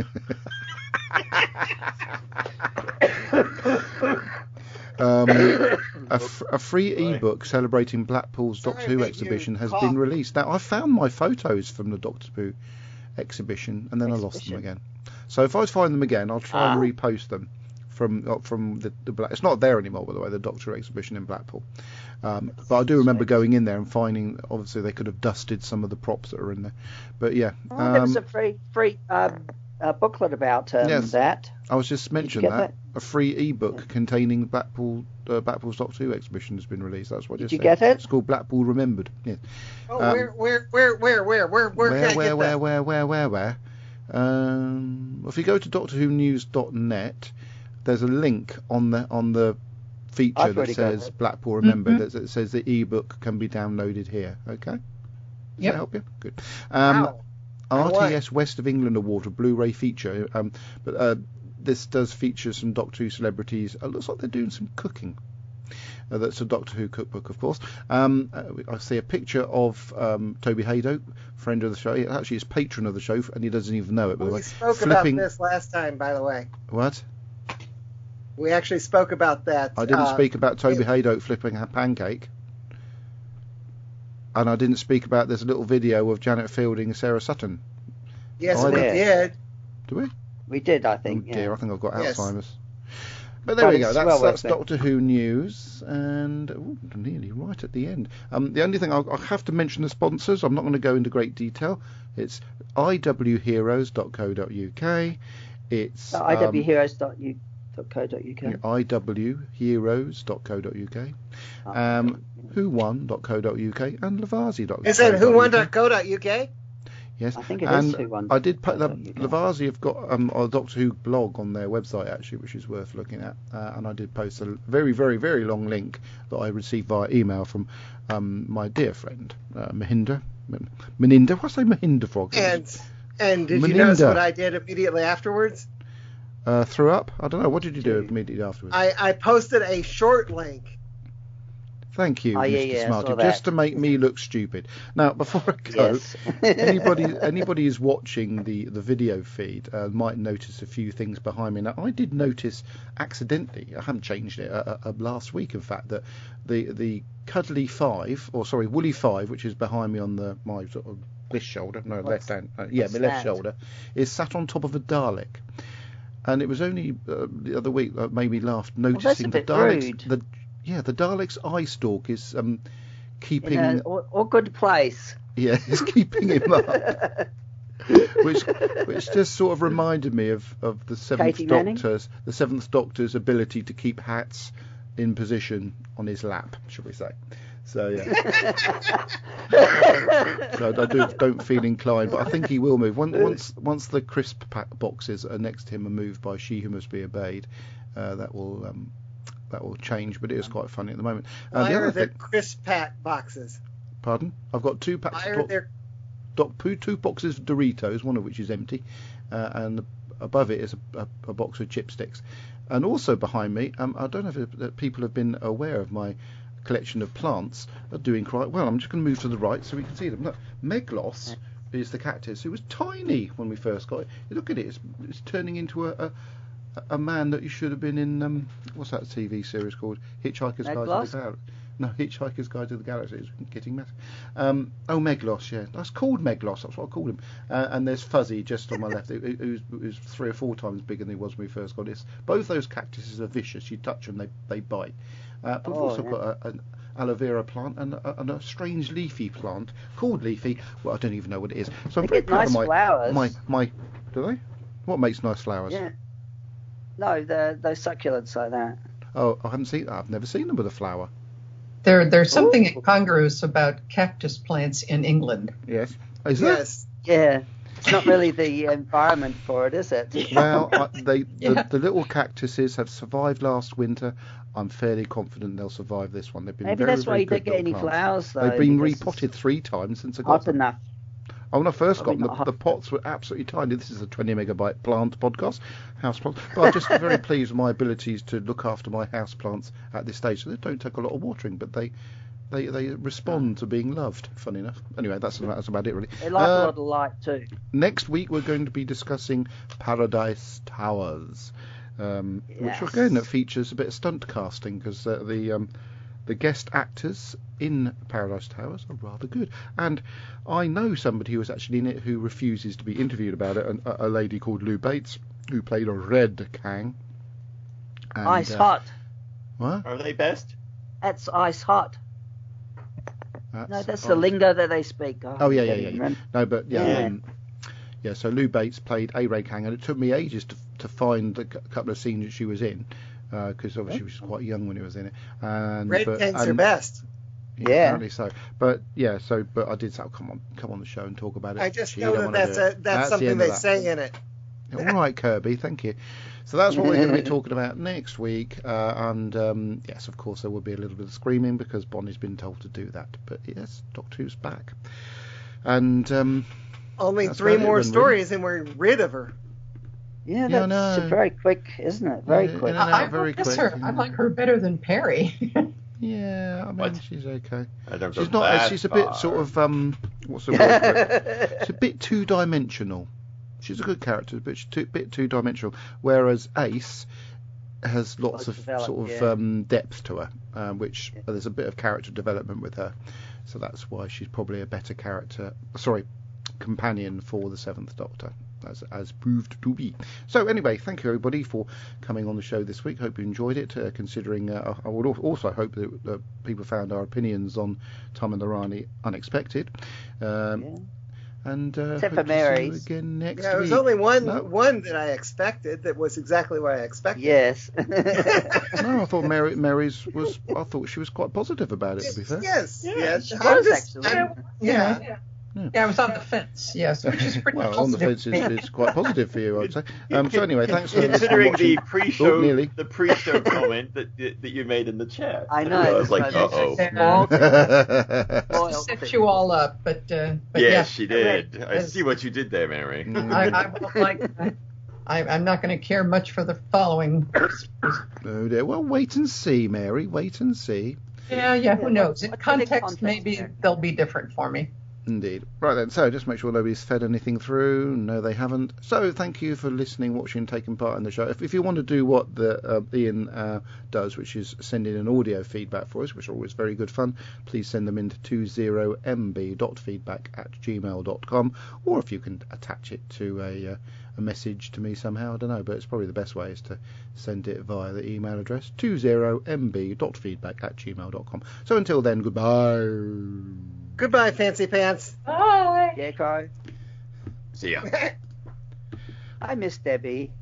A free ebook celebrating Blackpool's Doctor Who exhibition has been released. Now, I found my photos from the Doctor Who exhibition and then I lost them again. So if I find them again, I'll try and repost them from the Black. It's not there anymore, by the way, the Doctor exhibition in Blackpool. But I do remember going in there and finding, obviously, they could have dusted some of the props that are in there. But yeah, there was a free booklet about that. I was just mentioning that a free ebook containing Blackpool's Doctor Who exhibition has been released. That's what Did you get it? It's called Blackpool Remembered. Yeah. Oh, where if you go to DoctorWhoNews.net, there's a link on the feature that says Blackpool Remembered. That says the ebook can be downloaded here. Okay. Does that help you? Good. RTS West of England Award for Blu-ray feature. But this does feature some Doctor Who celebrities. It looks like they're doing some cooking. That's a Doctor Who cookbook, of course. I see a picture of Toby Haydock, friend of the show. He actually is patron of the show, and he doesn't even know it, by the way. We spoke about this last time, by the way. What? We actually spoke about that. I didn't speak about Toby Haydock flipping a pancake. And I didn't speak about this little video of Janet Fielding and Sarah Sutton. Yes, we did. Do we? We did, I think. Oh dear, yeah. I think I've got Yes. Alzheimer's. But there we go. That's well Doctor Who news, and nearly right at the end. The only thing I'll have to mention the sponsors. I'm not going to go into great detail. It's iwheroes.co.uk. It's iwheroes.co.uk. iwheroes.co.uk. whowon.co.uk and lavazzi.co.uk. Is it whowon.co.uk? Yes, I think it and is whowon. I did put Lavazzi have got a Doctor Who blog on their website actually, which is worth looking at. And I did post a very, very, very long link that I received via email from my dear friend Meninda. What's the Meninda frog? And did Meninda. you notice what I did immediately afterwards? Threw up? I don't know. What did you do immediately afterwards? I posted a short link. Thank you, Oh, Mr. yeah, Smarty, I saw just that. to make me look stupid. Now, before I go, Yes. anybody who's watching the video feed might notice a few things behind me. Now, I did notice accidentally, I haven't changed it, last week, in fact, that the Cuddly 5, or sorry, Woolly 5, which is behind me on my sort of this shoulder, no, left hand, my left shoulder, is sat on top of a Dalek. And it was only the other week that made me laugh, noticing that's a bit the Daleks. rude. The Dalek's eye stalk is keeping. In an awkward place. Yeah, it's keeping him up. which just sort of reminded me of the Seventh Doctor's ability to keep hats in position on his lap, shall we say? So yeah. So I don't feel inclined, but I think he will move once the crisp pack boxes are next to him are moved by She Who Must Be Obeyed. That will change, but it is quite funny at the moment. Why are there crisp pack boxes? Pardon? I've got two packs. Why are there two boxes of Doritos, one of which is empty, and above it is a box of chipsticks. And also behind me, I don't know if people have been aware of my collection of plants are doing quite well. I'm just going to move to the right so we can see them. Look, Meglos is the cactus. It was tiny when we first got it. Look at it. It's turning into a man that you should have been in. What's that TV series called? Hitchhiker's Guide to the Galaxy. No, Hitchhiker's Guide to the Galaxy. It's getting messy. Meglos, yeah. That's called Meglos. That's what I called him. And there's Fuzzy just on my left, who's 3 or 4 times bigger than he was when we first got it. Both those cactuses are vicious. You touch them, they bite. But we've also got an aloe vera plant and a strange leafy plant called Leafy. Well, I don't even know what it is. So I'm very proud of flowers. my. Do they? What makes nice flowers? Yeah. No, those succulents like that. Oh, I've never seen them with a flower. There's something incongruous about cactus plants in England. Yes. Is there? Yes. Yeah. It's not really the environment for it, is it? Well, the little cactuses have survived last winter. I'm fairly confident they'll survive this one. They've been Maybe very, that's why very you good don't get any little flowers, plants. though. They've been repotted 3 times since I got Hot them. enough. Oh, when I first got them, Probably not the pots were absolutely tiny. This is a 20 megabyte plant podcast, house plants. But I'm just very pleased with my abilities to look after my house plants at this stage. So they don't take a lot of watering, but they respond to being loved. Funny enough. Anyway, that's about it really. They like a lot of light too. Next week we're going to be discussing Paradise Towers, which again features a bit of stunt casting because the guest actors in Paradise Towers are rather good. And I know somebody who was actually in it who refuses to be interviewed about it, a lady called Lou Bates, who played a Red Kang. And, Ice hot. What? Are they best? That's ice hot. That's the lingo that they speak. Oh, yeah. No, but yeah, so Lou Bates played a Red Kang, and it took me ages to find a couple of scenes that she was in, because obviously she was quite young when he was in it. Red Kangs are best. Yeah, apparently so. But I did say, come on the show and talk about it. I just know that's something they say in it. All right, Kirby, thank you. So that's what we're going to be talking about next week. And yes, of course, there will be a little bit of screaming because Bonnie's been told to do that. But yes, Doctor Who's back. And only 3 more stories and we're rid of her. Yeah, that's very quick, isn't it? Very quick. I miss her. I like her better than Perry. Yeah, I mean, she's okay. She's not. She's a bit sort of what's the word for it? She's a bit two-dimensional. She's a good character, but she's a bit two-dimensional. Whereas Ace has lots of sort of depth to her, which there's a bit of character development with her, so that's why she's probably a better companion for the Seventh Doctor, as proved to be. So anyway, thank you everybody for coming on the show this week. Hope you enjoyed it. Considering I would also hope that people found our opinions on Tom and the Rani unexpected. And except hope for Mary's. to see you again next week. There was only one that I expected that was exactly what I expected. Yes. No, I thought Mary's was. I thought she was quite positive about it. To be fair. Yes. She was actually. Yeah, I was on the fence. Yes, which is pretty well, on the fence is quite positive for you, I'd say. So anyway, thanks for considering the pre-show comment that you made in the chat. I know. I was like, uh-oh. Set you all up, but yes, she did. I see what you did there, Mary. I'm not going to care much for the following. Oh dear. Well, wait and see, Mary. Wait and see. Yeah. Who knows? In context, maybe they'll be different for me. Indeed. Right then, so just make sure nobody's fed anything through. No, they haven't. So thank you for listening, watching, taking part in the show. If you want to do what the Ian does, which is send in an audio feedback for us, which are always very good fun, please send them into 20mb.feedback@gmail.com, or if you can attach it to a message to me somehow, I don't know, but it's probably the best way is to send it via the email address 20mb.feedback@gmail.com. So until then, goodbye. Goodbye, Fancy Pants. Bye. Yeah, Kai. See ya. I miss Debbie.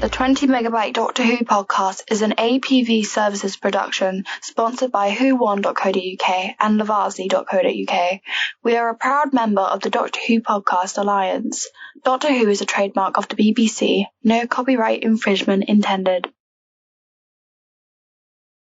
The 20 Megabyte Doctor Who podcast is an APV Services production sponsored by who1.co.uk and lavazi.co.uk. We are a proud member of the Doctor Who Podcast Alliance. Doctor Who is a trademark of the BBC. No copyright infringement intended.